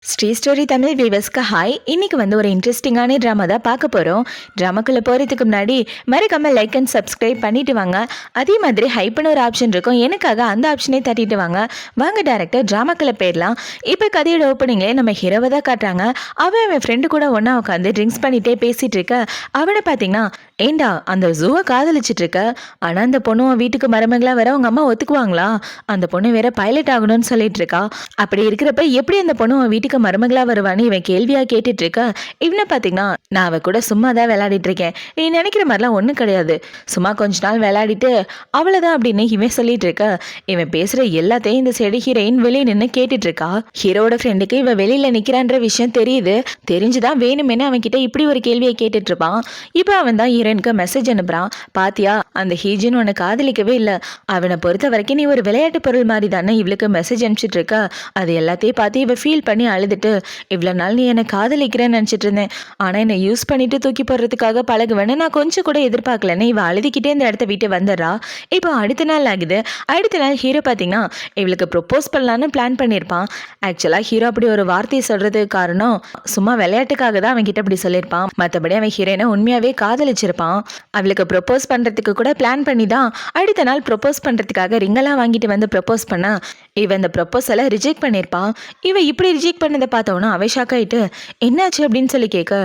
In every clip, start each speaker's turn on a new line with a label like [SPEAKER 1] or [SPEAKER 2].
[SPEAKER 1] Sri story Tamil வியூவர்ஸ்க்கு hi. இன்னைக்கு ஒரு இன்ட்ரெஸ்டிங்கான ட்ராமா தான் பார்க்க போகிறோம். ட்ராமாக்குள்ளே போகிறதுக்கு முன்னாடி மறக்காம லைக் அண்ட் சப்ஸ்கிரைப் பண்ணிட்டு வாங்க. அதே மாதிரி ஹைப்னு ஒரு ஆப்ஷன் இருக்கும், எனக்காக அந்த ஆப்ஷனே தட்டிட்டு வாங்க. வாங்க டேரக்டர் ட்ராமாக்குள்ளே போயிடலாம். இப்போ கதையோட ஓப்பனிங்லேயே நம்ம ஹீரோவை தான் காட்டுறாங்க. அவன் ஃப்ரெண்டு கூட ஒன்றா உட்காந்து ட்ரிங்க்ஸ் பண்ணிகிட்டே பேசிகிட்டு இருக்க. அவனை பார்த்தீங்கன்னா, ஏண்டா அந்த ஜூவை காதலிச்சிட்டு இருக்க, ஆனால் அந்த பொண்ணு வீட்டுக்கு மருமகளாக வர அவங்க அம்மா ஒத்துக்குவாங்களா? அந்த பொண்ணு வேற பைலட் ஆகணும்னு சொல்லிட்டு இருக்கா. அப்படி இருக்கிறப்ப எப்படி அந்த பொண்ணு வீட்டுக்கு மருமகளா வருவான்னு இவன் கேள்வியா கேட்டுட்டு இருக்க. இவனை பாத்தீங்கன்னா, நான் அவ கூட சும்மா தான் விளையாடிட்டு இருக்கேன், நீ நினைக்கிற மாதிரிலாம் ஒண்ணும் கிடையாது, சும்மா கொஞ்ச நாள் விளையாடிட்டு அவ்வளவுதான் அப்படின்னு இவன் சொல்லிட்டு இருக்க. இவன் பேசுற எல்லாத்தையும் இந்த சைடு ஹீரோயின் வெளியே நின்று கேட்டுட்டு இருக்கா. ஹீரோட ஃப்ரெண்டுக்கு இவ வெளியில நிக்கிறான்ற விஷயம் தெரியுது, தெரிஞ்சுதான் வேணுமென்னு அவன் கிட்ட இப்படி ஒரு கேள்வியை கேட்டுட்டு இருப்பான். இப்ப அவன் தான் ஹீரோயினுக்கு மெசேஜ் அனுப்புறான். பாத்தியா, அந்த ஹீஜின் உன்னை காதலிக்கவே இல்லை, அவனை பொறுத்த வரைக்கும் நீ ஒரு விளையாட்டு பொருள் மாதிரி தானே இவளுக்கு மெசேஜ் அனுப்பிச்சிட்டு இருக்க. அது எல்லாத்தையும் பார்த்து இவ ஃபீல் பண்ணி அழுதுட்டு, இவ்வளோ நாள் நீ என்னை காதலிக்கிறேன்னு நினச்சிட்டு இருந்தேன், ஆனால் என்னை யூஸ் பண்ணிட்டு தூக்கி போடுறதுக்காக பழகுவேன்னு நான் கொஞ்சம் கூட எதிர்பார்க்கலன்னு இவ அழுதுகிட்டே இந்த இடத்த விட்டு வந்துடுறா. இப்போ அடுத்த நாள் ஆகுது. அடுத்த நாள் ஹீரோ பார்த்தீங்கன்னா இவளுக்கு ப்ரொப்போஸ் பண்ணலான்னு பிளான் பண்ணியிருப்பான். ஆக்சுவலாக ஹீரோ அப்படி ஒரு வார்த்தையை சொல்றதுக்கு காரணம் சும்மா விளையாட்டுக்காக தான் அவன் கிட்ட அப்படி சொல்லியிருப்பான். மற்றபடி அவன் ஹீரோயினை உண்மையாகவே காதலிச்சிருப்பான். அவளுக்கு ப்ரொப்போஸ் பண்ணுறதுக்கு கூட பிளான் பண்ணி தான் அடுத்த நாள் ப்ரொப்போஸ் பண்ணுறதுக்காக ரிங்கெல்லாம் வாங்கிட்டு வந்து ப்ரொப்போஸ் பண்ண இவன் இந்த ப்ரொப்போஸலை ரிஜெக்ட் பண்ணியிருப்பான். இவன் இப்படி ரிஜெக்ட் பண்ணதை பார்த்தவொன்னா அவன் ஷாக் ஆகிட்டு, என்னாச்சு அப்படின்னு சொல்லி கேட்க,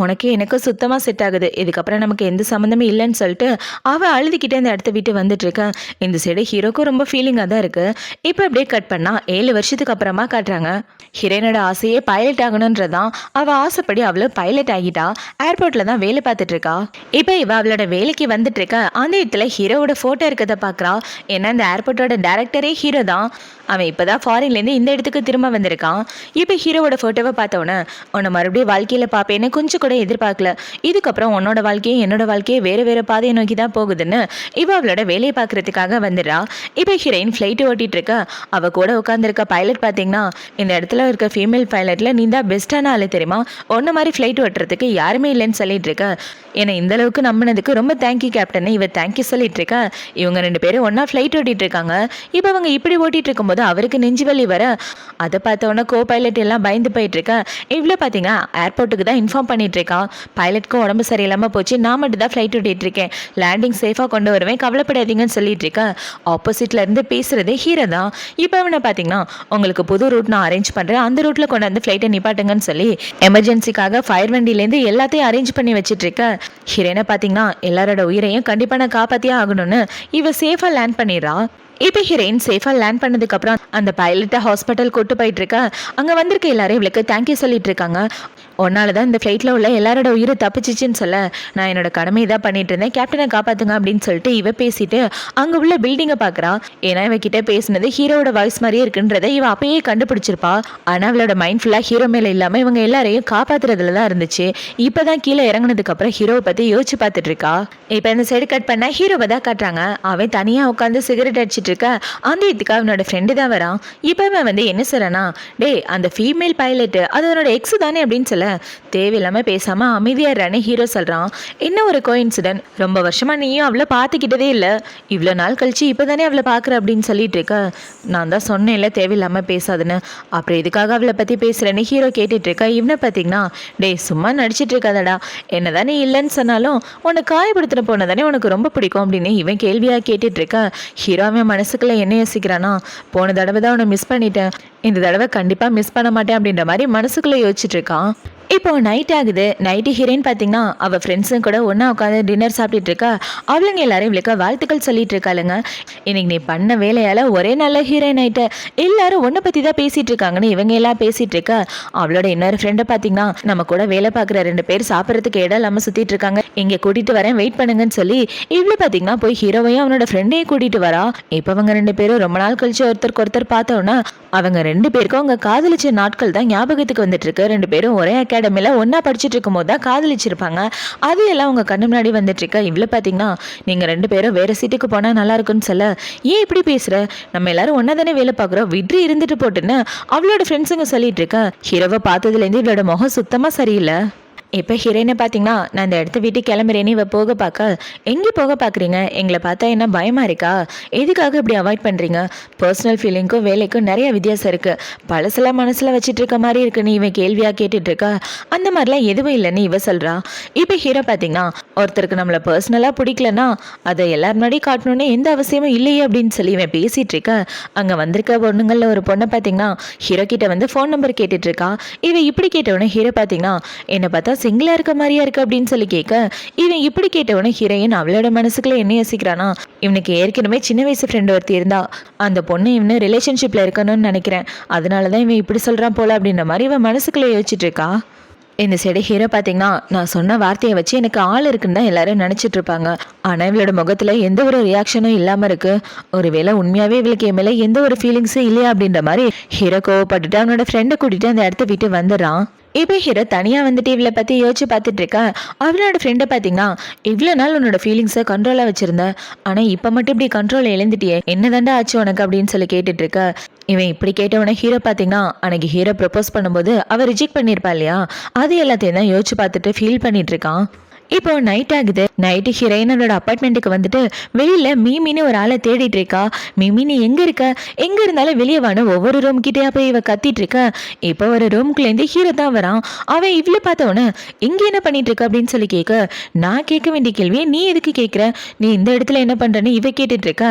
[SPEAKER 1] உனக்கு எனக்கு சுத்தமாக செட் ஆகுது, இதுக்கப்புறம் நமக்கு எந்த சம்மந்தமே இல்லைன்னு சொல்லிட்டு அவள் அழுதுகிட்டே இந்த இடத்த விட்டு வந்துட்டு இருக்கேன். இந்த சைடு ஹீரோக்கும் ரொம்ப ஃபீலிங்காக தான் இருக்கு. இப்போ அப்படியே கட் பண்ணா 7 வருஷத்துக்கு அப்புறமா காட்டுறாங்க. ஹீரோனோட ஆசையே பைலட் ஆகணுன்றதான். அவள் ஆசைப்படி அவளை பைலட் ஆகிட்டா. ஏர்போர்ட்ல தான் வேலை பார்த்துட்டு இருக்கா. இப்போ இவ அவளோட வேலைக்கு வந்துட்டு இருக்க. அந்த இடத்துல ஹீரோவோட ஃபோட்டோ இருக்கிறத பார்க்குறா. ஏன்னா இந்த ஏர்போர்ட்டோட டேரக்டரே ஹீரோ தான். அவன் இப்போதான் ஃபாரின்லேருந்து இந்த இடத்துக்கு திரும்ப வந்திருக்கான். இப்போ ஹீரோவோட ஃபோட்டோவை பார்த்தவொன்னே, உன்னை மறுபடியும் வாழ்க்கையில் பார்ப்பேன்னு கொஞ்சம் கூட எதிர்பார்க்கல, இதுக்கப்புறம் உன்னோட வாழ்க்கையை என்னோட வாழ்க்கையை வேறு வேறு பாதையை நோக்கி தான் போகுதுன்னு இவ அவளோட வேலையை பார்க்கறதுக்காக வந்துடுறா. இப்போ ஹீரோயின் ஃப்ளைட்டு ஓட்டிட்டு இருக்க. அவ கூட உட்காந்துருக்க பைலட் பார்த்தீங்கன்னா, இந்த இடத்துல இருக்க ஃபீமேல் பைலட்ல நீ தான் பெஸ்ட்டான ஆளு தெரியுமா, ஒன்ன மாதிரி ஃப்ளைட் ஓட்டுறதுக்கு யாருமே இல்லைன்னு சொல்லிட்டு இருக்க. என்னை இந்த அளவுக்கு நம்பினதுக்கு ரொம்ப தேங்க்யூ கேப்டன், இவ தேங்க்யூ சொல்லிட்டு இருக்க. இவங்க 2 பேரும் ஒன்னா ஃப்ளைட் ஓட்டிட்டு இருக்காங்க. இப்போ அவங்க இப்படி ஓட்டிட்டு இருக்கும்போது அவருக்கு நெஞ்சு வலி வர, அதை பார்த்தவொன்னே கோ பைலட் எல்லாம் பயந்து போயிட்டு இருக்க. இவ்வளோ பார்த்தீங்கன்னா ஏர்போர்ட்டுக்கு தான் இன்ஃபார்ம் பண்ணிட்டு இருக்கான். பைலட்க்கும் உடம்பு சரியில்லாமல் போச்சு, நான் மட்டும் தான் ஃப்ளைட் ஓட்டிட்டு இருக்கேன், லேண்டிங் சேஃபாக கொண்டு வருவேன், கவலைப்படாதீங்கன்னு சொல்லிட்டு இருக்க. ஆப்போசிட்ல இருந்து பேசுறது ஹீரோ தான். இப்போ அவனை பார்த்தீங்கன்னா, உங்களுக்கு புது ரூட் நான் அரேஞ்ச் பண்ணுறேன், அந்த ரூட்டில் கொண்டு வந்து ஃப்ளைட்டை நிப்பாட்டுங்கன்னு சொல்லி எமர்ஜென்சிக்காக ஃபயர் வண்டியிலேருந்து எல்லாத்தையும் அரேஞ்ச் பண்ணி வச்சுட்டு இருக்க. ஹீரோனை பார்த்தீங்கன்னா எல்லாரோட உயிரையும் கண்டிப்பாக நான் காப்பாற்றியே ஆகணும்னு இவ சேஃபாக லேண்ட் பண்ணிடுறா. இப்போ ஹீரோயின் சேஃபாக லேண்ட் பண்ணதுக்கப்புறம் அந்த பைலட்டை ஹாஸ்பிட்டல் கூட்டு போயிட்டு இருக்கா. அங்கே வந்திருக்க எல்லாரும் இவளுக்கு தேங்க்யூ சொல்லிட்டு இருக்காங்க. ஒன்னால தான் இந்த ஃப்ளைட்டில் உள்ள எல்லாரோட உயிரை தப்பிச்சிச்சின்னு சொல்ல, நான் என்னோட கடமையை தான் பண்ணிட்டு இருந்தேன், கேப்டனை காப்பாற்றுங்க அப்படின்னு சொல்லிட்டு இவ பேசிட்டு அங்கே உள்ள பில்டிங்கை பார்க்குறா. ஏன்னா இவகிட்ட பேசினது ஹீரோட வாய்ஸ் மாதிரியே இருக்குன்றதை இவ அப்பயே கண்டுபிடிச்சிருப்பா. ஆனால் அவளோட மைண்ட் ஃபுல்லாக ஹீரோ மேலே இல்லாமல் இவங்க எல்லாரையும் காப்பாற்றுறதுல தான் இருந்துச்சு. இப்போ தான் கீழே இறங்கினதுக்கப்புறம் ஹீரோவை பற்றி யோசிச்சு பார்த்துட்டு இருக்கா. இப்போ இந்த சைடு கட் பண்ண ஹீரோவை தான் காட்டுறாங்க. அவன் தனியாக உட்காந்து சிகரெட் அடிச்சிட்டு இருக்க. அந்த இதுக்கு அவனோட ஃப்ரெண்டு தான் வரான். இப்போ அவன் என்ன சொல்றானா, டே அந்த ஃபீமேல் பைலட் அது அவனோட எக்ஸ் தானே அப்படின்னு சொல்ல, தேவையில்லாமல் பேசாமல் அமைதியாரானே ஹீரோ சொல்கிறான். என்ன ஒரு கோஇன்சிடென்ட், ரொம்ப வருஷமாக நீயும் அவளை பார்த்துக்கிட்டதே இல்லை, இவ்வளோ நாள் கழிச்சு இப்போ தானே அவளை பார்க்குற அப்படின்னு சொல்லிட்டு இருக்க. நான் தான் சொன்னேன்ல தேவையில்லாமல் பேசாதுன்னு, அப்புறம் இதுக்காக அவளை பற்றி பேசுகிறேன்னு ஹீரோ கேட்டுட்டு இருக்க. இவனை பார்த்தீங்கன்னா, டே சும்மா நடிச்சிட்டு இருக்காதடா, என்ன தானே இல்லைன்னு சொன்னாலும் உன்னை காயப்படுத்தின போன தானே உனக்கு ரொம்ப பிடிக்கும் அப்படின்னு இவன் கேள்வியாக கேட்டுட்டு இருக்க. ஹீரோவே மனசுக்குள்ளே என்ன யோசிக்கிறானா, போன தடவை தான் உன்னை மிஸ் பண்ணிட்டேன், இந்த தடவை கண்டிப்பாக மிஸ் பண்ண மாட்டேன் அப்படின்ற மாதிரி மனசுக்குள்ளே யோசிச்சுட்டு இருக்கான். இப்போ நைட் ஆகுது. நைட்டு ஹீரோயின் பார்த்தீங்கன்னா அவள் ஃப்ரெண்ட்ஸும் கூட ஒன்றா உட்காந்து டின்னர் சாப்பிட்டுட்டு இருக்கா. அவளுங்க எல்லாரும் இவளுக்கு வாழ்த்துக்கள் சொல்லிட்டு இருக்காளுங்க. இன்னைக்கு நீ பண்ண வேலையால் ஒரே நல்ல ஹீரோயின் ஆயிட்ட, எல்லாரும் ஒன்றை பற்றி தான் பேசிட்டு இருக்காங்கன்னு இவங்க எல்லாம் பேசிட்டு இருக்கா. அவளோட இன்னொரு ஃப்ரெண்டை பார்த்தீங்கன்னா, நம்ம கூட வேலை பார்க்குற 2 பேர் சாப்பிட்றதுக்கு இடம் இல்லாமல் சுற்றிட்டு இருக்காங்க, இங்கே கூட்டிகிட்டு வரேன் வெயிட் பண்ணுங்கன்னு சொல்லி இவ்வளோ பார்த்தீங்கன்னா போய் ஹீரோவையும் அவனோட ஃப்ரெண்டையும் கூட்டிகிட்டு வரா. இப்போ அவங்க 2 பேரும் ரொம்ப நாள் கழிச்சு ஒருத்தருக்கு ஒருத்தர் பார்த்தோன்னா அவங்க 2 பேருக்கும் அவங்க காதலிச்ச நாட்கள் தான் ஞாபகத்துக்கு வந்துட்டு இருக்கு. 2 பேரும் ஒரே அகாடமியில் ஒன்றா படிச்சுட்டு இருக்கும் போது தான் காதலிச்சிருப்பாங்க. அது எல்லாம் அவங்க கண்ணு முன்னாடி வந்துட்டு இருக்கா. இவ்வளோ பார்த்தீங்கன்னா, நீங்கள் 2 பேரும் வேறு சீட்டுக்கு போனால் நல்லா இருக்குன்னு சொல்ல, ஏன் இப்படி பேசுகிற, நம்ம எல்லாரும் ஒன்றா தானே வேலை பார்க்குறோம், விட்ரி இருந்துட்டு போட்டுன்னு அவளோட ஃப்ரெண்ட்ஸுங்க சொல்லிட்டு இருக்கா. ஹீரோவை பார்த்ததுலேருந்து இவளோட முகம் சுத்தமாக சரியில்லை. இப்போ ஹீரோயினை பார்த்தீங்கன்னா நான் இந்த இடத்த விட்டு கிளம்புறேன்னு இவ போக பார்க்க எங்கே போக பார்க்குறீங்க, எங்களை பார்த்தா என்ன பயமாக இருக்கா, எதுக்காக இப்படி அவாய்ட் பண்ணுறீங்க, பர்சனல் ஃபீலிங்க்கும் வேலைக்கும் நிறைய வித்தியாசம் இருக்குது, பழசெல்லாம் மனசில் வச்சுட்டு இருக்க மாதிரி இருக்குன்னு இவன் கேள்வியாக கேட்டுட்ருக்கா. அந்த மாதிரிலாம் எதுவும் இல்லைன்னு இவ சொல்கிறா. இப்போ ஹீரோ பார்த்தீங்கன்னா ஒருத்தருக்கு நம்மளை பர்சனலாக பிடிக்கலன்னா அதை எல்லார் முன்னாடி காட்டணுன்னு எந்த அவசியமும் இல்லையே அப்படின்னு சொல்லி இவன் பேசிகிட்டு இருக்க. அங்கே வந்திருக்க பொண்ணுங்களில் ஒரு பொண்ணை பார்த்தீங்கன்னா ஹீரோ கிட்ட வந்து ஃபோன் நம்பர் கேட்டுட்ருக்கா. இவன் இப்படி கேட்டவொடனே ஹீரோ பார்த்தீங்கன்னா என்னை பார்த்தா சிங்கிளாக இருக்க மாதிரியா இருக்கு அப்படின்னு சொல்லி கேட்க, இவன் இப்படி கேட்டவொடனே ஹீரோயின் அவளோட மனசுக்குள்ள என்ன யோசிக்கிறானா, இவனுக்கு ஏற்கனவே சின்ன வயசு ஃப்ரெண்டு ஒருத்தி இருந்தா, அந்த பொண்ணு இவனு ரிலேஷன்ஷிப்பில் இருக்கணும்னு நினைக்கிறேன், அதனால தான் இவன் இப்படி சொல்கிறான் போல அப்படின்ற மாதிரி இவன் மனசுக்குள்ளே யோசிச்சுட்டு இருக்கா. இந்த சைடு ஹீரோ பார்த்தீங்கன்னா நான் சொன்ன வார்த்தையை வச்சு எனக்கு ஆள் இருக்குன்னு தான் எல்லாரும் நினச்சிட்டு இருப்பாங்க. ஆனால் இவளோட முகத்தில் எந்த ஒரு ரியாக்ஷனும் இல்லாமல் இருக்கு. ஒருவேளை உண்மையாகவே இவளுக்கு என் மேலே எந்த ஒரு ஃபீலிங்ஸும் இல்லையா அப்படின்ற மாதிரி ஹீரோ கோவப்பட்டுட்டு அவனோட ஃப்ரெண்டை கூட்டிகிட்டு அந்த இடத்த விட்டு வந்துடுறான். இப்போ ஹீரோ தனியாக வந்துட்டு இவளை பற்றி யோசிச்சு பார்த்துட்டு இருக்கா. அவளோட ஃப்ரெண்டை பார்த்தீங்கன்னா இவ்வளோ நாள் உன்னோட ஃபீலிங்ஸை கண்ட்ரோலாக வச்சுருந்த, ஆனால் இப்போ மட்டும் இப்படி கண்ட்ரோல் இழந்துட்டியே, என்ன தாண்டா ஆச்சு உனக்கு அப்படின்னு சொல்லி கேட்டுட்டு இருக்க. இவன் இப்படி கேட்டவொடனே ஹீரோ பார்த்தீங்கன்னா அன்னைக்கு ஹீரோ ப்ரப்போஸ் பண்ணும்போது அவர் ரிஜெக்ட் பண்ணியிருப்பா இல்லையா, அது எல்லாத்தையும் தான் யோசிச்சு பார்த்துட்டு ஃபீல் பண்ணிட்டு இருக்கான். இப்போ நைட் ஆகுது. நைட்டு ஹீரோயினோட அப்பார்ட்மெண்ட்டுக்கு வந்துட்டு வெளியில மீமின்னு ஒரு ஆளை தேடிட்டு இருக்கா. மிமி நீ எங்க இருக்க, எங்க இருந்தாலும் வெளியே வான்னு ஒவ்வொரு ரூம் கிட்டே போய் இவ கத்திட்டு இருக்க. இப்போ ஒரு ரூம்குள்ளேருந்து ஹீரோ தான் வரான். அவன் இவ்வளோ பார்த்தவொன்னே இங்க என்ன பண்ணிட்டு இருக்க அப்படின்னு சொல்லி கேட்க, நான் கேட்க வேண்டிய கேள்வியை நீ எதுக்கு கேட்குற, நீ இந்த இடத்துல என்ன பண்றன்னு இவ கேட்டுட்டு இருக்க.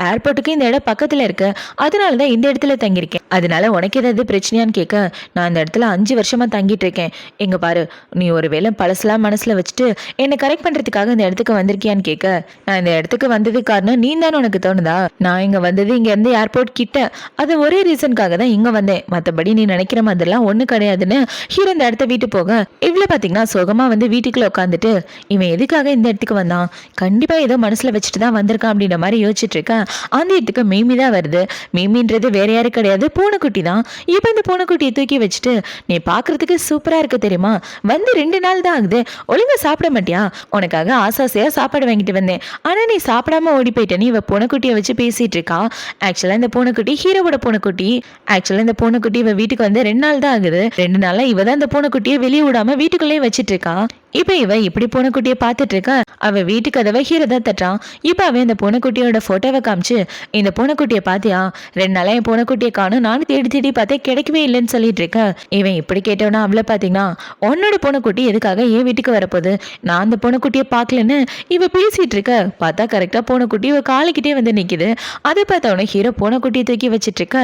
[SPEAKER 1] ஏர்போர்ட்டுக்கு இந்த இடம் பக்கத்துல இருக்கு, அதனால தான் இந்த இடத்துல தங்கியிருக்கேன், அதனால உனக்கு ஏதாவது பிரச்சனையான்னு கேட்க, நான் இந்த இடத்துல 5 வருஷமா தங்கிட்டு இருக்கேன், எங்க பாரு நீ ஒரு வேளை பழசெல்லாம் மனசுல வச்சுட்டு என்னை கரெக்ட் பண்றதுக்காக இந்த இடத்துக்கு வந்திருக்கியான்னு கேட்க, நான் இந்த இடத்துக்கு வந்ததுக்கு காரணம் நீ தானே உனக்கு தோணுதா, நான் இங்க வந்தது இங்க இருந்து ஏர்போர்ட் கிட்ட, அது ஒரே ரீசனுக்காக தான் இங்க வந்தேன், மற்றபடி நீ நினைக்கிற மாதிரிலாம் ஒண்ணு கிடையாதுன்னு ஹீரோ இந்த இடத்த வீட்டு போக இவ்வளவு பாத்தீங்கன்னா சோகமா வந்து வீட்டுக்குள்ள உட்காந்துட்டு இவன் எதுக்காக இந்த இடத்துக்கு வந்தான், கண்டிப்பா ஏதோ மனசுல வச்சுட்டு தான் வந்திருக்கான் அப்படின்ற மாதிரி யோசிச்சுட்டு இருக்கேன். அந்த இடத்துக்கு மீமி தான் வருது. மீமின்றது வேற யாரும் கிடையாது, பூனைக்குட்டி தான். இப்போ இந்த பூனைக்குட்டியை தூக்கி வச்சுட்டு நீ பாக்குறதுக்கு சூப்பரா இருக்கு தெரியுமா, வந்து 2 நாள் தான் ஆகுது, ஒழுங்கா சாப்பிட மாட்டியா, உனக்காக ஆசாசையா சாப்பாடு வாங்கிட்டு வந்தேன், ஆனா நீ சாப்பிடாம ஓடி போயிட்டேன்னு இவ பூனைக்குட்டியை வச்சு பேசிட்டு இருக்கா. ஆக்சுவலா இந்த பூனைக்குட்டி ஹீரோவோட பூனைக்குட்டி. ஆக்சுவலா இந்த பூனைக்குட்டி இவ வீட்டுக்கு வந்து 2 நாள் தான் ஆகுது. 2 நாளா இவ தான் இந்த பூனைக்குட்டியை வெளியே விடாம வீட்டுக்குள்ளேயே வச்சிட்டு இருக்கா. இப்ப இவ இப்படி பூனைக்குட்டியை பார்த்துட்டு இருக்க. அவ வீட்டு கதவை ஹீரோ தான் தட்டான். இப்ப அவன் இந்த பூனைக்குட்டியோட போட்டோவை காமிச்சு, இந்த பூனைக்குட்டியை பாத்தியா, 2 நாளா என் பூனைக்குட்டியை காணும், நானும் தேடி தேடி பார்த்தேன் கிடைக்கவே இல்லைன்னு சொல்லிட்டு இருக்க. இவன் இப்படி கேட்டவனா அவளை பாத்தீங்கன்னா உன்னோட பூனைக்குட்டி எதுக்காக என் வீட்டுக்கு வரப்போகுது, நான் அந்த பூனைக்குட்டியை பார்க்கலன்னு இவ பேசிட்டு இருக்க. பார்த்தா கரெக்டா பூனைக்குட்டி இவ காலைக்கிட்டே வந்து நிக்குது. அதை பார்த்தவன ஹீரோ பூனைக்குட்டியை தூக்கி வச்சிட்டு இருக்க.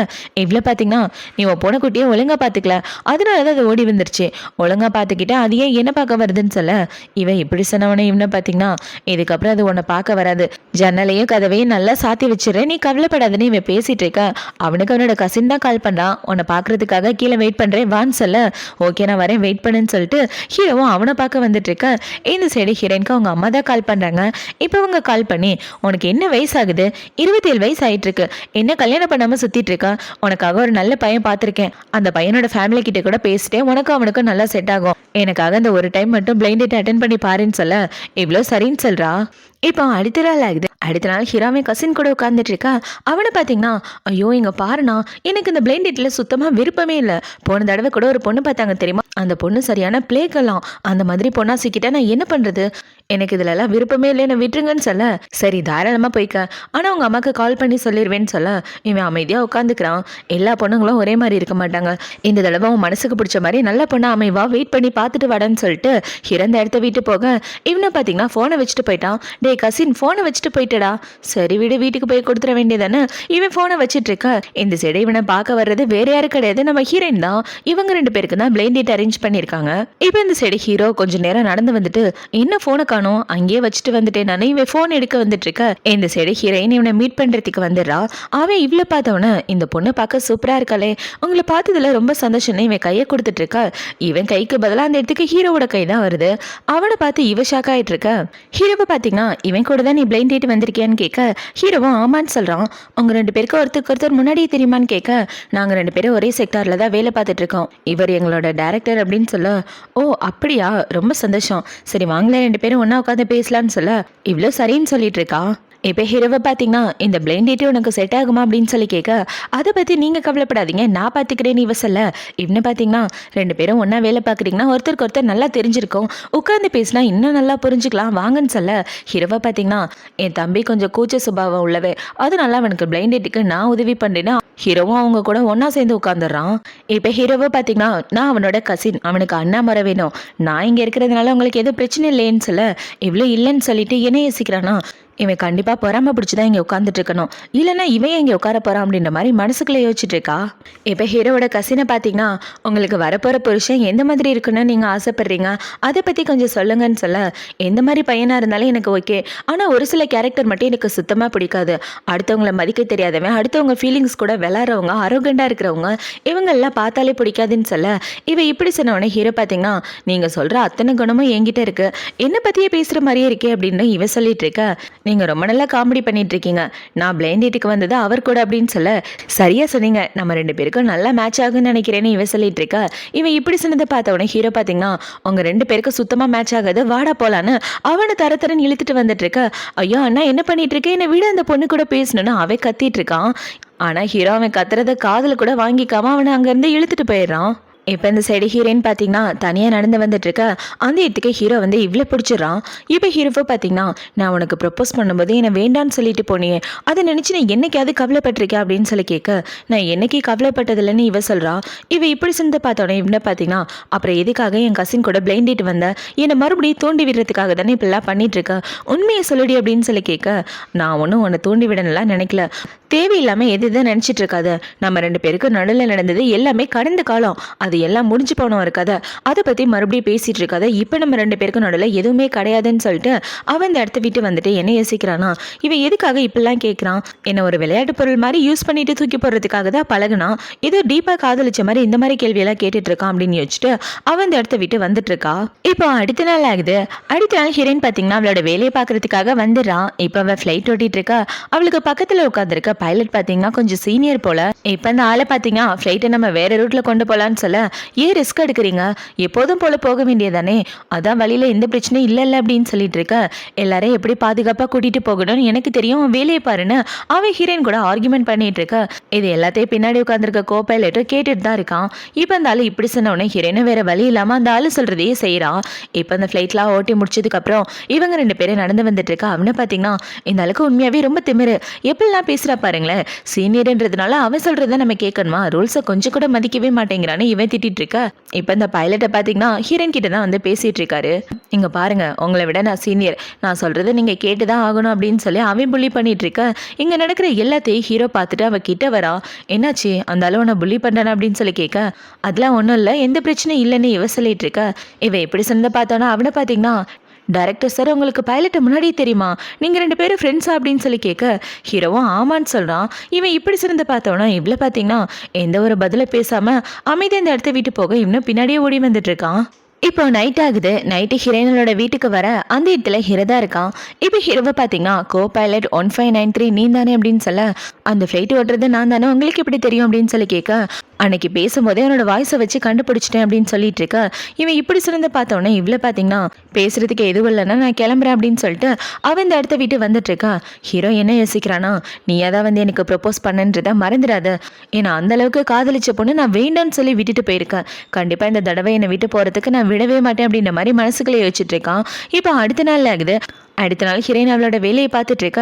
[SPEAKER 1] இவ்வளவு பாத்தீங்கன்னா நீ உன் பூனைக்குட்டியை ஒழுங்கா பாத்துக்கல, அதனாலதான் அது ஓடி வந்துருச்சு, ஒழுங்கா பாத்துக்கிட்ட அது ஏன் என்ன பார்க்க வருதுன்னு சொல்ல, இவன் இப்படி சொன்னவனே இவனை பாத்தீங்கன்னா இதுக்கப்புறம் அது உன்னை பார்க்க வராது, ஜன்னலையும் கதவையும் நல்லா சாத்தி வச்சிடறேன், நீ கவலைப்படாதுன்னு இவன் பேசிட்டு இருக்க. அவனுக்கு அவனோட கசின் தான் கால் பண்ணான், உன்னை பாக்குறதுக்காக கீழே வெயிட் பண்றேன் வான்னு சொல்ல, ஓகே நான் வரேன் வெயிட் பண்ணுன்னு சொல்லிட்டு ஹீரோவும் அவனை பார்க்க வந்துட்டு இருக்க. இந்த சைடு ஹீரோயினுக்கு அவங்க அம்மா தான் கால் பண்றாங்க. இப்போ அவங்க கால் பண்ணி உனக்கு என்ன வயசாகுது, 27 வயசு ஆயிட்டு இருக்கு, என்ன கல்யாணம் பண்ணாம சுத்திட்டு இருக்க, உனக்காக ஒரு நல்ல பையன் பார்த்திருக்கேன், அந்த பையனோட ஃபேமிலி கிட்ட கூட பேசிட்டேன், உனக்கும் அவனுக்கும் நல்லா செட் ஆகும், எனக்காக அந்த ஒரு டைம் மட்டும் பிளைண்ட் டேட் அட்டென்ட் பண்ணி பாருன்னு சொல்ல இவ்வளோ சரின்னு சொல்றா. இப்போ அடுத்த நாள் ஆகுது. அடுத்த நாள் ஹீராமே கசின் கூட உட்காந்துட்டு இருக்கா. அவனை பார்த்தீங்கன்னா ஐயோ இங்க பாருண்ணா, எனக்கு இந்த பிளைண்ட் டேட்ல சுத்தமா விருப்பமே இல்லை, போன தடவை கூட ஒரு பொண்ணு பார்த்தாங்க தெரியுமா, அந்த பொண்ணு சரியான பிளேக்கலாம், அந்த மாதிரி பொண்ணா சிக்கிட்டா நான் என்ன பண்றது, எனக்கு இதுல எல்லாம் விருப்பமே இல்லை, என்ன விட்டுருங்கன்னு சொல்ல, சரி தாராளமா போய்க்க, ஆனா உங்க அம்மாக்கு கால் பண்ணி சொல்லிடுவேன்னு சொல்ல இவன் அமைதியா உட்காந்துக்கிறான். எல்லா பொண்ணுங்களும் ஒரே மாதிரி இருக்க மாட்டாங்க, இந்த தடவை உன் மனசுக்கு பிடிச்ச மாதிரி நல்ல பொண்ணா அமைவா, வெயிட் பண்ணி பார்த்துட்டு வாடன்னு சொல்லிட்டு ஹிரந்த இடத்த வீட்டு போக இவனை பார்த்தீங்கன்னா ஃபோனை வச்சுட்டு போயிட்டான். டே கசின் ஃபோனை வச்சுட்டு போயிட்டடா, சரி விடு வீட்டுக்கு போய் கொடுத்துட வேண்டியதானே. இவன் ஃபோனை வச்சுட்டு இருக்க. இந்த சைடு இவனை பார்க்க வர்றது வேற யாரும் கிடையாது, நம்ம ஹீரோயின் தான். இவங்க 2 பேருக்கு தான் பிளைண்ட் டேட் அரேஞ்ச் பண்ணியிருக்காங்க. இப்போ இந்த சைடு ஹீரோ கொஞ்சம் நேரம் நடந்து வந்துட்டு என்ன ஃபோனை காணோம், அங்கேயே வச்சுட்டு வந்துட்டேன் நான், இவன் ஃபோன் எடுக்க வந்துட்டு இருக்க. இந்த சைடு ஹீரோயின் இவனை மீட் பண்றதுக்கு வந்துடுறா. அவன் இவ்வளோ பார்த்தவன இந்த பொண்ணை பார்க்க சூப்பரா இருக்காளே, உங்களை பார்த்ததுல ரொம்ப சந்தோஷம்னு இவன் கையை கொடுத்துட்டு இருக்கா. இவன் கைக்கு பதிலாக அந்த இடத்துக்கு ஹீரோவோட கை தான் வருது. அவனை பார்த்து இவ ஷாக் ஆயிட்டு இருக்க. ஹீரோவை பார்த்தீங்கன்னா இவன் கூட தான் நீ பிளைண்ட் டேட் வந்திருக்கியான்னு கேட்க ஹீரோவும் ஆமான்னு சொல்றான். உங்க 2 பேருக்கு ஒருத்தர் முன்னாடியே தெரியுமான்னு கேட்க நாங்க 2 பேரும் ஒரே செக்டார்ல தான் வேலை பார்த்துட்டு இருக்கோம், இவர் எங்களோட டைரக்டர் அப்படின்னு சொல்ல ஓ அப்படியா ரொம்ப சந்தோஷம், சரி வாங்களே 2 பேரும் ஒன்னா உட்காந்து பேசலான்னு சொல்ல இவ்வளோ சரின்னு சொல்லிட்டு இருக்கா. இப்போ ஹீரோவை பார்த்தீங்கன்னா இந்த பிளைண்ட் டேட்டு உனக்கு செட் ஆகுமா அப்படின்னு சொல்லி கேட்க, அதை பற்றி நீங்கள் கவலைப்படாதீங்க, நான் பார்த்துக்கிறேன்னு இவ சொல்ல, இவனு பார்த்தீங்கன்னா 2 பேரும் ஒன்றா வேலை பார்க்குறீங்கன்னா ஒருத்தருக்கு ஒருத்தர் நல்லா தெரிஞ்சிருக்கும், உட்காந்து பேசினா இன்னும் நல்லா புரிஞ்சுக்கலாம் வாங்கன்னு சொல்ல, ஹீரோவை பார்த்தீங்கன்னா என் தம்பி கொஞ்சம் கூச்ச சுபாவம் உள்ளவே, அதனால அவனுக்கு பிளைண்ட் டேட்டுக்கு நான் உதவி பண்ணுறேன்னா ஹீரோவும் அவங்க கூட ஒன்றா சேர்ந்து உட்காந்துடுறான். இப்போ ஹீரோவை பார்த்தீங்கன்னா நான் அவனோட கசின், அவனுக்கு அண்ணா மர வேணும், நான் இங்கே இருக்கிறதுனால உங்களுக்கு எதுவும் பிரச்சனை இல்லைன்னு சொல்ல, இவ்வளோ இல்லைன்னு சொல்லிட்டு என்ன யோசிக்கிறானா, இவன் கண்டிப்பாக பொறாம பிடிச்சிதான் இங்கே உட்காந்துட்டு இருக்கணும், இல்லைன்னா இவன் இங்கே உட்கார போகிறான் அப்படின்ற மாதிரி மனசுக்குள்ளே யோசிச்சுட்டு இருக்கா. இப்போ ஹீரோவோட கசினை பார்த்தீங்கன்னா உங்களுக்கு வரப்போகிற புருஷன் எந்த மாதிரி இருக்குன்னு நீங்கள் ஆசைப்படுறீங்க, அதை பற்றி கொஞ்சம் சொல்லுங்கன்னு சொல்ல, எந்த மாதிரி பையனாக இருந்தாலும் எனக்கு ஓகே, ஆனால் ஒரு சில கேரக்டர் மட்டும் எனக்கு சுத்தமாக பிடிக்காது, அடுத்தவங்கள மதிக்க தெரியாதவன், அடுத்தவங்க ஃபீலிங்ஸ் கூட விளாட்றவங்க, அரோகண்டாக இருக்கிறவங்க, இவங்கெல்லாம் பார்த்தாலே பிடிக்காதுன்னு சொல்ல, இவன் இப்படி சொன்னவொடனே ஹீரோ பார்த்தீங்கன்னா நீங்கள் சொல்கிற அத்தனை குணமும் என்கிட்ட இருக்குது, என்னை பற்றியே பேசுகிற மாதிரியே இருக்கே அப்படின்னு இவன் சொல்லிட்டு இருக்க, நீங்கள் ரொம்ப நல்லா காமெடி பண்ணிட்டு இருக்கீங்க, நான் பிளைண்ட் டேட்டுக்கு வந்தது அவர் கூட அப்படின்னு சொல்ல, சரியா சொன்னீங்க, நம்ம 2 பேருக்கும் நல்லா மேட்ச் ஆகுன்னு நினைக்கிறேன்னு இவன் சொல்லிட்டு இருக்கா. இவன் இப்படி சொன்னதை பார்த்த உடனே ஹீரோ பார்த்தீங்கன்னா உங்க 2 பேருக்கும் சுத்தமாக மேட்ச் ஆகாது, வாடா போலான்னு அவனை தரத்தரன்னு இழுத்துட்டு வந்துட்டு இருக்க. ஐயோ அண்ணா என்ன பண்ணிட்டு இருக்கேன், என்னை விட அந்த பொண்ணு கூட பேசணும்னு அவன் கத்திட்டு இருக்கான். ஆனால் ஹீரோ அவன் கத்துறத காதில் கூட வாங்கிக்காம அவனை அங்கேருந்து இழுத்துட்டு போயிடுறான். இப்போ இந்த சைடு ஹீரோயின் பார்த்தீங்கன்னா தனியாக நடந்து வந்துட்டு இருக்க, அந்த இடத்துக்கு ஹீரோ வந்து இவ்வளோ பிடிச்சிடறான். இப்போ ஹீரோவை பார்த்தீங்கன்னா நான் உனக்கு ப்ரப்போஸ் பண்ணும்போது என்னை வேண்டான்னு சொல்லிட்டு போனியே, அதை நினச்சி நான் என்னைக்காவது கவலைப்பட்டிருக்கேன் அப்படின்னு சொல்லி கேட்க, நான் என்னைக்கு கவலைப்பட்டதில்லைன்னு இவ சொல்கிறா. இவ இப்படி சென்று பார்த்தோன்னே இவனை பார்த்தீங்கன்னா அப்புறம் எதுக்காக என் கசின் கூட பிளைண்ட் டேட் வந்த, என்னை மறுபடியும் தூண்டி விடுறதுக்காக தானே இப்படிலாம் பண்ணிட்டு இருக்க, உண்மையை சொல்லுடி அப்படின்னு சொல்லி கேட்க, நான் ஒன்றும் உன்னை தூண்டி விடலாம் நினைக்கல, தேவையில்லாமல் எது எதை நினச்சிட்டு இருக்காது, நம்ம 2 பேருக்கு நடுவில் நடந்தது எல்லாமே கடந்த காலம், அது எல்லாம் முடிஞ்சு போன ஒரு கதை, அதை பற்றி மறுபடியும் பேசிகிட்டு இருக்காத, இப்போ நம்ம 2 பேருக்கும் நடுவில் எதுவுமே கிடையாதுன்னு சொல்லிட்டு அவன் இந்த இடத்த விட்டு வந்துட்டு என்ன யோசிக்கிறானா, இவன் எதுக்காக இப்படிலாம் கேட்குறான், என்ன ஒரு விளையாட்டு பொருள் மாதிரி யூஸ் பண்ணிட்டு தூக்கி போடுறதுக்காக தான் பழகுனா, ஏதோ டீப்பாக காதலிச்ச மாதிரி இந்த மாதிரி கேள்வியெல்லாம் கேட்டுட்டு இருக்கான் அப்படின்னு யோசிச்சுட்டு அவன் இந்த இடத்த விட்டு வந்துட்டு இருக்கா. இப்போ அடுத்த நாள் ஆகுது. அடுத்த நாள் ஹீரோயின் பார்த்தீங்கன்னா அவளோட வேலையை பார்க்கறதுக்காக வந்துடுறான். இப்போ அவள் ஃப்ளைட் ஓட்டிட்டு இருக்கா. அவளுக்கு பக்கத்தில் உட்காந்துருக்க பைலட் பார்த்தீங்கன்னா கொஞ்சம் சீனியர் போல. இப்போ அந்த ஆளை பார்த்தீங்கன்னா ஃப்ளைட்டை நம்ம வேற ரூட்ல கொண்டு போகலான்னு சொல்ல, ஏன் ரிஸ்க் எடுக்கிறீங்க, எப்போதும் போல போக வேண்டியதானே, அதான் வழியில எந்த பிரச்சனையும் இல்லைல்ல அப்படின்னு சொல்லிட்டு இருக்க, எல்லாரையும் எப்படி பாதுகாப்பாக கூட்டிட்டு போகணும்னு எனக்கு தெரியும், வேலையை பாருன்னு அவன் ஹீரோயின் கூட ஆர்குமெண்ட் பண்ணிட்டு இருக்க. இது எல்லாத்தையும் பின்னாடி உட்காந்துருக்க கோ பைலட்டும் கேட்டுட்டு தான் இருக்கான். இப்போ அந்த ஆளு இப்படி சொன்னோடனே ஹீரோயினும் வேற வழி இல்லாமல் அந்த ஆளு சொல்றதையே செய்யறான். இப்போ அந்த ஃப்ளைட்லாம் ஓட்டி முடிச்சதுக்கு அப்புறம் இவங்க 2 பேரும் நடந்து வந்துட்டு இருக்கா. அவனை பார்த்தீங்கன்னா இந்த ஆளுக்கு உண்மையாவே ரொம்ப திமிரு, எப்படிலாம் பேசுறா பாருங்களேன், சீனியர்ன்றதுனால அவன் சொல்றத நம்ம கேட்கணுமா, ரூல்ஸை கொஞ்சம் கூட மதிக்கவே மாட்டேங்கிறான்னு இவன் திட்டிட்டு இருக்க. இப்போ இந்த பைலட்டை பார்த்தீங்கன்னா ஹீரோயின் கிட்ட தான் வந்து பேசிட்டு இருக்காரு. இங்க பாருங்க, உங்களை விட நான் சீனியர், நான் சொல்றதை நீங்க கேட்டுதான் ஆகணும் அப்படின்னு சொல்லி அவன் புள்ளி பண்ணிட்டு இருக்க. இங்க நடக்கிற எல்லாத்தையும் ஹீரோ பார்த்துட்டு அவ கிட்ட வரா. என்னாச்சு, அந்த அளவு நான் புள்ளி பண்றேன் அப்படின்னு சொல்லி கேட்க, அதெல்லாம் ஒன்றும் இல்லை, எந்த பிரச்சனையும் இல்லைன்னு இவ சொல்லிட்டு இருக்க. இவ எப்படி சொன்னதை பார்த்தோன்னா அவனை பார்த்தீங்கன்னா, டைரக்டர் சார் உங்களுக்கு பைலட்டை முன்னாடியே தெரியுமா, நீங்கள் 2 பேரும் ஃப்ரெண்ட்ஸா அப்படின்னு சொல்லி கேட்க, ஹீரோவும் ஆமான்னு சொல்கிறான். இவன் இப்படி சிறந்து பார்த்தோன்னா இவ்வளோ பார்த்தீங்கன்னா எந்த ஒரு பதிலை பேசாமல் அமைதியாக இந்த இடத்த விட்டு போக இன்னும் பின்னாடியே ஓடி வந்துட்டு இருக்கான். இப்போ நைட் ஆகுது. நைட்டு ஹீரோயினோட வீட்டுக்கு வர அந்த இடத்துல ஹீரோ தான் இருக்கான். இப்போ ஹீரோவை பார்த்தீங்கன்னா கோ பைலட் 1593 நீ தானே அப்படின்னு சொல்ல, அந்த ஃப்ளைட் ஓட்டுறது நான் தானே, உங்களுக்கு எப்படி தெரியும் அப்படின்னு சொல்லி கேட்க, அன்னைக்கு பேசும்போதே என்னோட வாய்ஸை வச்சு கண்டுபிடிச்சிட்டேன் அப்படின்னு சொல்லிட்டு இருக்க. இவன் இப்படி சிறந்து பார்த்தோன்னே இவ்வளோ பார்த்தீங்கன்னா பேசுறதுக்கு எதுவும் இல்லைன்னா நான் கிளம்புறேன் அப்படின்னு சொல்லிட்டு அவன் இந்த இடத்த விட்டு வந்துட்டு இருக்கா. ஹீரோ என்ன யோசிக்கிறானா, நீயா தான் வந்து எனக்கு ப்ரப்போஸ் பண்ணுன்றத மறந்துடாத, ஏன்னா அந்த அளவுக்கு காதலிச்ச பொண்ணு நான் வேண்டான்னு சொல்லி விட்டுட்டு போயிருக்கேன், கண்டிப்பாக இந்த தடவை என்னை விட்டு போகிறதுக்கு நான் விடவே மாட்டேன் அப்படின்ற மாதிரி மனசுக்குள்ளே யோசிச்சுட்டு இருக்கான். இப்போ அடுத்த நாள் ஆகுது. அடுத்த நாள் ஹீரோயின் அவளோட வேலையை பார்த்துட்டு இருக்க.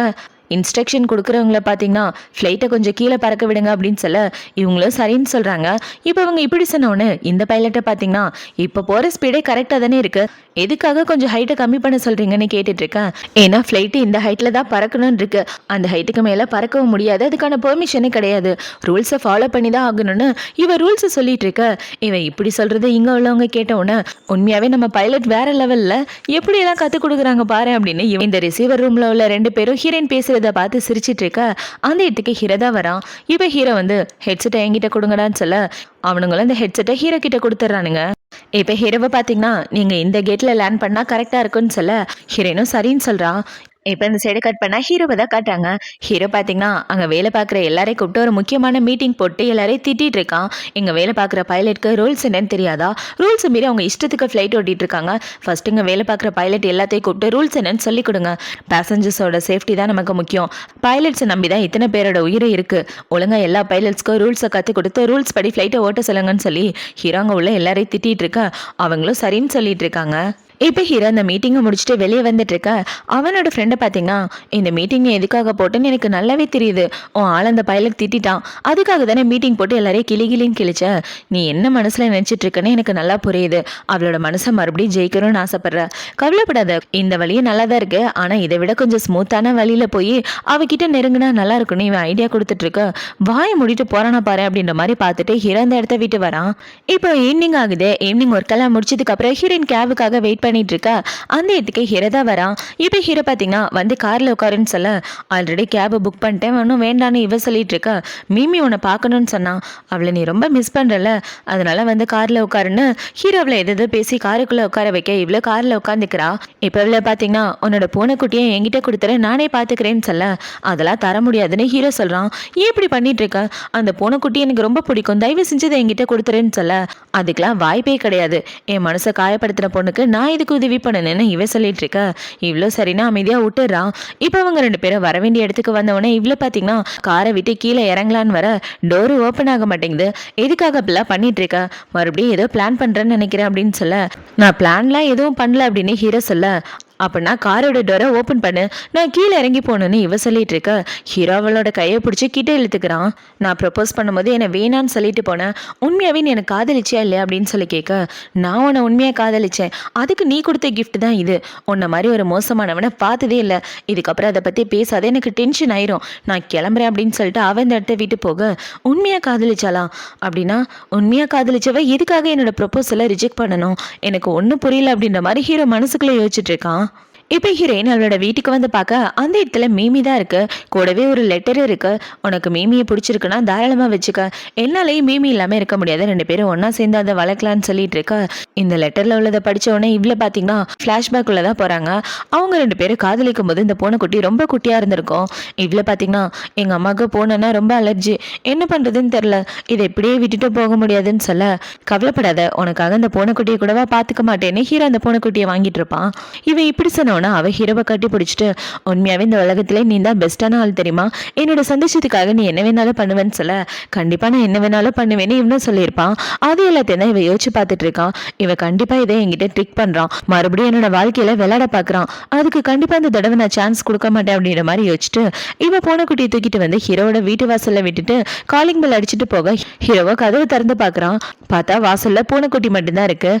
[SPEAKER 1] இன்ஸ்ட்ரக்ஷன் கொடுக்குறவங்கள பார்த்தீங்கன்னா ஃப்ளைட்டை கொஞ்சம் கீழே பறக்க விடுங்க அப்படின்னு சொல்ல, இவங்களும் சரின்னு சொல்கிறாங்க. இப்போ அவங்க இப்படி சொன்னோன்னு இந்த பைலட்டை பார்த்தீங்கன்னா இப்போ போகிற ஸ்பீடே கரெக்டாக தானே இருக்குது, எதுக்காக கொஞ்சம் ஹைட்டை கம்மி பண்ண சொல்கிறீங்கன்னு கேட்டுட்ருக்கேன். ஏன்னா ஃப்ளைட்டு இந்த ஹைட்டில் தான் பறக்கணும்னு இருக்கு, அந்த ஹைட்டுக்கு மேலே பறக்கவும் முடியாது, அதுக்கான பெர்மிஷனே கிடையாது, ரூல்ஸை ஃபாலோ பண்ணி தான் ஆகணும்னு இவன் ரூல்ஸை சொல்லிட்டு இருக்க. இவன் இப்படி சொல்கிறது இங்கே உள்ளவங்க கேட்டவுடனே உண்மையாகவே நம்ம பைலட் வேற லெவலில் எப்படியெல்லாம் கற்றுக் கொடுக்குறாங்க பாரு அப்படின்னு இந்த ரிசீவர் ரூமில் உள்ள 2 பேரும் ஹீரோயின் பேசுகிறத பார்த்து சிரிச்சிட்டு இருக்க. அந்த இடத்துக்கு ஹீரோ தான் வரான். இப்போ ஹீரோ வந்து ஹெட்செட்டை என்கிட்ட கொடுங்கடான்னு சொல்ல, அவனுங்களும் அந்த ஹெட்செட்டை ஹீரோ கிட்ட கொடுத்துட்றானுங்க. இப்போ ஹீரோவை பார்த்தீங்கன்னா நீங்கள் இந்த கேட்டில் லேண்ட் பண்ணால் கரெக்டாக இருக்குன்னு சொல்ல, ஹீரோனும் சரின்னு சொல்கிறான். இப்போ இந்த சைடு கட் பண்ணா ஹீரோவை தான் காட்டுறாங்க. ஹீரோ பார்த்தீங்கன்னா, அங்க வேலை பார்க்குற எல்லாரையும் கூப்பிட்டு ஒரு முக்கியமான மீட்டிங் போட்டு எல்லாரையும் திட்டிட்டு இருக்கான். இங்க வேலை பார்க்குற பைலட்க்கு ரூல்ஸ் என்னன்னு தெரியாதா? ரூல்ஸ் மீறி அவங்க இஷ்டத்துக்கு ஃப்ளைட் ஓட்டிட்டு இருக்காங்க. ஃபர்ஸ்ட் இங்க வேலை பார்க்குற பைலட் எல்லாத்தையும் கூப்பிட்டு ரூல்ஸ் என்னன்னு சொல்லிக் கொடுங்க. பேசஞ்சர்ஸோட சேஃப்டி தான் நமக்கு முக்கியம். பைலட்ஸை நம்பி தான் இத்தனை பேரோட உயிர் இருக்கு. ஒழுங்கா எல்லா பைலட்ஸ்க்கும் ரூல்ஸை கற்றுக் கொடுத்து ரூல்ஸ் படி ஃப்ளைட்டை ஓட்ட சொல்லுங்கன்னு சொல்லி ஹீரோ அங்கே உள்ள எல்லாரையும் திட்டிட்டு இருக்க அவங்களும் சரின்னு சொல்லிட்டு இருக்காங்க. இப்போ ஹீரோ அந்த மீட்டிங்கை முடிச்சுட்டு வெளியே வந்துட்டு இருக்க அவனோட ஃப்ரெண்டை பார்த்தீங்கன்னா, இந்த மீட்டிங் எதுக்காக போட்டுன்னு எனக்கு நல்லாவே தெரியுது. உன் ஆள் அந்த பைலட் திட்டான், அதுக்காக தானே மீட்டிங் போட்டு எல்லாரையும் கிளிகிளின்னு கிழிச்ச. நீ என்ன மனசில் நினச்சிட்டு இருக்கன்னு எனக்கு நல்லா புரியுது. அவளோட மனசை மறுபடியும் ஜெயிக்கணும்னு ஆசைப்படுற. கவலைப்படாத, இந்த வழியே நல்லா தான் இருக்கு. ஆனால் இதை விட கொஞ்சம் ஸ்மூத்தான வழியில் போய் அவகிட்ட நெருங்கினா நல்லா இருக்குன்னு இவன் ஐடியா கொடுத்துட்டு இருக்க. வாயை முடிட்டு போறானா பாரு அப்படின்ற மாதிரி பார்த்துட்டு ஹீரோ அந்த இடத்த விட்டு வரான். இப்போ ஈவினிங் ஆகுது. ஈவினிங் ஒர்க்கெல்லாம் முடிச்சதுக்கு அப்புறம் ஹீரோயின் கேபுக்காக வெயிட் பண்ணிட்டு இருக்கா. அந்த இடத்துக்கு ஹீரோ தான் வரான். இப்போ ஹீரோ பார்த்தீங்கன்னா வந்து கார்ல உட்காருன்னு சொல்ல, ஆல்ரெடி கேபை புக் பண்ணிட்டேன், ஒன்றும் வேண்டான்னு இவ சொல்லிட்டு இருக்கா. மீமி உன்னை பார்க்கணும்னு சொன்னான், அவளை நீ ரொம்ப மிஸ் பண்றல, அதனால வந்து கார்ல உட்காருன்னு ஹீரோ அவளை எது பேசி காருக்குள்ள உட்கார வைக்க இவ்வளோ கார்ல உட்காந்துக்கிறா. இப்போ இவ்வளோ பார்த்தீங்கன்னா உன்னோட பூனைக்குட்டியை என்கிட்ட கொடுத்துரு, நானே பார்த்துக்கிறேன்னு சொல்ல, அதெல்லாம் தர முடியாதுன்னு ஹீரோ சொல்றான். ஏன் இப்படி பண்ணிட்டு இருக்க? அந்த பூனைக்குட்டி எனக்கு ரொம்ப பிடிக்கும், தயவு செஞ்சதை என்கிட்ட கொடுத்துருன்னு சொல்ல, அதுக்கெல்லாம் வாய்ப்பே கிடையாது. என் மனசை காயப்படுத்தின பொண்ணுக்கு நான் இதுக்கு உதவி பண்ணணுன்னு இவ சொல்லிட்டு இருக்க. இவ்வளோ சரினா அமைதியாக விட்டுறான். இப்போ அவங்க ரெண்டு பேரும் வர வேண்டிய இடத்துக்கு வந்தவொடனே இவ்வளோ பார்த்தீங்கன்னா காரை விட்டு கீழே இறங்கலான்னு வர டோரு ஓப்பன் ஆக மாட்டேங்குது. எதுக்காக அப்படிலாம் பண்ணிட்டு இருக்க? மறுபடியும் ஏதோ பிளான் பண்ணுறேன்னு நினைக்கிறேன் அப்படின்னு சொல்ல, நான் பிளான்லாம் எதுவும் பண்ணல அப்படின்னு ஹீரோ சொல்ல, அப்படின்னா காரோட டோரை ஓப்பன் பண்ணு, நான் கீழே இறங்கி போகணுன்னு இவ சொல்லிட்டு இருக்க. ஹீரோ அவளோட கையை பிடிச்சி கிட்ட இழுத்துக்கிறான். நான் ப்ரப்போஸ் பண்ணும்போது என்னை வேணான்னு சொல்லிட்டு போனேன், உண்மையாகவே நீ எனக்கு காதலிச்சியா இல்லையா அப்படின்னு சொல்லி கேட்க, நான் உன்னை உண்மையாக காதலிச்சேன், அதுக்கு நீ கொடுத்த கிஃப்ட் தான் இது, உன்னை மாதிரி ஒரு மோசமானவனை பார்த்ததே இல்லை, இதுக்கப்புறம் அதை பற்றி பேசாத, எனக்கு டென்ஷன் ஆயிரும், நான் கிளம்புறேன் அப்படின்னு சொல்லிட்டு அவன் இந்த இடத்த விட்டு போக, உண்மையாக காதலிச்சாலாம்? அப்படின்னா உண்மையாக காதலிச்சவ எதுக்காக என்னோட ப்ரப்போசலை ரிஜெக்ட் பண்ணணும்? எனக்கு ஒன்றும் புரியல அப்படின்ற மாதிரி ஹீரோ மனசுக்குள்ளே யோசிச்சுட்டு இருக்கான். இப்போ ஹீரோயின் அவளோட வீட்டுக்கு வந்து பார்க்க அந்த இடத்துல மீமி தான் இருக்கு. கூடவே ஒரு லெட்டர் இருக்கு. உனக்கு மீமியை பிடிச்சிருக்குன்னா தாராளமாக வச்சுக்க, என்னாலேயும் மீமி இல்லாமல் இருக்க முடியாது, ரெண்டு பேரும் ஒன்றா சேர்ந்து அதை வளர்க்கலான்னு சொல்லிட்டு இருக்க. இந்த லெட்டரில் உள்ளதை படித்த உடனே இவ்வளோ பார்த்தீங்கன்னா ஃப்ளாஷ்பேக் உள்ள தான் போகிறாங்க. அவங்க ரெண்டு பேரும் காதலிக்கும் போது இந்த பூனைக்குட்டி ரொம்ப குட்டியாக இருந்திருக்கும். இவ்வளோ பார்த்தீங்கன்னா எங்கள் அம்மாவுக்கு பூனைன்னா ரொம்ப அலர்ஜி, என்ன பண்ணுறதுன்னு தெரில, இதை இப்படியே விட்டுட்டு போக முடியாதுன்னு சொல்ல, கவலைப்படாத, உனக்காக அந்த பூனைக்குட்டியை கூடவா பார்த்துக்க மாட்டேன்னு ஹீரோ அந்த பூனைக்குட்டியை வாங்கிட்டு இருப்பான். இவன் இப்படி சொன்ன அவ ஹீரோவை கட்டி பிடிச்சிட்டு, உண்மையாவே இந்த உலகத்திலே நீ தான் பெஸ்டான ஆள் தெரியுமா, என்னோட சந்தோஷத்துக்காக நீ என்ன வேணாலும் பண்ணுவேன்னு சொல்ல, கண்டிப்பா நான் என்ன வேணாலும் பண்ணுவேன்னு இவனும் சொல்லியிருப்பான். அது எல்லாத்தையும் தான் இவ யோசிச்சு பார்த்துட்டு இருக்கான். இவ கண்டிப்பா இதை என்கிட்ட ட்ரிக் பண்றான், மறுபடியும் என்னோட வாழ்க்கையில விளையாட பாக்குறான், அதுக்கு கண்டிப்பா இந்த தடவை நான் சான்ஸ் கொடுக்க மாட்டேன் அப்படின்ற மாதிரி யோசிச்சுட்டு இவ பூனைக்குட்டியை தூக்கிட்டு வந்து ஹீரோவோட வீட்டு வாசல்ல விட்டுட்டு காலிங் பெல் அடிச்சுட்டு போக ஹீரோவை கதவை திறந்து பாக்குறான். பார்த்தா வாசல்ல பூனைக்குட்டி மட்டும்தான் இருக்கு.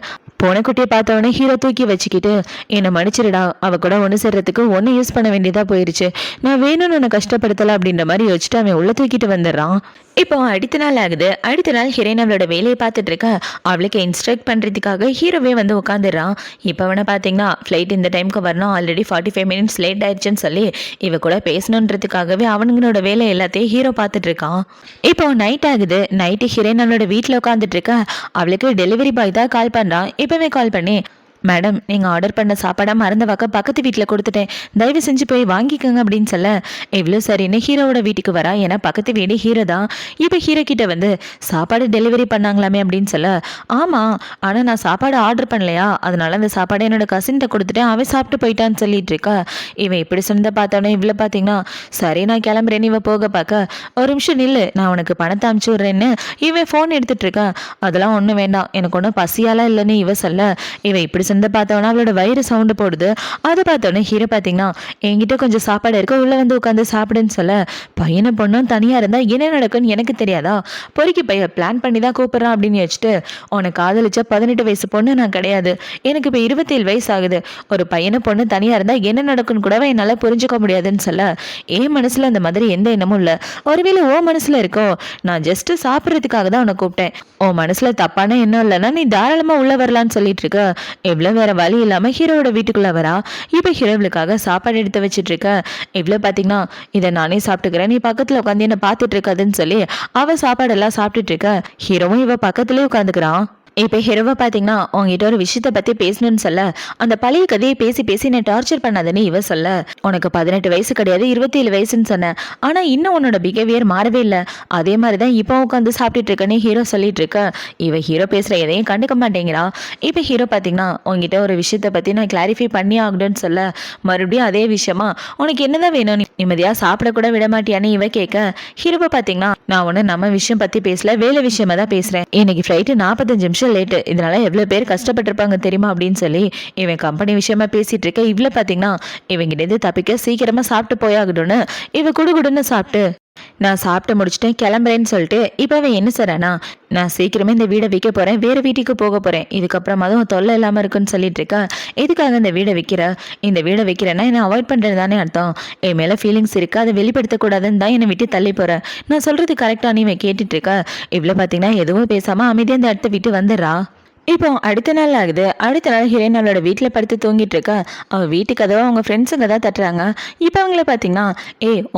[SPEAKER 1] பூனைக்குட்டியை பார்த்தவொடனே ஹீரோ தூக்கி வச்சுக்கிட்டு, என்னை மன்னிச்சிருடா, அவ கூட ஒன்று சேர்றதுக்கு ஒன்று யூஸ் பண்ண வேண்டியதா போயிருச்சு, நான் வேணும்னு உன்னை கஷ்டப்படுத்தலை அப்படின்ற மாதிரி யோசிச்சுட்டு அவன் உள்ள தூக்கிட்டு வந்துடுறான். இப்போ அடுத்த நாள் ஆகுது. அடுத்த நாள் ஹீரோயின் அவளோட வேலையை பார்த்துட்டு இருக்க. அவளுக்கு இன்ஸ்ட்ரக்ட் பண்ணுறதுக்காக ஹீரோவே வந்து உட்காந்துடுறான். இப்போ அவனை பார்த்தீங்கன்னா ஃப்ளைட் இந்த டைமுக்கு வரணும், ஆல்ரெடி 45 மினிட்ஸ் லேட் ஆயிடுச்சுன்னு சொல்லி இவ கூட பேசணுன்றதுக்காகவே அவனுங்களோட வேலை எல்லாத்தையும் ஹீரோ பார்த்துட்டு இருக்கான். இப்போ நைட் ஆகுது. நைட்டு ஹீரோயின் அவளோட வீட்டில் உட்காந்துட்டு இருக்க. அவளுக்கு டெலிவரி பாய் தான் கால் பண்ணுறான். இப்போவே கால் பண்ணி, மேடம் நீங்கள் ஆர்டர் பண்ண சாப்பாடாக மறந்த பக்கத்து வீட்டில் கொடுத்துட்டேன், தயவு செஞ்சு போய் வாங்கிக்கோங்க அப்படின்னு சொல்ல, எவ்வளோ சரின்னு ஹீரோவோட வீட்டுக்கு வரா. ஏன்னா பக்கத்து வீடு ஹீரோ தான். இப்போ ஹீரோ கிட்ட வந்து சாப்பாடு டெலிவரி பண்ணாங்களாமே அப்படின்னு சொல்ல, ஆமாம், ஆனால் நான் சாப்பாடு ஆர்டர் பண்ணலையா, அதனால அந்த சாப்பாடு என்னோட கசின்கிட்ட கொடுத்துட்டேன், அவன் சாப்பிட்டு போயிட்டான்னு சொல்லிட்டு இருக்கா. இவன் இப்படி சொன்னதை பார்த்தோன்னே இவ்வளோ பார்த்தீங்கன்னா, சரி நான் கிளம்புறேன்னு இவன் போக பார்க்க, ஒரு நிமிஷம் நில்லு, நான் உனக்கு பணத்தை அனுப்பிச்சி விட்றேன்னு இவன் ஃபோன் எடுத்துட்டு இருக்கா. அதெல்லாம் ஒன்றும் வேண்டாம், எனக்கு ஒன்றும் பசியாலாம் இல்லைன்னு இவ சொல்ல, இவன் இப்படி சொந்த பார்த்தோன்னா அவளோட வயிறு சவுண்டு போடுது. அதை பார்த்தோன்னே ஹீரோ பார்த்தீங்கன்னா, என்கிட்ட கொஞ்சம் சாப்பாடு இருக்கு, உள்ளே வந்து உட்காந்து சாப்பிடுன்னு சொல்ல, பையனை பொண்ணும் தனியாக இருந்தால் என்ன நடக்கும்னு எனக்கு தெரியாதா, பொறுக்கி பையன் பிளான் பண்ணி தான் கூப்பிட்றான் அப்படின்னு வச்சுட்டு, உனக்கு காதலிச்ச 18 வயசு பொண்ணு நான் கிடையாது, எனக்கு இப்போ 27 வயசு ஆகுது, ஒரு பையனை பொண்ணு தனியாக இருந்தால் என்ன நடக்குன்னு கூடவே என்னால் புரிஞ்சுக்க முடியாதுன்னு சொல்ல, என் மனசில் அந்த மாதிரி எந்த எண்ணமும் இல்லை, ஒருவேளை ஓ மனசில் இருக்கோ, நான் ஜஸ்ட்டு சாப்பிட்றதுக்காக தான் உன்னை கூப்பிட்டேன், உன் மனசில் தப்பான எண்ணம் இல்லைன்னா நீ தாராளமாக உள்ளே வரலான்னு சொல்லிட்டு இருக்க. இவ்வளோ வேற வழி இல்லாமல் ஹீரோவோட வீட்டுக்குள்ளே வரா. இப்போ ஹீரோவுக்காக சாப்பாடு எடுத்து வச்சுட்டு இருக்க. இவ்வளோ பார்த்தீங்கன்னா, இதை நானே சாப்பிட்டுக்கிறேன், நீ பக்கத்தில் உட்காந்து என்னை பார்த்துட்டு இருக்காதுன்னு சொல்லி அவள் சாப்பாடெல்லாம் சாப்பிட்டுட்டு இருக்க. ஹீரோவும் இவ பக்கத்துலேயே உட்காந்துக்கிறான். இப்போ ஹீரோவை பார்த்தீங்கன்னா உங்ககிட்ட ஒரு விஷயத்தை பற்றி பேசணும்னு சொல்ல அந்த பழைய கதையை பேசி பேசி என்னை டார்ச்சர் பண்ணாதுன்னு இவ சொல்ல உனக்கு 18 வயசு கிடையாது 27 வயசுன்னு சொன்னேன் ஆனால் இன்னும் உன்னோட பிஹேவியர் மாறவே இல்லை அதே மாதிரி தான் இப்போ உட்காந்து சாப்பிட்டுட்டு இருக்கேன்னு ஹீரோ சொல்லிட்டு இருக்க இவ ஹீரோ பேசுகிற எதையும் கண்டுக்க மாட்டேங்கிறா இப்போ ஹீரோ பார்த்தீங்கன்னா உங்ககிட்ட ஒரு விஷயத்தை பற்றி நான் கிளாரிஃபை பண்ணி ஆகணும்னு சொல்ல மறுபடியும் அதே விஷயமா உனக்கு என்னதான் வேணும் நிம்மதியாக சாப்பிட கூட விட மாட்டியான்னு இவ கேட்க ஹீரோவை பார்த்தீங்கன்னா நான் ஒன்று நம்ம விஷயம் பற்றி பேசல வேலை விஷயமா தான் பேசுகிறேன் இன்னைக்கு ஃப்ளைட்டு 45 நிமிஷம் லேட்டு இதனால எவ்வளவு பேர் கஷ்டப்பட்டிருப்பாங்க தெரியுமா அப்படின்னு சொல்லி இவன் கம்பெனி விஷயமா பேசிட்டு இருக்க இவ்வளவு பாத்தீங்கன்னா இவங்கிட்ட தப்பிக்க சீக்கிரமா சாப்பிட்டு போயாகணும்னு இவ குடுகுடுன்னு சாப்பிட்டு நான் சாப்பிட்டு முடிச்சுட்டேன் கிளம்புறேன்னு சொல்லிட்டு இப்போ அவன் என்ன சொல்றானா நான் சீக்கிரமே இந்த வீடை விற்க போறேன் வேற வீட்டுக்கு போக போறேன் இதுக்கப்புறம் அதுவும் தொல்லை இல்லாம இருக்குன்னு சொல்லிட்டு இருக்கா எதுக்காக இந்த வீடை விற்கிற இந்த வீடை விற்கிறேன்னா என்னை அவாய்ட் பண்றது தானே அர்த்தம் என் மேல ஃபீலிங்ஸ் இருக்கு அதை வெளிப்படுத்தக்கூடாதுன்னு தான் என்னை விட்டு தள்ளி போறேன் நான் சொல்றது கரெக்டா நீ கேட்டுட்டு இருக்க இவ்வளவு பாத்தீங்கன்னா எதுவும் பேசாம அமைதியா அந்த இடத்த விட்டு வந்துடுறா இப்போ அடுத்த நாள் ஆகுது அடுத்த நாள் ஹீரோயின் அவளோட வீட்டில் படுத்து தூங்கிட்டு இருக்கா அவள் வீட்டுக்கு கதவை அவங்க ஃப்ரெண்ட்ஸுங்க தான் தட்டுறாங்க இப்போ அவங்கள பார்த்தீங்கன்னா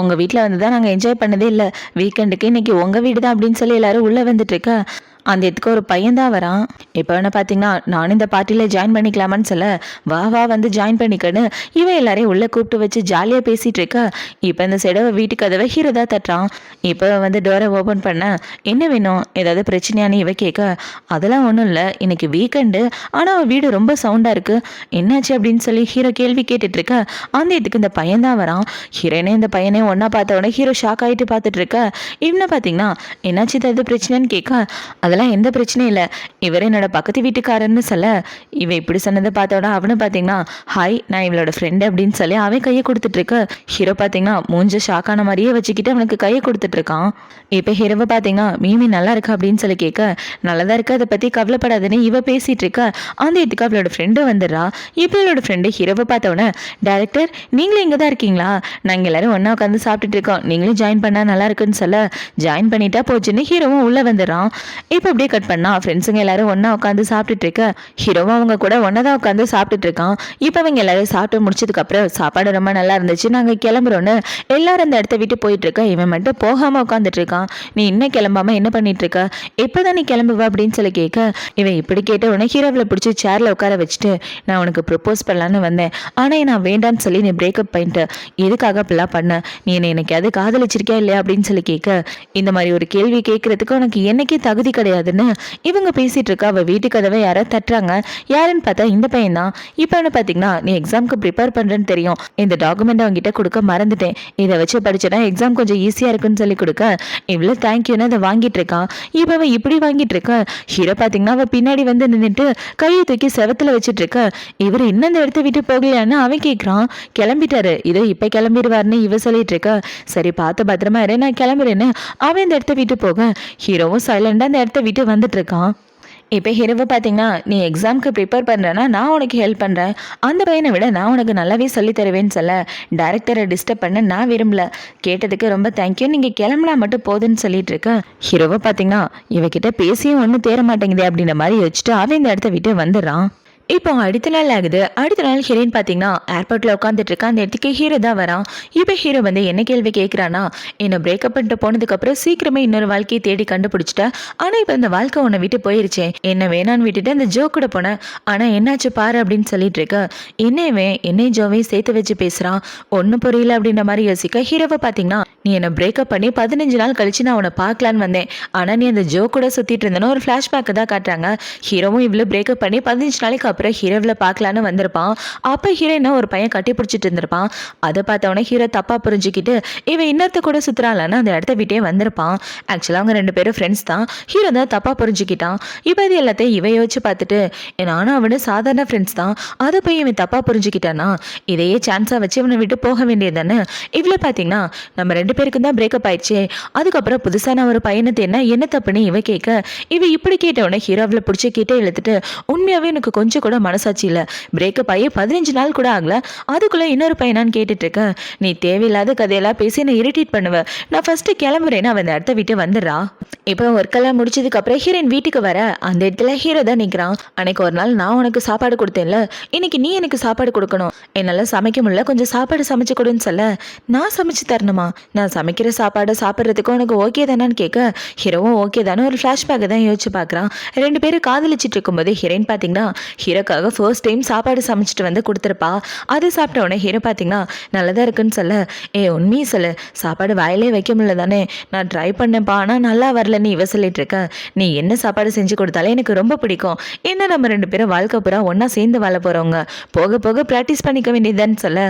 [SPEAKER 1] உங்கள் வீட்டில் வந்து தான் நாங்கள் என்ஜாய் பண்ணதே இல்லை வீக்கெண்டுக்கு இன்னைக்கு உங்கள் வீடு தான் அப்படின்னு சொல்லி எல்லாரும் உள்ளே வந்துட்டு இருக்கா அந்த இடத்துக்கு ஒரு பையன் தான் வரான் இப்போ என்ன பார்த்தீங்கன்னா நானும் இந்த பார்ட்டியில் ஜாயின் பண்ணிக்கலாமான்னு சொல்ல வா வா வந்து ஜாயின் பண்ணிக்கன்னு இவன் எல்லாரையும் உள்ளே கூப்பிட்டு வச்சு ஜாலியாக பேசிகிட்டு இருக்கா இப்போ இந்த சைடவை வீட்டுக்கு கதவை ஹீரோ தான் தட்டுறான் இப்போ வந்து டோரை ஓப்பன் பண்ண என்ன வேணும் ஏதாவது பிரச்சனையானு இவ கேட்க அதெல்லாம் ஒன்றும் இல்லை இன்னைக்கு வீக்கெண்டு ஆனால் அவன் வீடு ரொம்ப சவுண்டாக இருக்குது என்னாச்சு அப்படின்னு சொல்லி ஹீரோ கேள்வி கேட்டுட்டு இருக்க அந்த இடத்துக்கு இந்த பையன் தான் வரான் ஹீரோனே இந்த பையனே ஒன்றா பார்த்த உடனே ஹீரோ ஷாக் ஆகிட்டு பார்த்துட்டு இருக்க இவனை பார்த்தீங்கன்னா என்னாச்சு ஏதாவது பிரச்சனைன்னு கேட்க அதெல்லாம் எந்த பிரச்சனையும் இல்லை இவர் என்னோட பக்கத்து வீட்டுக்காரன்னு சொல்ல இவ இப்படி சொன்னதை பார்த்தோட அவனு பார்த்தீங்கன்னா ஹாய் நான் இவளோட ஃப்ரெண்டு அப்படின்னு சொல்லி அவன் கையை கொடுத்துட்டு இருக்க ஹீரோ பார்த்தீங்கன்னா மூஞ்ச ஷாக்கான மாதிரியே வச்சுக்கிட்டு அவனுக்கு கையை கொடுத்துட்டு இருக்கான் இப்போ ஹீரோவை பார்த்தீங்கன்னா மீமி நல்லா இருக்கா அப்படின்னு சொல்லி கேட்க நல்லதா இருக்கு அதை பற்றி கவலைப்படாதுன்னு இவ பேசிட்டு இருக்க அந்த இதுக்கு அவளோட ஃப்ரெண்டு வந்துடுறா இப்போ இவளோட ஃப்ரெண்டு ஹீரோவை பார்த்தவொடனே டைரக்டர் நீங்களும் இங்கே தான் இருக்கீங்களா நாங்கள் எல்லாரும் ஒன்றா உட்காந்து சாப்பிட்டுட்டு இருக்கோம் நீங்களும் ஜாயின் பண்ணால் நல்லா இருக்குன்னு சொல்ல ஜாயின் பண்ணிட்டா போச்சுன்னு ஹீரோவும் உள்ளே வந்துடுறான் இப்போ அப்படியே கட் பண்ணா ஃப்ரெண்ட்ஸுங்க எல்லாரும் ஒன்றா உட்காந்து சாப்பிட்டுட்டு இருக்க ஹீரோவும் அவங்க கூட ஒன்றா தான் உட்காந்து சாப்பிட்டுட்டு இருக்கான் இப்போ அவங்க எல்லாரும் சாப்பிட்டு முடிச்சதுக்கப்புறம் சாப்பாடு ரொம்ப நல்லா இருந்துச்சு நாங்கள் கிளம்புறோன்னு எல்லாரும் அந்த இடத்த விட்டு போயிட்டு இருக்க இவன் மட்டும் போகாமல் உட்காந்துட்டு இருக்கான் நீ இன்னும் கிளம்பாம என்ன பண்ணிட்டு இருக்க எப்போதான் நீ கிளம்புவ அப்படின்னு சொல்லி கேட்க இவன் இப்படி கேட்ட உடனே ஹீரோவில் பிடிச்சி சேர்ல உட்கார வச்சுட்டு நான் உனக்கு ப்ரப்போஸ் பண்ணலான்னு வந்தேன் ஆனால் நான் வேண்டான்னு சொல்லி நீ பிரேக்கப் பண்ணிட்டு எதுக்காக அப்படிலாம் பண்ண நீ எனக்கு அது காதலிச்சிருக்கியா இல்லையா அப்படின்னு சொல்லி கேட்க இந்த மாதிரி ஒரு கேள்வி கேட்கறதுக்கு உனக்கு என்னைக்கே தகுதி கிடையாதுன்னு இவங்க பேசிட்டு இருக்கா அவள் வீட்டு கதவை யாரோ தட்டுறாங்க யாருன்னு பார்த்தா இந்த பையன் தான் இப்போ என்ன பார்த்தீங்கன்னா நீ எக்ஸாமுக்கு ப்ரிப்பேர் பண்ணுறேன்னு தெரியும் இந்த டாக்குமெண்ட் அவங்ககிட்ட கொடுக்க மறந்துட்டேன் இதை வச்சு படிச்சேன்னா எக்ஸாம் கொஞ்சம் ஈஸியாக இருக்குன்னு சொல்லி கொடுக்க இவ்வளோ தேங்க்யூன்னு அதை வாங்கிட்டு இருக்கான் இப்போ அவன் இப்படி வாங்கிட்டு இருக்க ஹீரோ பார்த்தீங்கன்னா அவள் பின்னாடி வந்து நின்றுட்டு கையை தூக்கி செவத்துல வச்சுட்டு இருக்க இவர் இன்னும் இந்த இடத்த விட்டு போகலையான்னு அவன் கேட்குறான் கிளம்பிட்டாரு இதோ இப்போ கிளம்பிடுவார்னு இவ சொல்லிட்டு இருக்க சரி பார்த்து பத்திரமா இரு நான் கிளம்புறேன்னு அவன் இந்த இடத்த விட்டு போக ஹீரோவும் சைலண்டாக அந்த இடத்த விட்டு வந்துட்டு இருக்கான் இப்போ ஹீரோவை பார்த்தீங்கன்னா நீ எக்ஸாமுக்கு ப்ரிப்பேர் பண்ணுறேன்னா நான் உனக்கு ஹெல்ப் பண்ணுறேன் அந்த பையனை விட நான் உனக்கு நல்லாவே சொல்லி தருவேன்னு சொல்ல டைரக்டரை டிஸ்டர்ப் பண்ண நான் விரும்பல கேட்டதுக்கு ரொம்ப தேங்க்யூ நீங்கள் கிளம்புனா மட்டும் போதுன்னு சொல்லிட்டு இருக்கேன் ஹீரோவை பார்த்தீங்கன்னா இவகிட்ட பேசியும் ஒன்றும் தேர மாட்டேங்குது அப்படின்ற மாதிரி வச்சுட்டு அவன் இந்த இடத்த விட்டு வந்துடுறான் இப்போ அடுத்த நாள் ஆகுது அடுத்த நாள் ஹீரோயின் பார்த்தீங்கன்னா ஏர்போர்ட்டில் உட்காந்துட்டு இருக்கா அந்த இடத்துக்கு ஹீரோ தான் வரான் இப்போ ஹீரோ வந்து என்ன கேள்வி கேட்குறான்னா என்னை பிரேக்கப் பண்ணிட்டு போனதுக்கப்புறம் சீக்கிரமே இன்னொரு வாழ்க்கையை தேடி கண்டுபிடிச்சிட்டேன் ஆனால் இப்போ இந்த வாழ்க்கை உன்னை விட்டு போயிருச்சேன் என்ன வேணான்னு விட்டுட்டு அந்த ஜோ கூட போனேன் ஆனால் என்னாச்சு பாரு அப்படின்னு சொல்லிட்டு இருக்க என்னையும் ஜோவையும் சேர்த்து வச்சு பேசுகிறான் ஒன்றும் புரியல அப்படின்ற மாதிரி யோசிக்க ஹீரோவை பார்த்தீங்கன்னா நீ என்னை பிரேக்கப் பண்ணி 15 நாள் கழிச்சு நான் உன்னை பார்க்கலான்னு வந்தேன் ஆனால் நீ அந்த ஜோ கூட சுற்றிட்டு இருந்தேன்னு ஒரு ஃப்ளாஷ்பேக்கை தான் காட்டுறாங்க ஹீரோவும் இவ்வளோ பிரேக்கப் பண்ணி 15 நாளைக்கு அப்புறம் ஹீரோவில் பார்க்கலான்னு வந்திருப்பான் அப்போ ஹீரோயினை ஒரு பையன் கட்டி பிடிச்சிட்டு இருந்திருப்பான் அதை பார்த்தவொடனே ஹீரோ தப்பாக புரிஞ்சுக்கிட்டு இவன் இன்னொருத்த கூட சுற்றுறாளான்னு அந்த இடத்த விட்டே வந்திருப்பான் ஆக்சுவலாக அவங்க 2 பேரும் ஃப்ரெண்ட்ஸ் தான் ஹீரோ தான் தப்பாக புரிஞ்சுக்கிட்டான் இப்போ இது எல்லாத்தையும் இவ யோசிச்சு பார்த்துட்டு நானும் அவனு சாதாரண ஃப்ரெண்ட்ஸ் தான் அதை போய் இவன் தப்பாக புரிஞ்சுக்கிட்டானா இதையே சான்ஸாக வச்சு இவனை விட்டு போக வேண்டியதானே இவ்வளோ பார்த்தீங்கன்னா நம்ம 2 பேருக்கு தான் பிரேக்கப் ஆயிடுச்சு அதுக்கப்புறம் புதுசான ஒரு பையனை தேனா என்ன தப்புன்னு இவ கேட்க இவ இப்படி கேட்டவொடனே ஹீரோவில் பிடிச்சி கிட்டே இழுத்துட்டு உண்மையாகவே எனக்கு கொஞ்சம் கூட மனசாட்சி இல்லை. பிரேக்கப் ஆகி 15 நாள் கூட ஆகல, அதுக்குள்ளே இன்னொரு பையனான்னு கேட்டுட்டு இருக்க. நீ தேவையில்லாத கதையெல்லாம் பேசி என்னை இரிட்டேட் பண்ணுவ. நான் ஃபர்ஸ்ட் கிளம்புறேன்னு அவன் அந்த இடத்த விட்டு வந்துடுறா. இப்போ ஒர்க்கெல்லாம் முடிச்சதுக்கு அப்புறம் ஹீரோயின் வீட்டுக்கு வர அந்த இடத்துல ஹீரோ தான் நிற்கிறான். அன்னைக்கு ஒரு நாள் நான் உனக்கு சாப்பாடு கொடுத்தேன்ல, இன்னைக்கு நீ எனக்கு சாப்பாடு கொடுக்கணும். என்னால் சமைக்க முடியல, கொஞ்சம் சாப்பாடு சமைச்சு கொடுன்னு சொல்ல, நான் சமைச்சு தரணுமா? நான் சமைக்கிற சாப்பாடை சாப்பிட்றதுக்கு உனக்கு ஓகே தானான்னு கேட்க, ஹீரோவும் ஓகே தானே ஒரு ஃப்ளாஷ்பேக்கை தான் யோசிச்சு பார்க்குறான். 2 பேரும் காதலிச்சிட்டு இருக்கும்போது ஹீரோயின் பார்த்தீங்கன்னா ஹீரோக்காக ஃபர்ஸ்ட் டைம் சாப்பாடு சமைச்சிட்டு வந்து கொடுத்துருப்பா. அது சாப்பிட்ட உடனே ஹீரோ பார்த்தீங்கன்னா நல்லதாக இருக்குன்னு சொல்ல, உண்மையை சொல்லு, சாப்பாடு வாயிலே வைக்க முடியல தானே? நான் ட்ரை பண்ணேன்ப்பா, ஆனால் நல்லா வரலன்னு இவ சொல்லிட்டு இருக்க. நீ என்ன சாப்பாடு செஞ்சு கொடுத்தாலே எனக்கு ரொம்ப பிடிக்கும். என்ன நம்ம 2 பேரும் வாழ்க்கை பூரா ஒன்றா சேர்ந்து வாழ போகிறவங்க, போக போக ப்ராக்டிஸ் பண்ணிக்க வேண்டியதுன்னு சொல்ல,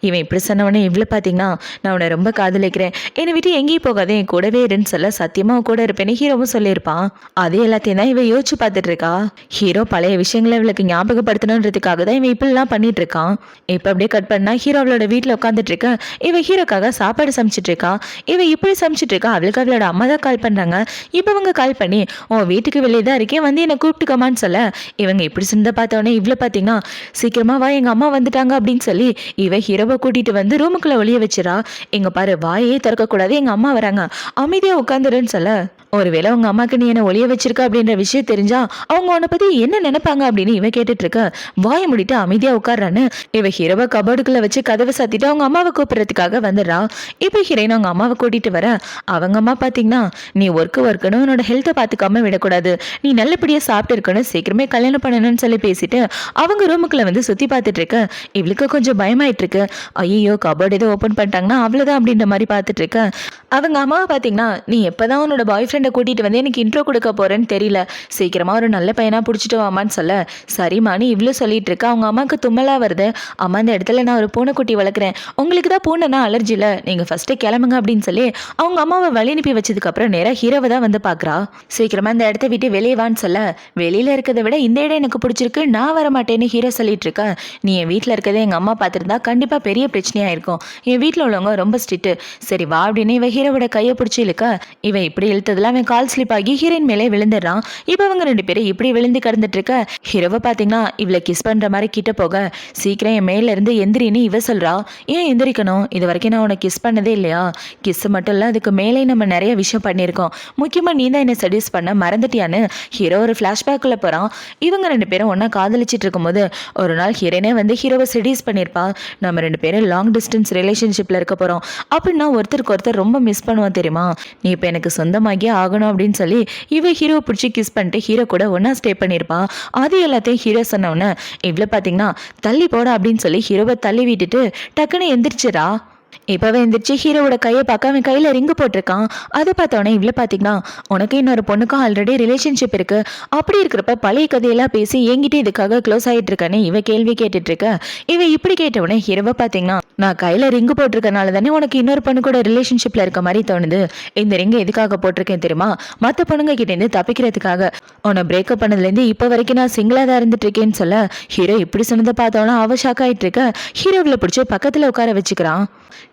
[SPEAKER 1] இவன் இப்படி சொன்னவனே இவ்வளோ பார்த்தீங்கன்னா நான் உன்னை ரொம்ப காதலிக்கிறேன், என்னை விட்டு எங்கேயும் போகாதே, என் கூடவே இருன்னு சொல்ல, சத்தியமாக கூட இருப்பேன்னு ஹீரோவும் சொல்லியிருப்பான். அதே எல்லாத்தையும் தான் இவன் யோசிச்சு பார்த்துட்டு இருக்கா. ஹீரோ பழைய விஷயங்களை இவளுக்கு ஞாபகப்படுத்தணுன்றதுக்காக தான் இவன் இப்படிலாம் பண்ணிட்டு இருக்கான். இப்போ அப்படியே கட் பண்ணா ஹீரோ அவளோட வீட்டில் உட்காந்துட்டு இருக்க. இவ ஹீரோக்காக சாப்பாடு சமைச்சிட்டு இருக்கா. இவ இப்படி சமைச்சிட்டு இருக்கா. அவளுக்கு அவளோட அம்மா தான் கால் பண்ணுறாங்க. இப்போ அவங்க கால் பண்ணி உன் வீட்டுக்கு வெளியே தான் இருக்கேன், வந்து என்னை கூப்பிட்டுக்கமான்னு சொல்ல, இவங்க இப்படி சிந்த பார்த்தவொடனே இவ்வளோ பார்த்தீங்கன்னா சீக்கிரமா வா, எங்கள் அம்மா வந்துட்டாங்க அப்படின்னு சொல்லி இவ ஹீரோவை கூட்டிட்டு வந்து ரூமுக்குள்ள ஒளிய வச்சிடா. எங்க பாரு, வாயே திறக்கக்கூடாது, எங்கள் அம்மா வராங்க, அமைதியாக உட்காந்துருன்னு சொல்ல, ஒருவேளை உங்க அம்மாக்கு நீ என்ன ஒளிய வச்சிருக்க அப்படின்ற விஷயம் தெரிஞ்சா அவங்க உன்னை பத்தி என்ன நினைப்பாங்க அப்படின்னு இவ கேட்டுட்டு இருக்க. வாய முடிட்டு அமைதியா உட்கார்றான்னு இவ ஹீரோவை கபோர்டுக்குள்ள வச்சு கதவை சாத்திட்டு அவங்க அம்மாவை கூப்பிடுறதுக்காக வந்துடுறா. இப்போ ஹீரோயின் அவங்க அம்மாவை கூட்டிட்டு வர, அவங்க அம்மா பாத்தீங்கன்னா நீ ஒர்க்குன்னு உன்னோட ஹெல்த்தை பார்த்துக்காம விடக்கூடாது, நீ நல்லபடியா சாப்பிட்டு இருக்கணும், சீக்கிரமே கல்யாணம் பண்ணணும்னு சொல்லி பேசிட்டு அவங்க ரூமுக்குள்ள வந்து சுத்தி பார்த்துட்டு இருக்க. இவளுக்கு கொஞ்சம் பயமாயிட்டு இருக்கு. ஐயோ, கபோர்டு ஏதோ ஓப்பன் பண்ணிட்டாங்கன்னா அவ்வளவுதான் அப்படின்ற மாதிரி பார்த்துட்டு இருக்க. அவங்க அம்மாவை பாத்தீங்கன்னா நீ எப்பதான் உன்னோட பாய் ஃப்ரெண்டை கூட்டிட்டு வந்து எனக்கு இன்ட்ரோ கொடுக்க போறேன்னு தெரியல, சீக்கிரமா ஒரு நல்ல பையனா பிடிச்சிட்டு வாமான்னு சொல்ல, சரிம்மான்னு இவ்வளோ சொல்லிட்டு இருக்கா. அவங்க அம்மாவுக்கு தும்மலா வருது. அம்மா, இந்த இடத்துல நான் ஒரு பூனைக்குட்டி வளர்க்குறேன், உங்களுக்கு தான் பூனைனா அலர்ஜி இல்லை, நீங்க ஃபர்ஸ்ட் கிளம்புங்க அப்படின்னு சொல்லி அவங்க அம்மாவை வழி அனுப்பி வச்சதுக்கு அப்புறம் நேராக ஹீரோவை தான் வந்து பாக்குறா. சீக்கிரமா இந்த இடத்த விட்டு வெளியே வான்னு சொல்ல, வெளியில இருக்கிறத விட இந்த இடம் எனக்கு பிடிச்சிருக்கு, நான் வர மாட்டேன்னு ஹீரோ சொல்லிட்டு இருக்கா. நீ என் வீட்டில் இருக்கிறத எங்க அம்மா பார்த்துருந்தா கண்டிப்பா பெரிய பிரச்சனையா இருக்கும், என் வீட்டில் உள்ளவங்க ரொம்ப ஸ்ட்ரிக்ட், சரி வா அப்படின்னு இவ ஹீரோவோட கையை பிடிச்சி இழுக்க. இவ இப்படி இழுத்ததுல அவன் கால் ஸ்லிப் ஆகி ஹீரோயின் மேலே விழுந்துடுறான். இப்போ அவங்க 2 பேரும் இப்படி விழுந்து கிடந்துட்டு இருக்க. ஹீரோவை பார்த்தீங்கன்னா இவளை கிஸ் பண்ற மாதிரி கிட்ட போக, சீக்கிரம் என் மேல இருந்து எந்திரின்னு இவ சொல்றா. ஏன் எந்திரிக்கணும்? இது வரைக்கும் நான் உனக்கு கிஸ் பண்ணதே இல்லையா? கிஸ் மட்டும் இல்லை, அதுக்கு மேலே நம்ம நிறைய விஷயம் பண்ணியிருக்கோம், முக்கியமாக நீ தான் என்னை சஜஸ்ட் பண்ண மறந்துட்டியான்னு ஹீரோ ஒரு ஃப்ளாஷ்பேக்கில் போகிறான். இவங்க 2 பேரும் ஒன்றா காதலிச்சிட்டு இருக்கும்போது ஒரு நாள் ஹீரோனே வந்து ஹீரோவை செடியூஸ் பண்ணியிருப்பா. நம்ம 2 பேரும் லாங் டிஸ்டன்ஸ் ரிலேஷன்ஷிப்பில் இருக்க போகிறோம், அப்படின்னா ஒருத்தருக்கு ஒருத்தர் ரொம்ப மிஸ் பண்ணுவோம் தெரியுமா, நீ இப்போ எனக்கு சொந்தமாகியே ஆகணும் அப்படின்னு சொல்லி இவ ஹீரோ பிடிச்சி கிஸ் பண்ணிட்டு ஹீரோ கூட ஒன்றா ஸ்டே பண்ணியிருப்பா. அது எல்லாத்தையும் ஹீரோ சொன்னவொன்னே இவ்வளோ பார்த்தீங்கன்னா தள்ளி போட அப்படின்னு சொல்லி ஹீரோவை தள்ளி விட்டுட்டு டக்குன்னு எந்திரிச்சிடா. இப்போவே எந்திரிச்சு ஹீரோவோட கையை பார்க்க அவன் கையில் ரிங்கு போட்டிருக்கான். அதை பார்த்தோன்னே இவ்வளோ பார்த்தீங்கன்னா உனக்கு இன்னொரு பொண்ணுக்கும் ஆல்ரெடி ரிலேஷன்ஷிப் இருக்கு, அப்படி இருக்கிறப்ப பழைய கதையெல்லாம் பேசி என்கிட்ட இதுக்காக க்ளோஸ் ஆகிட்டு இருக்கானே இவ கேள்வி கேட்டுட்டு இருக்க. இவ இப்படி கேட்டவுடனே ஹீரோவை பார்த்தீங்கன்னா நான் கையில் ரிங்கு போட்டிருக்கனால தானே உனக்கு இன்னொரு பொண்ணு கூட ரிலேஷன்ஷிப்பில் இருக்க மாதிரி தோணுது, இந்த ரிங்கை எதுக்காக போட்டிருக்கேன் தெரியுமா, மற்ற பொண்ணுங்க கிட்டேருந்து தப்பிக்கிறதுக்காக, உன்னை பிரேக்கப் பண்ணதுலேருந்து இப்போ வரைக்கும் நான் சிங்கிளாக தான் இருந்துட்டு இருக்கேன்னு சொல்ல, ஹீரோ இப்படி சொன்னதை பார்த்தோன்னா அவ ஷாக் ஆகிட்டு இருக்க. ஹீரோவில் பிடிச்சி பக்கத்தில் உட்கார வச்சுக்கிறான்.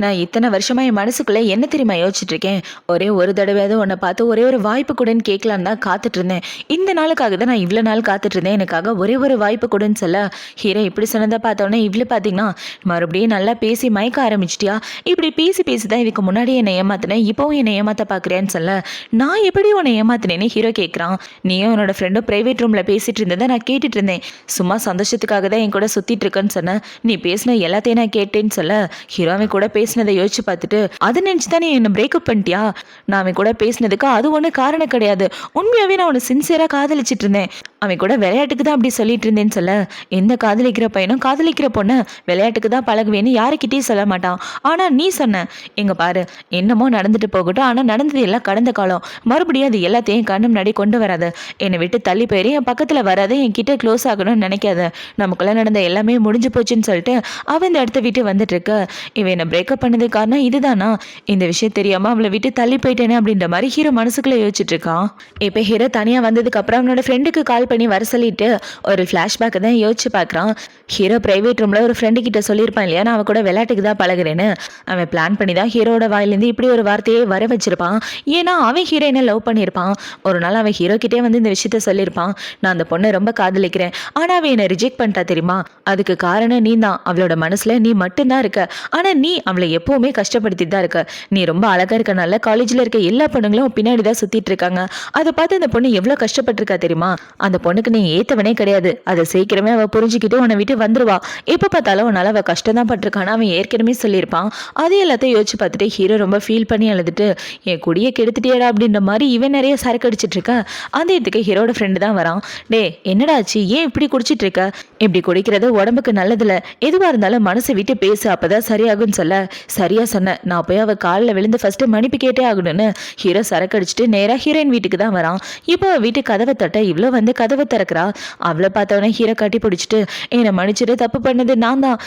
[SPEAKER 1] நான் இத்தனை வருஷமா என் மனசுக்குள்ள என்ன தெரியுமா யோசிச்சுட்டு இருக்கேன், ஒரே ஒரு தடவையாவது உன்னை பார்த்து ஒரே ஒரு வாய்ப்பு கூடன்னு கேட்கலான்னு தான் காத்துட்டு இருந்தேன், இந்த நாளுக்காக தான் நான் இவ்வளோ நாள் காத்துட்டு இருந்தேன், எனக்காக ஒரே ஒரு வாய்ப்பு கூடன்னு சொல்ல, ஹீரோ இப்படி சொன்னதை பார்த்தோன்னே இவ்வளோ பார்த்தீங்கன்னா மறுபடியும் நல்லா பேசி மயக்க ஆரம்பிச்சிட்டியா, இப்படி பேசி பேசி தான் இதுக்கு முன்னாடி என்னை ஏமாத்தினேன், இப்போவும் என்னை ஏமாத்த பார்க்குறேன்னு சொல்ல, நான் எப்படி உன்னை ஏமாத்தினேன்னு ஹீரோ கேட்குறான். நீயும் உன்னோட ஃப்ரெண்டும் ப்ரைவேட் ரூமில் பேசிட்டு இருந்ததை நான் கேட்டுட்டு இருந்தேன், சும்மா சந்தோஷத்துக்காக தான் என் கூட சுற்றிட்டு இருக்கேன்னு சொன்னேன், நீ பேசின எல்லாத்தையும் நான் கேட்டேன்னு சொல்ல, ஹீரோவை கூட பேசினதை யோசிச்சு பார்த்துட்டு அதை நினைச்சு தான் நீ என்ன பிரேக்கப் பண்ணிட்டியா, நான் அவன் கூட பேசினதுக்கு அது ஒன்றும் காரணம் கிடையாது, உண்மையாவே நான் அவனை சின்சியரா காதலிச்சிட்டு இருந்தேன், அவன் கூட விளையாட்டுக்கு தான் அப்படி சொல்லிட்டு இருந்தேன்னு சொல்ல, எந்த காதலிக்கிற பையனும் காதலிக்கிற பொண்ணு விளையாட்டுக்கு தான் பழகுவேன்னு யாருக்கிட்டையும் சொல்ல மாட்டான், ஆனா நீ சொன்ன, எங்க பாரு என்னமோ நடந்துட்டு போகட்டும், ஆனா நடந்தது எல்லாம் கடந்த காலம், மறுபடியும் அது எல்லாத்தையும் கண்ணு முன்னாடி கொண்டு வராது, என்னை விட்டு தள்ளி போயிரு, என் பக்கத்துல வராது, என் கிட்ட க்ளோஸ் ஆகணும்னு நினைக்காத, நமக்குள்ள நடந்த எல்லாமே முடிஞ்சு போச்சுன்னு சொல்லிட்டு அவன் இந்த இடத்த விட்டு வந்துட்டு இருக்க. இவன் என்ன பிரேக்கப் பண்ணது காரணம் இதுதானா, இந்த விஷயம் தெரியாம அவளை விட்டு தள்ளி போயிட்டேனே அப்படின்ற மாதிரி ஹீரோ மனசுக்குள்ள யோசிச்சுட்டு இருக்கான். இப்ப ஹீரோ தனியா வந்ததுக்கு அப்புறம் அவனோட ஃப்ரெண்டுக்கு கால் பண்ணி வர சொல்லிட்டு ஒரு ஃப்ளாஷ்பேக்கை தான் யோசிச்சு பார்க்குறான். ஹீரோ பிரைவேட் ரூமில் ஒரு ஃப்ரெண்டு கிட்ட சொல்லியிருப்பான் இல்லையா, நான் அவன் கூட விளையாட்டுக்கு தான் பழகுறேன்னு. அவன் பிளான் பண்ணி தான் ஹீரோட வாயிலேருந்து இப்படி ஒரு வார்த்தையை வர வச்சிருப்பான். ஏன்னா அவன் ஹீரோயினை லவ் பண்ணியிருப்பான். ஒரு நாள் அவன் ஹீரோ கிட்டே வந்து இந்த விஷயத்த சொல்லியிருப்பான். நான் அந்த பொண்ணை ரொம்ப காதலிக்கிறேன், ஆனால் அவன் என்னை ரிஜெக்ட் பண்ணிட்டா தெரியுமா, அதுக்கு காரணம் நீ தான். அவளோட மனசில் நீ மட்டும்தான் இருக்க, ஆனால் நீ அவளை எப்போவுமே கஷ்டப்படுத்திட்டு தான் இருக்க. நீ ரொம்ப அழகாக இருக்கனால காலேஜில் இருக்க எல்லா பொண்ணுங்களும் பின்னாடி தான் சுற்றிட்டு இருக்காங்க. அதை பார்த்து அந்த பொண்ணு எவ்வளோ கஷ்டப்பட்டிருக்கா தெரியுமா. அந்த பொண்ணுக்கு நீ ஏற்றவனே கிடையாது. அதை சீக்கிரமே அவள் புரிஞ்சுக்கிட்டு உன்னை விட்டு வந்துருவா. எப்போ பார்த்தாலும் உன்னால் அவள் கஷ்டம் தான் பட்டிருக்கான்னு அவன் ஏற்கனவே சொல்லியிருப்பான். அது எல்லாத்தையும் யோசிச்சு பார்த்துட்டு ஹீரோ ரொம்ப ஃபீல் பண்ணி அழுதுட்டு, என் குடியை கெடுத்துட்டியடா அப்படின்ற மாதிரி இவன் நிறைய சரக்கு அடிச்சிட்டு இருக்க. அந்த இடத்துக்கு ஹீரோட ஃப்ரெண்டு தான் வரான். டே என்னடாச்சு, ஏன் இப்படி குடிச்சிட்டு இருக்க, இப்படி குடிக்கிறது உடம்புக்கு நல்லதில்ல, எதுவாக இருந்தாலும் மனசை விட்டு பேசு, அப்போதான் சரியாகும்னு சொல்ல. சரியா சொன்ன, நான் போய் அவள் காலில் விழுந்து ஃபர்ஸ்ட் மன்னிப்பு கேட்டே ஆகணும்னு ஹீரோ சரக்கு அடிச்சுட்டு நேராக ஹீரோயின் வீட்டுக்கு தான் வரான். இப்போ வீட்டு கதவை தட்ட இவ்வளோ வந்து கதவை திறக்கிறா. அவளை பார்த்தவொடனே ஹீரோ கட்டி பிடிச்சிட்டு, என்னை மன்னிச்சுட்டு, தப்பு பண்ணது நான் தான்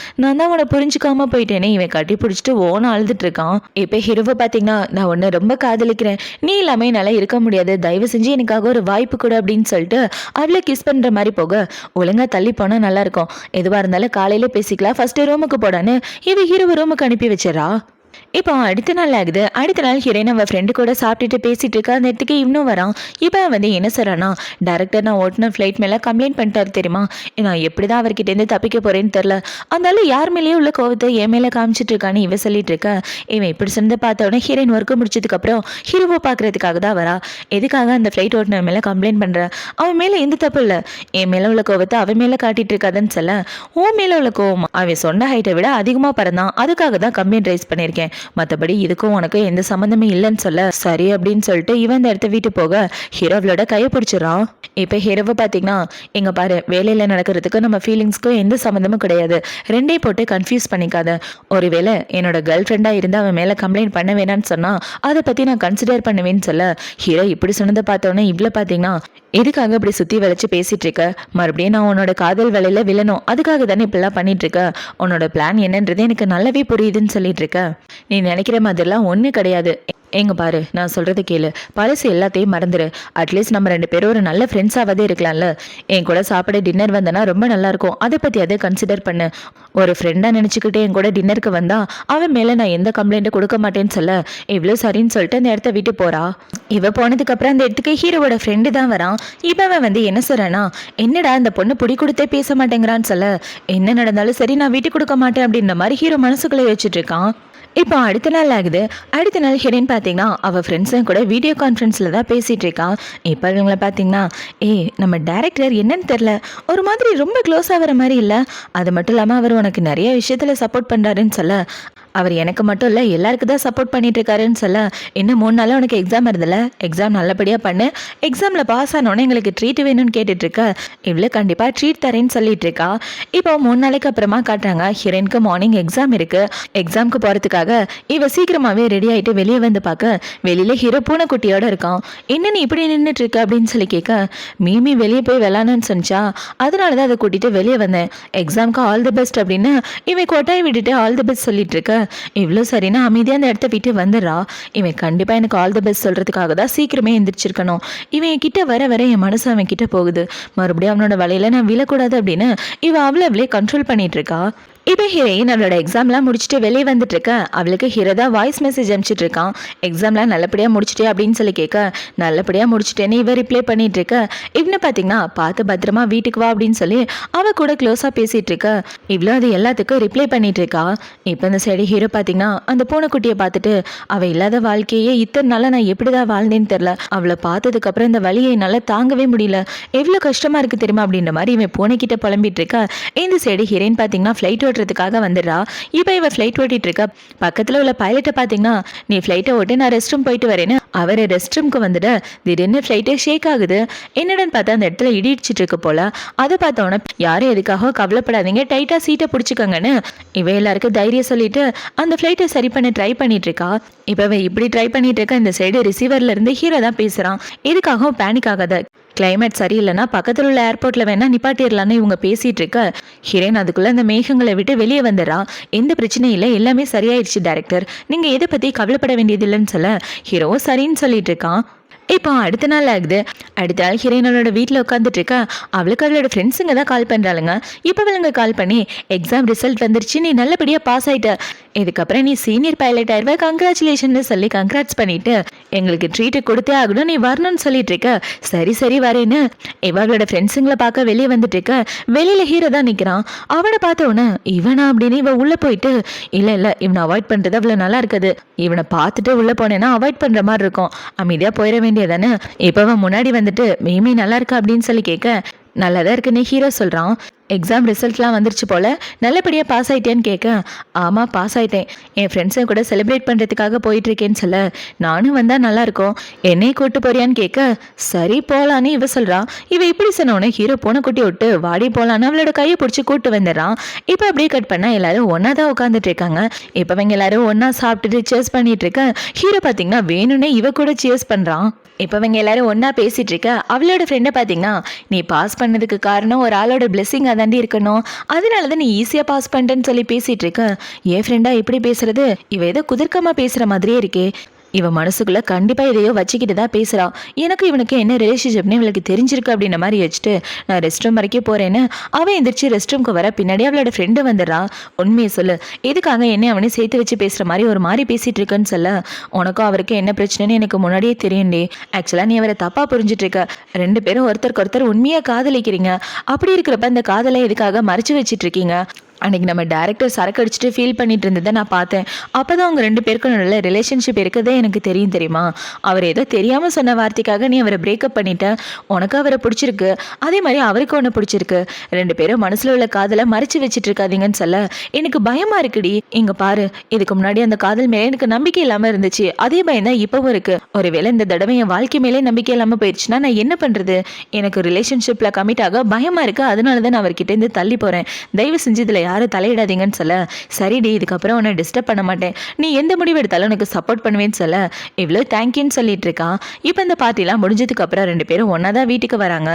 [SPEAKER 1] உன்னை புரிஞ்சுக்காம போயிட்டேனே. இவன் கட்டி பிடிச்சிட்டு ஓன அழுதுட்டு இருக்கான். இப்போ ஹீரோவை பார்த்தீங்கன்னா, நான் உன்னை ரொம்ப காதலிக்கிறேன், நீ இல்லாமல் என்னால் இருக்க முடியாது, தயவு செஞ்சு எனக்காக ஒரு வாய்ப்பு கொடு அப்படின்னு சொல்லிட்டு அவளை கிஸ் பண்ணுற மாதிரி போக, ஒழுங்காக தள்ளி போனால் நல்லா இருக்கும், எதுவாக இருந்தாலும் காலையில பேசிக்கலாம், ஃபர்ஸ்ட் ரூமுக்கு போடான்னு இவ ஹீரோவை ரூமுக்கு அனுப்பி வச்சிடறா. இப்போ அடுத்த நாள் ஆகுது. அடுத்த நாள் ஹீரோயின் அவள் ஃப்ரெண்டு கூட சாப்பிட்டுட்டு பேசிட்டு இருக்கா. அந்த இடத்துக்கு இன்னும் வரான். இப்போ வந்து என்ன சொல்கிறானா, டேரக்டர் நான் ஓட்டின ஃப்ளைட் மேலே கம்ப்ளைண்ட் பண்ணிட்டாரு தெரியுமா, நான் எப்படி தான் அவர்கிட்டேருந்து தப்பிக்க போகிறேன்னு தெரில, அதனால யார் மேலேயே உள்ள கோவத்தை என் மேலே காமிச்சிட்டு இருக்கான்னு இவ சொல்லிட்டு இருக்க. இவன் இப்படி சொன்னதை பார்த்த உடனே ஹீரோயின் ஒர்க்கு முடிச்சதுக்கப்புறம் ஹீரோவை பார்க்கறதுக்காக தான் வரா. எதுக்காக அந்த ஃப்ளைட் ஓட்டினர் மேலே கம்ப்ளைண்ட் பண்ணுற, அவன் மேலே எந்த தப்பு இல்லை, என் மேலே உள்ள கோவத்தை அவன் மேலே காட்டிட்டு இருக்காதுன்னு சொல்ல. உன் மேலே உள்ள கோவம் அவன் சொன்ன ஹைட்டை விட அதிகமாக பறந்தான், அதுக்காக தான் கம்ப்ளைண்ட் ரைஸ் பண்ணியிருக்கேன், மற்றபடி இதுக்கும் உனக்கு எந்த சம்மந்தமே இல்லைன்னு சொல்ல. சரி அப்படின்னு சொல்லிட்டு இவன் இந்த இடத்த வீட்டு போக ஹீரோவளோட கையை பிடிச்சிடறான். இப்போ ஹீரோவை பார்த்தீங்கன்னா, எங்க பாரு, வேலையில் நடக்கிறதுக்கு நம்ம ஃபீலிங்ஸ்க்கும் எந்த சம்மந்தமும் கிடையாது, ரெண்டே போட்டு கன்ஃபியூஸ் பண்ணிக்காத. ஒருவேளை என்னோட கேர்ள் ஃப்ரெண்டாக இருந்து அவன் மேலே கம்ப்ளைண்ட் பண்ண வேணான்னு சொன்னால் அதை பற்றி நான் கன்சிடர் பண்ணுவேன்னு சொல்ல. ஹீரோ இப்படி சொன்னதை பார்த்தோன்னே இவ்வளோ பார்த்தீங்கன்னா, எதுக்காக இப்படி சுற்றி வளைச்சு பேசிகிட்டு இருக்க, மறுபடியும் நான் உன்னோட காதல் வேலையில் விழணும், அதுக்காக தானே இப்படிலாம் பண்ணிட்டு இருக்க, உன்னோட பிளான் என்னன்றது எனக்கு நல்லாவே புரியுதுன்னு சொல்லிட்டு இருக்க. நீ நினைக்கிற மாதிரிலாம் ஒன்றும் கிடையாது. எங்க பாரு, நான் சொல்கிறது கேளு, பழசு எல்லாத்தையும் மறந்துடு, அட்லீஸ்ட் நம்ம 2 பேரும் ஒரு நல்ல ஃப்ரெண்ட்ஸாகவே இருக்கலாம்ல, என் கூட சாப்பிட டின்னர் வந்தனா ரொம்ப நல்லாயிருக்கும், அதை பற்றி அதை கன்சிடர் பண்ணு. ஒரு ஃப்ரெண்டாக நினச்சிக்கிட்டு என் கூட டின்னருக்கு வந்தா அவன் மேலே நான் எந்த கம்ப்ளைண்ட்டும் கொடுக்க மாட்டேன்னு சொல்ல. இவ்வளோ சரின்னு சொல்லிட்டு அந்த இடத்த விட்டு போகிறா. இவ போனதுக்கப்புறம் அந்த இடத்துக்கு ஹீரோவோட ஃப்ரெண்டு தான் வரான். இப்போ அவன் வந்து என்ன சொல்கிறானா, என்னடா அந்த பொண்ணு பிடி கொடுத்தே பேச மாட்டேங்கிறான்னு சொல்ல. என்ன நடந்தாலும் சரி நான் விட்டு கொடுக்க மாட்டேன் அப்படின்ற மாதிரி ஹீரோ மனசுக்குள்ளே வச்சுட்டு இருக்கான். இப்போ அடுத்த நாள் ஆகுது. அடுத்த நாள் ஹீரோயின் பார்த்தீங்கன்னா அவள் ஃப்ரெண்ட்ஸும் கூட வீடியோ கான்ஃபரன்ஸில் தான் பேசிகிட்டு இருக்கான். இப்போ இவங்களை பார்த்தீங்கன்னா, நம்ம டேரக்டர் என்னன்னு தெரில, ஒரு மாதிரி ரொம்ப க்ளோஸ் ஆகிற மாதிரி இல்லை, அது மட்டும் இல்லாமல் அவர் உனக்கு நிறைய விஷயத்தில் சப்போர்ட் பண்ணுறாருன்னு சொல்ல. அவர் எனக்கு மட்டும் இல்லை எல்லாருக்கு தான் சப்போர்ட் பண்ணிட்டு இருக்காருன்னு சொல்ல. இன்னும் 3 நாளாக உனக்கு எக்ஸாம் இருந்தல, எக்ஸாம் நல்லபடியாக பண்ணு, எக்ஸாமில் பாஸ் ஆனோன்னே எங்களுக்கு ட்ரீட் வேணும்னு கேட்டுட்ருக்க, இவ்வளோ கண்டிப்பாக ட்ரீட் தரேன்னு சொல்லிட்டு இருக்கா. இப்போ 3 நாளைக்கு அப்புறமா காட்டுறாங்க, ஹீரோயினுக்கு மார்னிங் எக்ஸாம் இருக்குது. எக்ஸாமுக்கு போகிறதுக்காக இவ சீக்கிரமாகவே ரெடி ஆகிட்டு வெளியே வந்து பார்க்க, வெளியில் ஹீரோ பூனைக்குட்டியோட இருக்கான். என்ன நீ இப்படி நின்றுட்டு இருக்க அப்படின்னு சொல்லி கேட்க, மீமி வெளியே போய் விளாட்ணுன்னு சொன்னிச்சா, அதனால தான் அதை கூட்டிகிட்டு வெளியே வந்தேன், எக்ஸாமுக்கு ஆல் தி பெஸ்ட் அப்படின்னு இவன் கொட்டாய் விட்டுட்டு ஆல் தி பெஸ்ட் சொல்லிட்டு இருக்க. இவ்வளோ சரினா அமைதியாக அந்த இடத்த விட்டு வந்துடுறா. இவன் கண்டிப்பாக எனக்கு ஆல் தி பெஸ்ட் சொல்கிறதுக்காக தான் சீக்கிரமே எந்திரிச்சிருக்கணும். இவன் கிட்ட வர வர என் மனசு அவன் கிட்ட போகுது, மறுபடியும் அவனோட வலையில நான் விழக்கூடாது அப்படின்னு இவன் அவளே கண்ட்ரோல் பண்ணிட்டு இருக்கா. இப்போ ஹீரோயின் அவளோட எக்ஸாம்லாம் முடிச்சுட்டு வெளியே வந்துட்டு இருக்க, அவளுக்கு ஹீரோ தான் வாய்ஸ் மெசேஜ் அனுப்பிச்சிட்டு இருக்கான். எக்ஸாம்லாம் நல்லபடியாக முடிச்சுட்டே அப்படின்னு சொல்லி கேட்க, நல்லபடியாக முடிச்சுட்டேன்னு இவ ரிப்ளை பண்ணிட்டு இருக்க. இவனை பார்த்தீங்கன்னா, பார்த்து பத்திரமா வீட்டுக்கு வா அப்படின்னு சொல்லி அவ கூட க்ளோஸாக பேசிட்டு இருக்க. இவ்வளோ அது எல்லாத்துக்கும் ரிப்ளை பண்ணிட்டு இருக்கா. இப்போ இந்த சைடு ஹீரோ பார்த்தீங்கன்னா அந்த பூனைக்குட்டியை பார்த்துட்டு, அவள் இல்லாத வாழ்க்கையே இத்தனை நாளாக நான் எப்படி தான் வாழ்ந்தேன்னு தெரில, அவளை பார்த்ததுக்கப்புறம் இந்த வழியை என்னால் தாங்கவே முடியல, எவ்வளோ கஷ்டமாக இருக்குது தெரியுமா அப்படின்ற மாதிரி இவன் பூனைக்கிட்ட புலம்பிட்டு இருக்க. இந்த சைடு ஹீரோயின் பார்த்தீங்கன்னா ஃப்ளைட் ஓட்டுறதுக்காக வந்துடுறா. இப்போ இவ ஃப்ளைட் ஓட்டிட்டு இருக்க. பக்கத்தில் உள்ள பைலட்டை பார்த்தீங்கன்னா, நீ ஃப்ளைட்டை ஓட்டு நான் ரெஸ்ட் ரூம் போயிட்டு வரேன்னு அவர் ரெஸ்ட் ரூம்க்கு வந்துட்டு திடீர்னு ஃப்ளைட்டே ஷேக் ஆகுது. என்னடன்னு பார்த்தா அந்த இடத்துல இடிச்சிட்டு இருக்கு போல. அதை பார்த்தோன்னே யாரும் எதுக்காக கவலைப்படாதீங்க, டைட்டாக சீட்டை பிடிச்சிக்கோங்கன்னு இவ எல்லாருக்கும் தைரியம் சொல்லிட்டு அந்த ஃப்ளைட்டை சரி பண்ண ட்ரை பண்ணிட்டு இருக்கா. இப்போ இப்படி ட்ரை பண்ணிட்டு இருக்க இந்த சைடு ரிசீவர்ல இருந்து ஹீரோ தான் பேசுறான். எதுக்காகவும் பேனிக் ஆகாத, கிளைமேட் சரியில்லைன்னா பக்கத்தில் உள்ள ஏர்போர்ட்ல வேணா நிப்பாட்டிடலான்னு இவங்க பேசிட்டு இருக்க. ஹீரோயின் அதுக்குள்ள அந்த மேகங்களை விட்டு வெளியே வந்துடுறா. எந்த பிரச்சனையும் இல்லை, எல்லாமே சரியாயிடுச்சு டைரக்டர், நீங்க எதை பத்தி கவலைப்பட வேண்டியது இல்லைன்னு சொல்ல ஹீரோவும் சரின்னு சொல்லிட்டு இருக்கான். இப்போ அடுத்த நாள் ஆகுது. அடுத்த நாள் ஹீரோயினோட வீட்டில் உட்காந்துட்டு இருக்கா. அவளுக்கு அவளோட ஃப்ரெண்ட்ஸுங்க தான் கால் பண்ணுறாளுங்க. இப்போ அவளுங்க கால் பண்ணி எக்ஸாம் ரிசல்ட் வந்துருச்சு, நீ நல்லபடியாக பாஸ் ஆயிட்ட, இதுக்கப்புறம் நீ சீனியர் பைலட் ஆயிடுவ, கங்க்ராச்சுலேஷன் சொல்லி கங்க்ராட்ஸ் பண்ணிட்டு எங்களுக்கு ட்ரீட்டு கொடுத்தே ஆகணும், நீ வரணும்னு சொல்லிட்டு இருக்க. சரி சரி வரேன்னு இவ அவளோட ஃப்ரெண்ட்ஸுங்களை பார்க்க வெளியே வந்துட்டு இருக்க. வெளியில ஹீரோ தான் நிற்கிறான். அவனை பார்த்த உடனே இவனா அப்படின்னு இவ உள்ள போயிட்டு இல்லை இவனை அவாய்ட் பண்ணுறது அவ்வளோ நல்லா இருக்காது, இவனை பார்த்துட்டு உள்ள போனேன்னா அவாய்ட் பண்ணுற மாதிரி இருக்கும், அமைதியாக போயிட வேண்டியதானே. இப்போவன் முன்னாடி வந்துட்டு மீமி நல்லா இருக்கா அப்படின்னு சொல்லி கேட்க நல்லா தான் இருக்குன்னு ஹீரோ சொல்கிறான். எக்ஸாம் ரிசல்ட்லாம் வந்துருச்சு போல், நல்லபடியாக பாஸ் ஆகிட்டேன்னு கேட்க ஆமாம் பாஸ் ஆகிட்டேன், என் ஃப்ரெண்ட்ஸை கூட செலிப்ரேட் பண்ணுறதுக்காக போயிட்டுருக்கேன்னு சொல்ல நானும் வந்தால் நல்லாயிருக்கும், என்னையே கூப்பிட்டு போறியான்னு கேட்க சரி போகலான்னு இவ சொல்கிறான். இவ இப்படி சொன்னோடனே ஹீரோ போன குட்டி விட்டு வாடி போகலான்னு அவளோட கையை பிடிச்சி கூப்பிட்டு வந்துடுறான். இப்போ அப்படியே கட் பண்ணால் எல்லாரும் ஒன்றா தான் உட்காந்துட்டு இருக்காங்க. இப்போ அவங்க எல்லாரும் ஒன்றா சாப்பிட்டுட்டு சேர்ஸ் பண்ணிட்டு இருக்க. ஹீரோ பார்த்தீங்கன்னா வேணும்னே இவ கூட சேர்ஸ் பண்ணுறான். இப்போ அவங்க எல்லாரும் ஒன்றா பேசிகிட்டு இருக்க. அவளோட ஃப்ரெண்டை பார்த்தீங்கன்னா நீ பாஸ் பண்ணதுக்கு காரணம் ஒரு ஆளோட பிளெஸிங் அதாண்டி இருக்கணும், அதனால தான் நீ ஈஸியாக பாஸ் பண்ணிட்டேன்னு சொல்லி பேசிகிட்டு இருக்க. என் ஃப்ரெண்டா இப்படி பேசுறது, இவ ஏதோ குதர்க்கமாக பேசுகிற மாதிரியே இருக்கே, இவன் மனசுக்குள்ளே கண்டிப்பாக இதையோ வச்சுக்கிட்டு தான் பேசுகிறான். எனக்கு இவனுக்கு என்ன ரிலேஷன்ஷிப்னு இவளுக்கு தெரிஞ்சிருக்கு அப்படின்ற மாதிரி வச்சுட்டு நான் ரெஸ்ட் ரூம் வரைக்கும் போகிறேன்னு அவன் எந்திரிச்சு ரெஸ்ட் ரூம்க்கு வர பின்னாடி அவளோட ஃப்ரெண்டு வந்துடுறான். உண்மையை சொல்லு, எதுக்காக என்ன அவனே சேர்த்து வச்சு பேசுகிற மாதிரி ஒரு மாதிரி பேசிகிட்டு இருக்குன்னு சொல்ல உனக்கும் அவருக்கு என்ன பிரச்சனைன்னு எனக்கு முன்னாடியே தெரியும்டி. ஆக்சுவலாக நீ அவரை தப்பாக புரிஞ்சிட்டு இருக்க, ரெண்டு பேரும் ஒருத்தருக்கு ஒருத்தர் உண்மையாக காதலிக்கிறீங்க, அப்படி இருக்கிறப்ப அந்த காதலை எதுக்காக மறைச்சு வச்சிட்டு இருக்கீங்க. அன்றைக்கி நம்ம டேரக்டர் சரக்கு அடிச்சுட்டு ஃபீல் பண்ணிட்டு இருந்ததை நான் பார்த்தேன். அப்போ தான் அவங்க ரெண்டு பேருக்கும் நல்ல ரிலேஷன்ஷிப் இருக்கிறதே எனக்கு தெரியுமா. அவர் ஏதோ தெரியாமல் சொன்ன வார்த்தைக்காக நீ அவரை பிரேக்கப் பண்ணிட்ட, உனக்கு அவரை பிடிச்சிருக்கு, அதே மாதிரி அவருக்கு ஒன்று பிடிச்சிருக்கு, ரெண்டு பேரும் மனசில் உள்ள காதலை மறைச்சி வச்சுட்டு இருக்காதீங்கன்னு சொல்ல எனக்கு பயமாக இருக்குடி. இங்கே பாரு, இதுக்கு முன்னாடி அந்த காதல் மேலே எனக்கு நம்பிக்கை இல்லாமல் இருந்துச்சு, அதே பயம் தான் இப்போவும் இருக்குது. ஒருவேளை இந்த தடவை என் வாழ்க்கை மேலே நம்பிக்கை இல்லாமல் போயிடுச்சுன்னா நான் என்ன பண்ணுறது, எனக்கு ரிலேஷன்ஷிப்பில் கமிட் ஆக பயமாக இருக்குது, அதனால தான் நான் அவர்கிட்டேருந்து தள்ளி போகிறேன், தயவு செஞ்சு இதில் யாரும் தலையிடாதீங்கன்னு சொல்ல சரிடி இதுக்கப்புறம் உன்னை டிஸ்டர்ப் பண்ண மாட்டேன், நீ எந்த முடிவு எடுத்தாலும் உனக்கு சப்போர்ட் பண்ணுவேன்னு சொல்ல இவ்வளோ தேங்க்யூன்னு சொல்லிட்டு இருக்கான். இப்போ இந்த பார்ட்டிலாம் முடிஞ்சதுக்கு அப்புறம் ரெண்டு பேரும் ஒன்றா தான் வீட்டுக்கு வராங்க.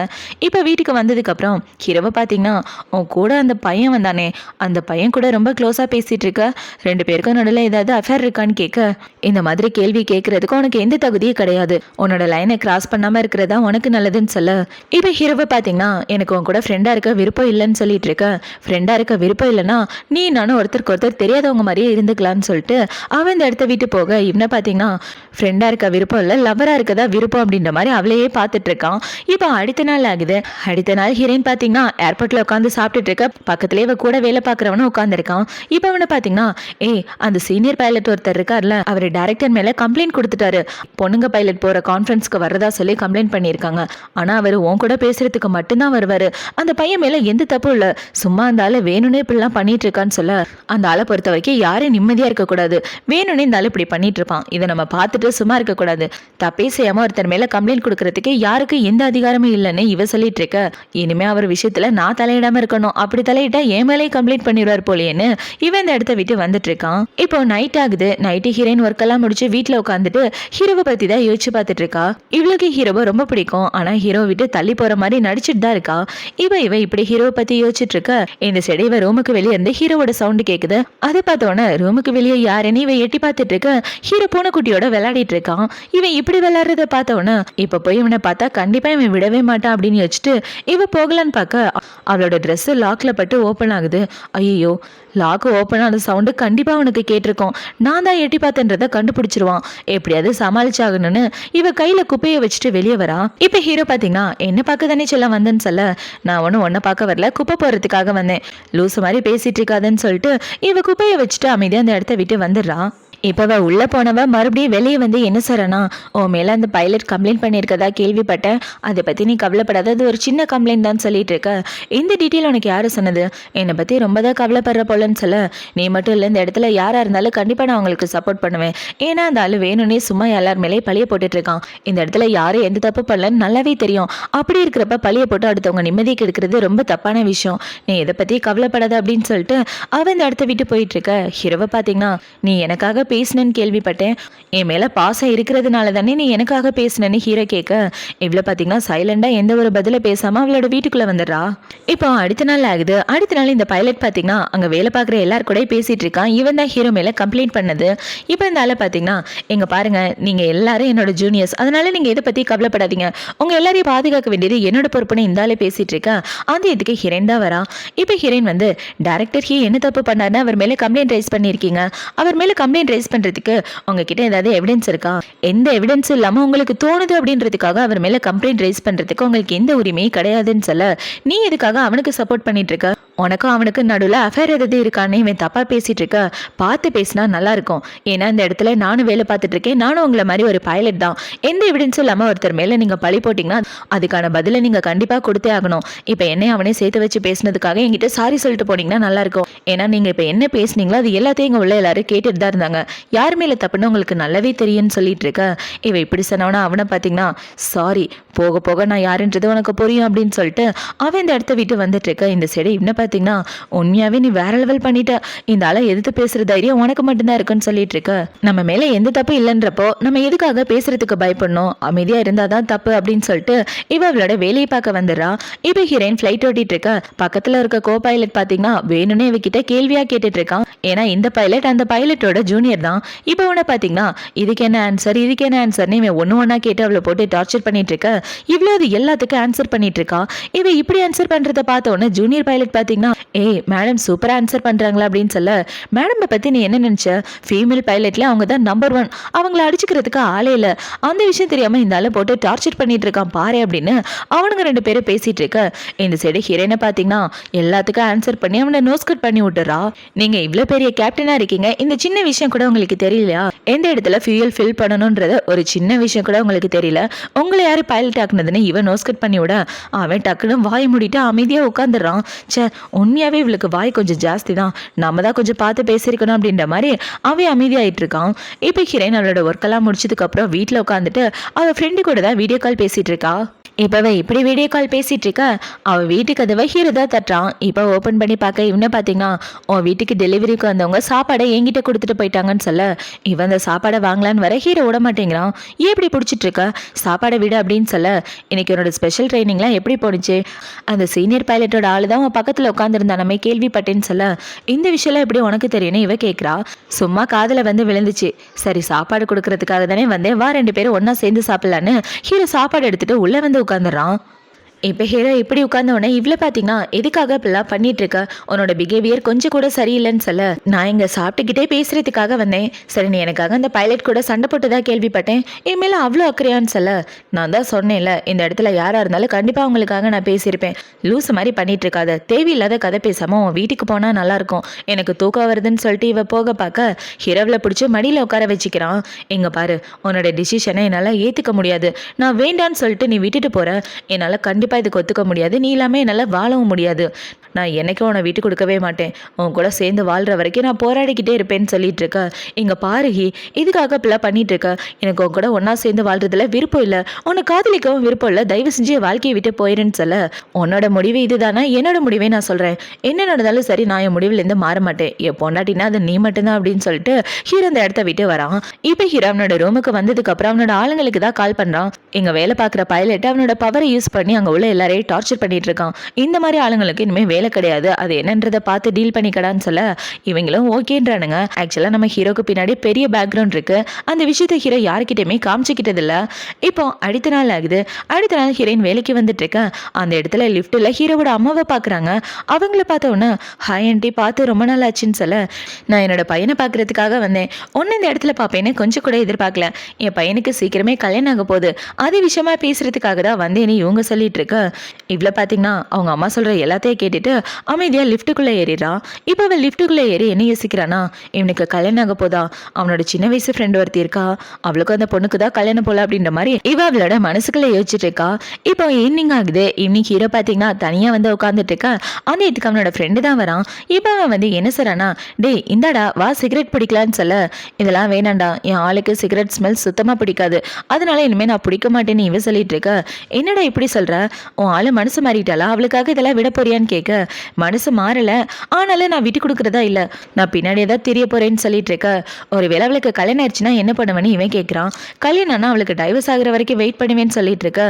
[SPEAKER 1] இப்போ வீட்டுக்கு வந்ததுக்கப்புறம் ஹீரோவை பார்த்தீங்கன்னா உன் கூட அந்த பையன் வந்தானே, அந்த பையன் கூட ரொம்ப க்ளோஸாக பேசிகிட்டு இருக்க, ரெண்டு பேருக்கும் நடுவில் ஏதாவது அஃபேர் இருக்கான்னு கேட்க இந்த மாதிரி கேள்வி கேட்கறதுக்கு உனக்கு எந்த தகுதியும் கிடையாது, உன்னோட லைனை கிராஸ் பண்ணாமல் இருக்கிறதா உனக்கு நல்லதுன்னு சொல்ல இப்போ ஹீரோவை பார்த்தீங்கன்னா எனக்கு உன் கூட ஃப்ரெண்டாக இருக்க விருப்பம் இல்லைன்னு சொல்லிட்டு இருக்க, ஃப்ரெண்டாக இருக்க விருப்பம் இல்லைன்னா நீ நானும் ஒருத்தருக்கு ஒருத்தர் தெரியாதவங்க மாதிரியே இருந்துக்கலான்னு சொல்லிட்டு அவன் இந்த இடத்த விட்டு போக இவனை பார்த்தீங்கன்னா ஃப்ரெண்டாக இருக்க விருப்பம் இல்லை லவராக இருக்கதா விருப்பம் அப்படின்ற மாதிரி அவளையே பார்த்துட்டு இருக்கான். இப்போ அடுத்த நாள் ஆகுது. அடுத்த நாள் ஹீரோயின் பார்த்தீங்கன்னா ஏர்போர்ட்டில் உட்காந்து சாப்பிட்டுட்டு இருக்க, பக்கத்துலேயே இவ கூட வேலை பார்க்குறவனும் உட்காந்துருக்கான். இப்போ அவனை பார்த்தீங்கன்னா அந்த சீனியர் பைலட் ஒருத்தர் இருக்கார்ல, அவர் டைரக்டர் மேலே கம்ப்ளைண்ட் கொடுத்துட்டாரு, பொண்ணுங்க பைலட் போகிற கான்ஃபரன்ஸ்க்கு வரதா சொல்லி கம்ப்ளைண்ட் பண்ணியிருக்காங்க, ஆனால் அவர் உன் கூட பேசுறதுக்கு மட்டும்தான் வருவார், அந்த பையன் மேலே எந்த தப்பும் இல்லை, சும்மா அந்த ஆளை வேணும்னே இப்படிலாம் பண்ணிட்டு இருக்கான்னு சொல்ல அந்த ஆளை பொறுத்த வரைக்கும் யாரும் நிம்மதியாக இருக்கக்கூடாது, வேணும்னே இந்த ஆள் இப்படி பண்ணிட்டு இருப்பான், இதை நம்ம பார்த்துட்டு சும்மா இருக்கக்கூடாது, தப்பே செய்யாமல் ஒருத்தர் மேலே கம்ப்ளைண்ட் கொடுக்கறதுக்கு யாருக்கு எந்த அதிகாரமும் இல்லைன்னு இவ சொல்லிட்டு இருக்க, இனிமே அவர் விஷயத்தில் நான் தலையிடாமல் இருக்கணும், அப்படி தலையிட்டா என் மேலே கம்ப்ளைண்ட் பண்ணிடுவார் போலேன்னு இவன் இந்த இடத்த விட்டு வந்துட்டு இருக்கான். இப்போ நைட் ஆகுது. நைட்டு ஹீரோயின் ஒர்க் எல்லாம் முடிச்சு வீட்டில் உட்காந்துட்டு ஹீரோவை பற்றி தான் யோசிச்சு பார்த்துட்டு இருக்கா. இவளுக்கு ஹீரோவை ரொம்ப பிடிக்கும், ஆனால் ஹீரோ விட்டு தள்ளி போகிற மாதிரி நடிச்சிட்டு தான் இருக்கா. இவ இப்படி ஹீரோவை பற்றி யோசிச்சுட்டு இருக்க, இந்த செடி இவ ரூமுக்கு வெளியே இருந்து ஹீரோவோட சவுண்டு கேட்குது. அதை பார்த்தோன்னே ரூமுக்கு வெளியே யாருன்னு இவன் எட்டி பார்த்துட்டு இருக்க, ஹீரோ பூனைக்குட்டியோட விளையாடிட்டு இருக்கான். இவன் இப்படி விளையாடுறத பார்த்தோன்னே இப்போ போய் இவனை பார்த்தா கண்டிப்பாக இவன் விடவே மாட்டான் அப்படின்னு வச்சுட்டு இவ போகலான்னு பார்க்க அவளோட ட்ரெஸ்ஸு லாக்கில் பட்டு ஓப்பன் ஆகுது. ஐயோ, லாக்கு ஓப்பன் ஆன சவுண்டு கண்டிப்பாக அவனுக்கு கேட்டிருக்கோம், நான் தான் எட்டி பார்த்தன்றதை கண்டுபிடிச்சிருவான், எப்படியாவது சமாளிச்சாகணும்னு இவ கையில் குப்பையை வச்சுட்டு வெளியே வரா. இப்போ ஹீரோ பார்த்தீங்கன்னா என்ன பார்க்க தானே சொல்ல வந்தேன்னு சொல்ல நான் ஒன்றும் ஒன்றை பார்க்க வரல, குப்பை போகிறதுக்காக வந்தேன், லூசு மாதிரி பேசிட்டு இருக்காதுன்னு சொல்லிட்டு இவ குப்பையை வச்சுட்டு அமைதியாக அந்த இடத்த விட்டு வந்துடுறான். இப்போ அவள் உள்ளே போனவ மறுபடியும் வெளியே வந்து என்ன சொல்கிறனா, உன் மேலே அந்த பைலட் கம்ப்ளைண்ட் பண்ணியிருக்கதா கேள்விப்பட்டேன், அதை பற்றி நீ கவலைப்படாத, அது ஒரு சின்ன கம்ப்ளைண்ட் தான் சொல்லிட்டு இருக்க, இந்த டீட்டெயில் உனக்கு யார் சொன்னது, என்னை பற்றி ரொம்ப தான் கவலைப்படுற போலன்னு சொல்ல நீ மட்டும் இல்லை, இந்த இடத்துல யாராக இருந்தாலும் கண்டிப்பாக நான் அவங்களுக்கு சப்போர்ட் பண்ணுவேன், ஏன்னா அந்த ஆள் வேணும்னே சும்மா எல்லார் மேலேயே பழிய போட்டுட்ருக்கான், இந்த இடத்துல யாரும் எந்த தப்பு பண்ணலன்னு நல்லாவே தெரியும், அப்படி இருக்கிறப்ப பழிய போட்டு அடுத்தவங்க நிம்மதிக்கு எடுக்கிறது ரொம்ப தப்பான விஷயம், நீ இதை பற்றி கவலைப்படாத அப்படின்னு சொல்லிட்டு அவன் இந்த இடத்த விட்டு போயிட்டுருக்க. ஹீரோவை பார்த்தீங்கன்னா நீ எனக்காக பேசினேன்னு கேள்விப்பட்டேன். என் மேல பாசம் இருக்கிறதுனால தானே நீ எனக்காக பேசினேன்னு ஹீரோ கேட்க, இவ்வளவு பாத்தீங்கன்னா சைலண்டா எந்த ஒரு பதில பேசாம அவளோட வீட்டுக்குள்ள வந்துடுறா. இப்போ அடுத்த நாள் ஆகுது. அடுத்த நாள் இந்த பைலட் பாத்தீங்கன்னா அங்க வேலை பார்க்குற எல்லாரு கூட பேசிட்டு இருக்கான். இவன் தான் ஹீரோ மேல கம்ப்ளைண்ட் பண்ணது. இப்போ இந்த ஆளை பாத்தீங்கன்னா, எங்க பாருங்க, நீங்க எல்லாரும் என்னோட ஜூனியர்ஸ், அதனால நீங்க இதை பத்தி கவலைப்படாதீங்க, உங்க எல்லாரையும் பாதுகாக்க வேண்டியது என்னோட பொறுப்புன்னு இந்த ஆளே பேசிட்டு இருக்கா. அந்த இதுக்கு ஹீரோயின் தான் வரா. இப்போ ஹீரோயின் வந்து, டைரக்டர் ஹீ என்ன தப்பு பண்ணாருன்னு அவர் மேல கம்ப்ளைண்ட் ரைஸ் பண்ணிருக்கீங்க, அவர் மேல கம்ப்ளைண்ட் ரைஸ் பண்றதுக்கு உங்ககிட்ட ஏதாவது எவிடன்ஸ் இருக்கா? எந்த எவிடன்ஸும் இல்லாம உங்களுக்கு தோணுது அப்படின்றதுக்காக அவர் மேல கம்ப்ளைண்ட் ரைஸ் பண்றதுக்கு உங்களுக்கு எந்த உரிமையும் கிடையாதுன்னு சொல்ல, நீ எதுக்காக அவனுக்கு சப்போர்ட் பண்ணிட்டு இருக்க? உனக்கும் அவனுக்கு நடுவில் அஃபேர் எதாவது இருக்கான்னு இவன் தப்பா பேசிட்டு இருக்க. பார்த்து பேசினா நல்லா இருக்கும். ஏன்னா இந்த இடத்துல நானும் வேலை பார்த்துட்டு இருக்கேன், நானும் உங்களை மாதிரி ஒரு பைலட் தான். எந்த எவிடன்ஸும் இல்லாம ஒருத்தர் மேல நீங்க பழி போட்டீங்கன்னா அதுக்கான பதிலை நீங்க கண்டிப்பா கொடுத்தே ஆகணும். இப்ப என்னை அவனே சேர்த்து வச்சு பேசினதுக்காக என்கிட்ட சாரி சொல்லிட்டு போனீங்கன்னா நல்லா இருக்கும். ஏன்னா நீங்க இப்ப என்ன பேசுனீங்களோ அது எல்லாத்தையும் இங்க உள்ள எல்லாரும் கேட்டுட்டு தான் இருந்தாங்க. யார் மேல தப்புன்னு உங்களுக்கு நல்லாவே தெரியும்னு சொல்லிட்டு இருக்க. இவ இப்படி சொன்னவனா அவனை பாத்தீங்கன்னா, சாரி, போக போக நான் யாருன்றது உனக்கு புரியும் அப்படின்னு சொல்லிட்டு அவன் இந்த இடத்த விட்டு வந்துட்டு இருக்க. இந்த சைடு இவனை பாத்தீங்கன்னா, உண்மையாவே நீ வேற லெவல் பண்ணிட்ட, இந்த ஆளை எதிர்த்து பேசுற தைரியம் உனக்கு மட்டும்தான் இருக்குன்னு சொல்லிட்டு இருக்க. நம்ம மேல எந்த தப்பு இல்லைன்றப்போ நம்ம எதுக்காக பேசுறதுக்கு பயப்படணும், அமைதியா இருந்தாதான் தப்பு அப்படின்னு சொல்லிட்டு இவ அவளோட வேலையை பார்க்க வந்துடுறா. இப்ப ஹீரோயின் ஃபிளைட் ஓட்டிட்டு இருக்க. பக்கத்துல இருக்க கோ பைலட் பாத்தீங்கன்னா வேணும்னே இவகிட்ட கேள்வியா கேட்டுட்டு இருக்கான். ஏன்னா இந்த பைலட் அந்த பைலட்டோட ஜூனியர் தான். இப்ப உன பாத்தீங்கன்னா, இதுக்கு என்ன ஆன்சர், இதுக்கு என்ன ஆன்சர்னு இவன் ஒன்னு ஒன்னா கேட்டு அவளை போட்டு டார்ச்சர் பண்ணிட்டு இருக்க. இவ்வளவு எல்லாத்துக்கும் ஆன்சர் பண்ணிட்டு இருக்கா. இவ இப்படி ஆன்சர் பண்றத பார்த்த உடனே ஜூனியர் பைலட் பாத்தீங்கன்னா, ஏய் மேடம் சூப்பரா ஆன்சர் பண்றாங்களா அப்படின்னு சொல்ல, மேடம் பத்தி நீ என்ன நினைச்ச, ஃபீமேல் பைலட்ல அவங்க தான் நம்பர் 1, அவங்கள அடிச்சுக்கிறதுக்கு ஆளே இல்ல, அந்த விஷயம் தெரியாம இந்த ஆளை போட்டு டார்ச்சர் பண்ணிட்டு இருக்கான் பாரு அப்படின்னு அவனுங்க 2 பேரும் பேசிட்டு இருக்க. இந்த சைடு ஹீரோயினை பாத்தீங்கன்னா எல்லாத்துக்கும் ஆன்சர் பண்ணி அவனை நோஸ் கட் பண்ணி விட்டுறா. நீங்க இவ்வளவு பெரிய கேப்டனா இருக்கீங்க, இந்த சின்ன விஷயம் கூட உங்களுக்கு தெரியலையா? எந்த இடத்துல ஃபியூயல் ஃபில் பண்ணணும்ன்றது ஒரு சின்ன விஷயம் கூட உங்களுக்கு தெரியல, உங்களை யாரு பைலட் ஆக்குனதுன்னு இவன் நோஸ் கட் பண்ணி விட அவன் டக்குன்னு வாய் மூடிட்டு அமைதியா உட்காந்துடுறான். சே, உண்மையாவே இவளுக்கு வாய் கொஞ்சம் ஜாஸ்தி தான், நம்ம தான் கொஞ்சம் பார்த்து பேசியிருக்கணும் அப்படின்ற மாதிரி அவன் அமைதியாயிட்டு இருக்கான். இப்போ ஹீரோயின் அவளோட ஒர்க்கெல்லாம் முடிச்சதுக்கு அப்புறம் வீட்டில் உட்காந்துட்டு அவள் ஃப்ரெண்டு கூட தான் வீடியோ கால் பேசிட்டு இருக்கா. இப்போவே இப்படி வீடியோ கால் பேசிட்டு இருக்க. அவள் வீட்டுக்கு கதவை ஹீரோ தான் தட்டுறான். இப்போ ஓப்பன் பண்ணி பார்க்க இவனை பார்த்தீங்கன்னா, உன் வீட்டுக்கு டெலிவரிக்கு வந்தவங்க சாப்பாடை என்கிட்ட கொடுத்துட்டு போயிட்டாங்கன்னு சொல்ல, இவன் அந்த சாப்பாடை வாங்கலான்னு வர ஹீரோ விட மாட்டேங்கிறான். ஏன் இப்படி பிடிச்சிட்டு இருக்க, சாப்பாடை விட அப்படின்னு சொல்ல, இன்னைக்கு உன்னோட ஸ்பெஷல் ட்ரைனிங்லாம் எப்படி போணுச்சு, அந்த சீனியர் பைலட்டோட ஆளு தான் உன் பக்கத்தில் உட்காந்துருந்தா நம்ம கேள்விப்பட்டேன்னு சொல்ல, இந்த விஷயம்லாம் எப்படி உனக்கு தெரியும்னு இவ கேட்குறா. சும்மா காதில் வந்து விழுந்துச்சு, சரி சாப்பாடு கொடுக்கறதுக்காக தானே வந்தேன், வா 2 பேரும் ஒன்றா சேர்ந்து சாப்பிடலான்னு ஹீரோ சாப்பாடு எடுத்துட்டு உள்ளே வந்து உட்காந்துறான். இப்போ ஹீரோ இப்படி உட்கார்ந்த உடனே இவ்வளோ பார்த்தீங்கன்னா, எதுக்காக இப்படிலாம் பண்ணிட்டு இருக்க, உன்னோட பிஹேவியர் கொஞ்சம் கூட சரியில்லைன்னு சொல்ல, நான் இங்கே சாப்பிட்டுக்கிட்டே பேசுறதுக்காக வந்தேன், சரி நீ எனக்காக அந்த பைலட் கூட சண்டை போட்டுதான் கேள்விப்பட்டேன், என் மேலே அவ்வளோ அக்கறையான்னு சொல்ல, நான் தான் சொன்னேன்ல இந்த இடத்துல யாராக இருந்தாலும் கண்டிப்பாக அவங்களுக்காக நான் பேசியிருப்பேன், லூஸ் மாதிரி பண்ணிட்டு இருக்காத, தேவையில்லாத கதை பேசாமல் உன் வீட்டுக்கு போனால் நல்லாயிருக்கும், எனக்கு தூக்கம் வருதுன்னு சொல்லிட்டு இவ போக பார்க்க ஹீரோவில் பிடிச்சி மடியில் உட்கார வச்சுக்கிறான். இங்கே பாரு, உன்னோட டிசிஷனை என்னால் ஏற்றுக்க முடியாது, நான் வேண்டான்னு சொல்லிட்டு நீ விட்டுட்டு போகிற, என்னால் கண்டிப்பாக இதுக்கு ஒத்துக்க முடியாது, நீ இல்லாமல் என்னால் வாழவும் முடியாது, நான் என்னைக்கும் உன்னை விட்டு கொடுக்கவே மாட்டேன், உன் கூட சேர்ந்து வாழ்கிற வரைக்கும் நான் போராடிக்கிட்டே இருப்பேன்னு சொல்லிட்டு இருக்க. இங்கே பாருகி, இதுக்காக இப்பெல்லாம் பண்ணிட்டு இருக்க, எனக்கு உன் கூட ஒன்றா சேர்ந்து வாழ்றதுல விருப்பம் இல்லை, உன்னை காதலிக்கவும் விருப்பம் இல்லை, தயவு செஞ்சு வாழ்க்கையை விட்டு போயிருன்னு சொல்ல, உன்னோட முடிவு இதுதானா, என்னோட முடிவே நான் சொல்கிறேன், என்ன நடந்தாலும் சரி நான் என் முடிவுலேருந்து மாற மாட்டேன், என் பொண்டாட்டினா அது நீ மட்டும்தான் அப்படின்னு சொல்லிட்டு ஹீரோ அந்த இடத்த விட்டு வரான். இப்போ ஹீரோ அவனோட ரூமுக்கு வந்ததுக்கு அப்புறம் அவனோட ஆளுங்களுக்கு தான் கால் பண்ணுறான். இங்கே வேலை பார்க்குற பைலட் அவனோட பவரை யூஸ் பண்ணி அங்கே உள்ள எல்லாரையும் டார்ச்சர் பண்ணிட்டு இருக்கான். இந்த மாதிரி ஆளுங்களுக்கு இனிமேல் வேலை கிடையாது, அது என்னன்றதை பார்த்து டீல் பண்ணிக்கடான்னு சொல்ல இவங்களும் ஓகேன்றானுங்க. ஆக்சுவலாக நம்ம ஹீரோக்கு பின்னாடி பெரிய பேக்ரவுண்ட் இருக்கு, அந்த விஷயத்த ஹீரோ யாருக்கிட்டையுமே காமிச்சிக்கிட்டது இல்லை. இப்போ அடுத்த நாள் ஆகுது. அடுத்த நாள் ஹீரோயின் வேலைக்கு வந்துட்டு இருக்க. அந்த இடத்துல லிஃப்ட்டில் ஹீரோவோட அம்மாவை பார்க்குறாங்க. அவங்கள பார்த்த உடனே, ஹாய் ஆண்டி, பார்த்து ரொம்ப நாள் ஆச்சுன்னு சொல்ல, நான் என்னோட பையனை பார்க்கறதுக்காக வந்தேன், ஒன்று இந்த இடத்துல பார்ப்பேன்னு கொஞ்சம் கூட எதிர்பார்க்கல, என் பையனுக்கு சீக்கிரமே கல்யாணம் ஆக போகுது, அது விஷயமா பேசுறதுக்காக தான் வந்தேன்னு இவங்க சொல்லிட்டு இருக்க. இவ்வளோ பார்த்தீங்கன்னா அவங்க அம்மா சொல்கிற எல்லாத்தையும் கேட்டுட்டு அமைதியாக லிஃப்ட்டுக்குள்ளே ஏறிடுறான். இப்போ அவள் லிஃப்ட்டுக்குள்ளே ஏறி என்ன யோசிக்கிறானா, இவனுக்கு கல்யாணம் ஆக போதா, அவனோட சின்ன வயசு ஃப்ரெண்டு ஒருத்தி இருக்கா, அவளுக்கு அந்த பொண்ணுக்கு தான் கல்யாணம் போல அப்படின்ற மாதிரி இவ அவளோட மனசுக்குள்ளே யோசிச்சுட்டு இருக்கா. இப்போ ஈவினிங் ஆகுது. ஈவினிங் ஹீரோ பார்த்தீங்கன்னா தனியாக வந்து உட்காந்துட்டு இருக்கா. அந்த இதுக்கு அவனோட ஃப்ரெண்டு தான் வரான். இப்போ அவன் வந்து என்ன சொல்றானா, டே இந்தாடா வா சிகரெட் பிடிக்கலான்னு சொல்ல, இதெல்லாம் வேணாண்டா, என் ஆளுக்கு சிகரெட் ஸ்மெல் சுத்தமாக பிடிக்காது, அதனால இனிமேல் நான் பிடிக்க மாட்டேன்னு இவ சொல்லிட்டு இருக்க. என்னடா இப்படி சொல்ற, உன் ஆளு மனசு மாறிட்டாளா, அவளுக்காக இதெல்லாம் விட போறியான்னு கேட்க, மனசு மாறல, ஆனாலும் நான் விட்டு கொடுக்கறதா இல்ல. நான் பின்னாடியே தான் தெரிய போறேன்னு சொல்லிட்டு இருக்க. ஒருவேளை அவளுக்கு கல்யாணம் ஆயிடுச்சுன்னா என்ன பண்ணுவேன்னு இவன் கேட்கறான். கல்யாணம்னா அவளுக்கு டைவர்ஸ் ஆகுற வரைக்கும் வெயிட் பண்ணுவேன்னு சொல்லிட்டு இருக்க.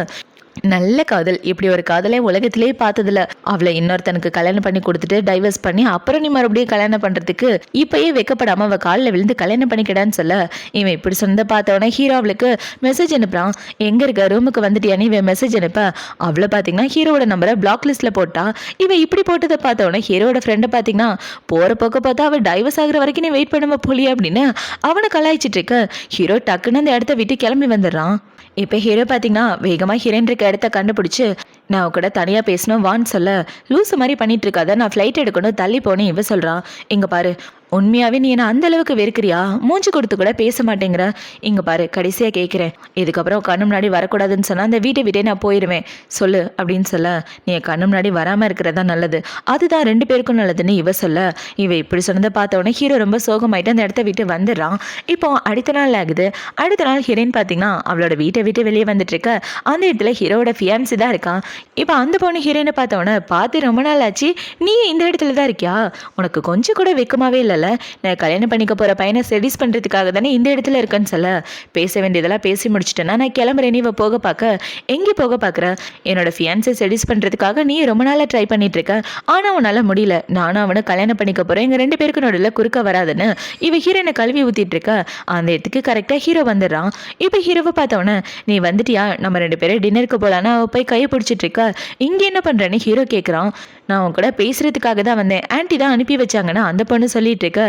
[SPEAKER 1] நல்ல காதல், இப்படி ஒரு காதலை உலகத்திலேயே பார்த்ததில்ல. அவளை இன்னொருத்தனுக்கு கல்யாணம் பண்ணி கொடுத்துட்டு டைவர்ஸ் பண்ணி அப்புறம் நீ மறுபடியும் கல்யாணம் பண்றதுக்கு இப்பயே வெக்கப்படாம அவ காலில் விழுந்து கல்யாணம் பண்ணிக்கிடான்னு சொல்ல, இவன் இப்படி சொன்னதை பார்த்தவொடனே ஹீரோ அவளுக்கு மெசேஜ் அனுப்புறான். எங்க இருக்க, ரூமுக்கு வந்துட்டியான்னு இவன் மெசேஜ் அனுப்ப, அவளை பார்த்தீங்கன்னா ஹீரோட நம்பரை பிளாக் லிஸ்ட்ல போட்டா. இவன் இப்படி போட்டதை பார்த்தவொடனே ஹீரோட ஃப்ரெண்டை பார்த்தீங்கன்னா போற போக்க பார்த்தா அவள் டைவர்ஸ் ஆகுற வரைக்கும் நீ வெயிட் பண்ணுவ போலியா அப்படின்னு அவனை கலாய்ச்சிட்டு இருக்க. ஹீரோ டக்குன்னு அந்த இடத்த விட்டு கிளம்பி வந்துடுறான். இப்போ ஹீரோ பார்த்தீங்கன்னா வேகமாக ஹீரோயின் இருக்க இடத்த கண்டுபிடிச்சு, நான் கூட தனியாக பேசணும் வான்னு சொல்ல, லூசு மாதிரி பண்ணிட்டு இருக்காத, நான் ஃப்ளைட் எடுக்கணும் தள்ளி போனேன் இவ சொல்கிறான். இங்கே பாரு, உண்மையாவே நீ என்ன அந்த அளவுக்கு வெறுக்கிறியா? மூஞ்சி கொடுத்து கூட பேச மாட்டேங்கிற. இங்க பாரு, கடைசியா கேட்கிறேன், இதுக்கப்புறம் கண்ணு முன்னாடி வரக்கூடாதுன்னு சொன்னா அந்த வீட்டை விட்டே நான் போயிடுவேன் சொல்லு அப்படின்னு சொல்ல, நீ கண்ணு முன்னாடி வராம இருக்கிறதா நல்லது, அதுதான் 2 பேருக்கும் நல்லதுன்னு இவ சொல்ல, இவ இப்படி சொன்னதை பார்த்தவொடனே ஹீரோ ரொம்ப சோகமாயிட்டு அந்த இடத்த விட்டு வந்துடுறான். இப்போ அடுத்த நாள் ஆகுது. அடுத்த நாள் ஹீரோயின் பார்த்தீங்கன்னா அவளோட வீட்டை விட்டு வெளியே வந்துட்டு இருக்க. அந்த இடத்துல ஹீரோட ஃபியான்சி தான் இருக்கான். இப்போ அந்த பொண்ணு ஹீரோயினை பார்த்தவொடனே, பார்த்து ரொம்ப நாள் ஆச்சு, நீ இந்த இடத்துல தான் இருக்கியா? உனக்கு கொஞ்சம் கூட வெக்கமாவே இல்லை. நான் கல்யாணம் பண்ணிக்க போற பையனை செடியூஸ் பண்றதுக்காக தானே இந்த இடத்துல இருக்கேன்னு சொல்ல, பேச வேண்டியதெல்லாம் பேசி முடிச்சிட்டேன்னா நான் கிளம்புறேன், நீ போக பார்க்க. எங்கே போக பார்க்குற? என்னோட ஃபியான்ஸை செடியூஸ் பண்றதுக்காக நீ ரொம்ப நாளாக ட்ரை பண்ணிட்டு இருக்க, ஆனால் உன்னால முடியல. நானும் அவனை கல்யாணம் பண்ணிக்க போறேன், எங்க 2 பேருக்கு நடுவில் குறுக்க வராதுன்னு இவ ஹீரோனை கல்வி ஊத்திட்டு இருக்க. அந்த இடத்துக்கு கரெக்டாக ஹீரோ வந்துடுறான். இப்போ ஹீரோவை பார்த்தவொடனே, நீ வந்துட்டியா, நம்ம 2 பேரும் டின்னருக்கு போலான்னு அவ போய் கையை பிடிச்சிட்டு இருக்க. இங்கே என்ன பண்றேன்னு ஹீரோ கேட்குறான். நான் உன் கூட பேசுறதுக்காக தான் வந்தேன், ஆன்ட்டி தான் அனுப்பி வச்சாங்கன்னா அந்த பொண்ணு சொல்லிட்டு இருக்க.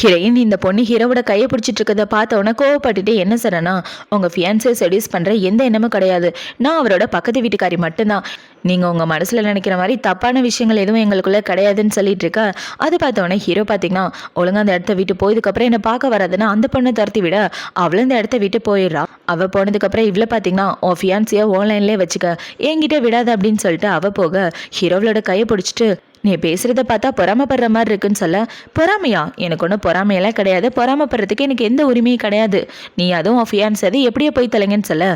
[SPEAKER 1] ஹீரோயின் இந்த பொண்ணு ஹீரோவோட கையை பிடிச்சிட்டு இருக்கதை பார்த்தவொன்னே கோவப்பட்டுட்டு என்ன சொல்றேன்னா, உங்க ஃபியான்ஸை செடியூஸ் பண்ற எந்த எண்ணமும் கிடையாது, நான் அவரோட பக்கத்து வீட்டுக்காரி மட்டும்தான். நீங்க உங்க மனசுல நினைக்கிற மாதிரி தப்பான விஷயங்கள் எதுவும் எங்களுக்குள்ள கிடையாதுன்னு சொல்லிட்டு இருக்க. அது பார்த்தவொடனே ஹீரோ பார்த்தீங்கன்னா ஒழுங்கா அந்த இடத்த விட்டு போயதுக்கப்புறம் என்ன பார்க்க வராதுன்னு அந்த பொண்ணை துரத்தி விட அவளும் இந்த இடத்த விட்டு போயிடுறா. அவ போனதுக்கப்புறம் இவ்வளோ பார்த்தீங்கன்னா உன் ஃபியான்ஸியை ஆன்லைன்லேயே வச்சுக்க, என்கிட்ட விடாது அப்படின்னு சொல்லிட்டு அவ போக ஹீரோவளோட கையை பிடிச்சிட்டு, நீ பேசுறத பார்த்தா பொறாமப்படுற மாதிரி இருக்குன்னு சொல்ல, பொறாமையா? எனக்கு ஒன்றும் பொறாமையெல்லாம் கிடையாது, பொறாமப்படுறதுக்கு எனக்கு எந்த உரிமையும் கிடையாது. நீ அதுவும் உன் ஃபியான்ஸ் அது எப்படியே போய் தலைங்கன்னு சொல்ல,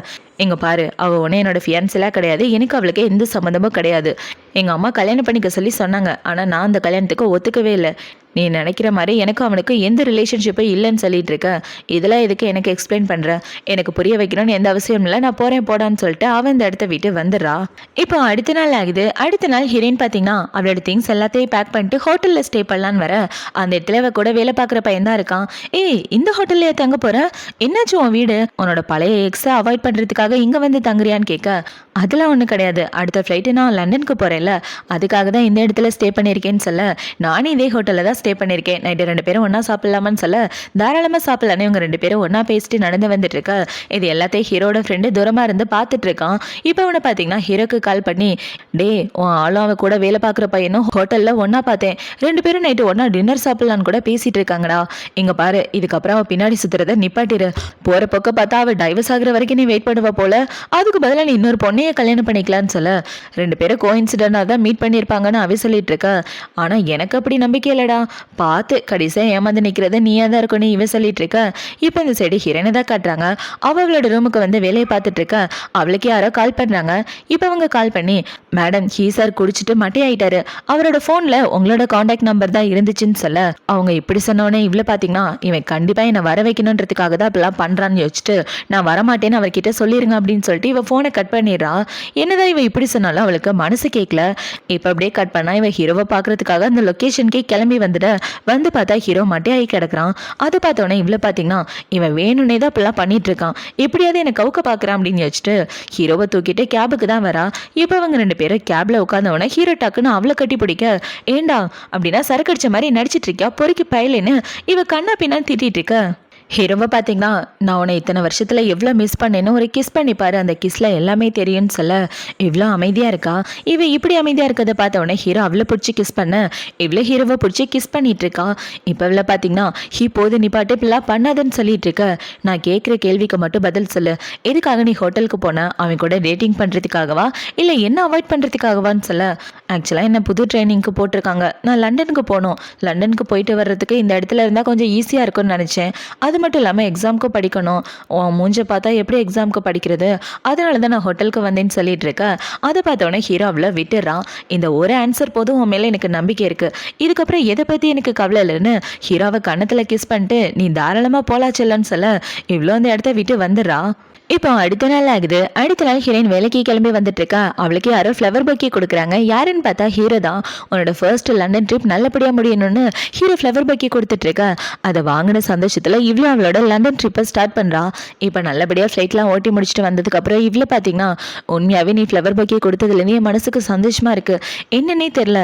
[SPEAKER 1] எங்க பாரு, அவள் ஒன்றும் என்னோட ஃபியான்ஸெல்லாம் கிடையாது, எனக்கு அவளுக்கு எந்த சம்மந்தமும் கிடையாது. எங்கள் அம்மா கல்யாணம் பண்ணிக்க சொல்லி சொன்னாங்க, ஆனால் நான் அந்த கல்யாணத்துக்கு ஒத்துக்கவே இல்லை. நீ நினைக்கிற மாதிரி எனக்கு அவனுக்கு எந்த ரிலேஷன்ஷிப்பும் இல்லைன்னு சொல்லிட்டு இருக்க. இதெல்லாம் எதுக்கு எனக்கு எக்ஸ்பிளைன் பண்ணுற? எனக்கு புரிய வைக்கணும்னு எந்த அவசியம் இல்லை, நான் போகிறேன் போடான்னு சொல்லிட்டு அவன் இந்த இடத்த விட்டு வந்துடுறா. இப்போ அடுத்த நாள் ஆகுது. அடுத்த நாள் ஹீரோயின் பார்த்தீங்கன்னா அவளோட திங்ஸ் எல்லாத்தையும் பேக் பண்ணிட்டு ஹோட்டலில் ஸ்டே பண்ணலான்னு வர, அந்த இடத்துல அவ கூட வேலை பார்க்குற பையன் தான் இருக்கான். ஏய், இந்த ஹோட்டல்லையே தங்க போற? என்னாச்சு உன் வீடு? உன்னோட பழைய எக்ஸை அவாய்ட் பண்ணுறதுக்காக இங்கே வந்து தங்குறியான்னு கேட்க, அதெல்லாம் ஒன்றும் கிடையாது, அடுத்த ஃப்ளைட்டு நான் லண்டனுக்கு போகிறேன்ல, அதுக்காக தான் இந்த இடத்துல ஸ்டே பண்ணியிருக்கேன்னு சொல்ல, நானே இதே ஹோட்டலில் தான் ஸ்டே பண்ணியிருக்கேன், நைட்டு 2 பேரும் ஒன்றா சாப்பிட்லாமான்னு சொல்ல, தாராளமாக சாப்பிட்லானே. இவங்க 2 பேரும் ஒன்றா பேசிட்டு நடந்து வந்துட்டு இருக்க. இது எல்லாத்தையும் ஹீரோட ஃப்ரெண்டு தூரமாக இருந்து பார்த்துட்டு இருக்கான். இப்போ அவனை பார்த்தீங்கன்னா ஹீரோக்கு கால் பண்ணி, டே, உன் ஆளும் அவன் கூட வேலை பார்க்குற பையனும் ஹோட்டலில் ஒன்றா பார்த்தேன், 2 பேரும் நைட்டு ஒன்றா டின்னர் சாப்பிட்லான்னு கூட பேசிட்டு இருக்காங்கடா. இங்கே பாரு, இதுக்கப்புறம் அவன் பின்னாடி சுற்றுறத நிப்பாட்டிடு. போகிற பக்கம் பார்த்தா அவள் டைவர்ஸ் ஆகுற வரைக்கும் நீ வெயிட் பண்ணுவ போல, அதுக்கு பதிலாக நீ இன்னொரு பொண்ணையே கல்யாணம் பண்ணிக்கலான்னு சொல்ல, 2 பேரும் கோயின்சிடென்ட்டாக தான் மீட் பண்ணியிருப்பாங்கன்னு அவ சொல்லிட்டு இருக்க. ஆனால் எனக்கு அப்படி நம்பிக்கை இல்லைடா, பார்த்து கடைசியாக ஏமாந்து நிற்கிறது நீயா தான் இருக்கும்னு இவ சொல்லிட்டு இருக்க. இப்போ இந்த சைடு ஹீரோனை தான் காட்டுறாங்க. அவளோட ரூமுக்கு வந்து வேலையை பார்த்துட்டு இருக்க. அவளுக்கு யாரோ கால் பண்ணுறாங்க. இப்போ அவங்க கால் பண்ணி, மேடம், ஹீ சார் குடிச்சிட்டு மட்டையாயிட்டாரு, அவரோட ஃபோனில் உங்களோட காண்டாக்ட் நம்பர் தான் இருந்துச்சுன்னு சொல்ல, அவங்க இப்படி சொன்னோடனே இவ்வளோ பார்த்தீங்கன்னா இவன் கண்டிப்பாக என்னை வர வைக்கணுன்றதுக்காக தான் அப்படிலாம் பண்ணுறான்னு யோசிச்சுட்டு, நான் வரமாட்டேன்னு அவர்கிட்ட சொல்லிடுங்க அப்படின்னு சொல்லிட்டு இவ ஃபோனை கட் பண்ணிடுறா. என்னதான் இவ இப்படி சொன்னாலும் அவளுக்கு மனசு கேட்கல. இப்போ அப்படியே கட் பண்ணா இவ ஹீரோவை பார்க்கறதுக்காக அந்த லொக்கேஷனுக்கே கிளம்பி வந்து பார்த்தா ஹீரோ மட்டையாகி கிடக்குறான். அதை பார்த்தோன்னே இவ்வளோ பார்த்தீங்கன்னா இவன் வேணும்னே தான் அப்படிலாம் பண்ணிட்டு இருக்கான், எப்படியாவது என்னை கவுக்க பார்க்குறான் அப்படின்னு யோசிச்சுட்டு ஹீரோவை தூக்கிட்டு கேபுக்கு தான் வரா. இப்போ அவங்க 2 பேரும் கேப்ல உட்காந்தவொடனே ஹீரோ டக்குன்னு அவளை கட்டி பிடிக்க, ஏண்டா அப்படின்னா சரக்கு அடிச்ச மாதிரி நடிச்சிட்டு இருக்கியா, பொறுக்கி பயலேன்னு இவ கண்ணா பின்னான்னு திட்டிட்டு இருக்க. ஹீரோவை பார்த்தீங்கன்னா, நான் உன்னை இத்தனை வருஷத்தில் எவ்வளோ மிஸ் பண்ணேன்னு ஒரு கிஸ் பண்ணிப்பாரு, அந்த கிஸ்ல எல்லாமே தெரியும்னு சொல்ல, இவ்வளோ அமைதியாக இருக்கா. இவ இப்படி அமைதியாக இருக்கிறத பார்த்த உடனே ஹீரோ அவளை பிடிச்சி கிஸ் பண்ண, இவ்வளோ ஹீரோவை பிடிச்சி கிஸ் பண்ணிட்டு இருக்கா. இப்போ இவ்வளோ பார்த்தீங்கன்னா, போது நீ பாட்டு இப்படிலாம் பண்ணாதுன்னு சொல்லிட்டு இருக்க. நான் கேட்குற கேள்விக்கு மட்டும் பதில் சொல்லு, எதுக்காக நீ ஹோட்டலுக்கு போன? அவன் கூட டேட்டிங் பண்ணுறதுக்காகவா இல்லை என்ன அவாய்ட் பண்ணுறதுக்காகவான்னு சொல்ல, ஆக்சுவலாக என்ன புது ட்ரைனிங்க்கு போட்டிருக்காங்க, நான் லண்டனுக்கு போகணும், லண்டனுக்கு போயிட்டு வர்றதுக்கு இந்த இடத்துல இருந்தால் கொஞ்சம் ஈஸியாக இருக்கும்னு நினச்சேன், அது மட்டும் இல்லாமல் எக்ஸாமுக்கு படிக்கணும். உன் மூஞ்ச பார்த்தா எப்படி எக்ஸாமுக்கு படிக்கிறது, அதனால தான் நான் ஹோட்டலுக்கு வந்தேன்னு சொல்லிட்டு இருக்கேன். அதை பார்த்தோன்னே ஹீரோ அவளை விட்டுறான். இந்த ஒரு ஆன்சர் போதும், உன் மேலே எனக்கு நம்பிக்கை இருக்குது, இதுக்கப்புறம் எதை பற்றி எனக்கு கவலை இல்லைன்னு ஹீரோவை கன்னத்தில் கிஸ் பண்ணிட்டு நீ தாராளமாக போலா செல்லன்னு சொல்ல இவ்வளோ அந்த இடத்த விட்டு வந்துடுறா. இப்போ அடுத்த நாள் ஆகுது. அடுத்த நாள் ஹீரோயின் வேலைக்கு கிளம்பி வந்துட்டு இருக்கா. அவளுக்கு யாரோ ஃப்ளவர் பக்கி கொடுக்குறாங்க. யாருன்னு பார்த்தா ஹீரோ தான். உன்னோட ஃபர்ஸ்ட் லண்டன் ட்ரிப் நல்லபடியாக முடியணும்னு ஹீரோ ஃப்ளவர் பக்கி கொடுத்துட்டு இருக்கா. அதை வாங்கின சந்தோஷத்தில் இவ்வளோ அவளோட லண்டன் ட்ரிப்பை ஸ்டார்ட் பண்ணுறா. இப்போ நல்லபடியாக ஃப்ளைட்லாம் ஓட்டி முடிச்சுட்டு வந்ததுக்கப்புறம் இவ்வளோ பார்த்தீங்கன்னா உண்மையாகவே நீ ஃப்ளவர் பக்கி கொடுத்ததுலேருந்து என் மனசுக்கு சந்தோஷமாக இருக்குது, என்னன்னே தெரில,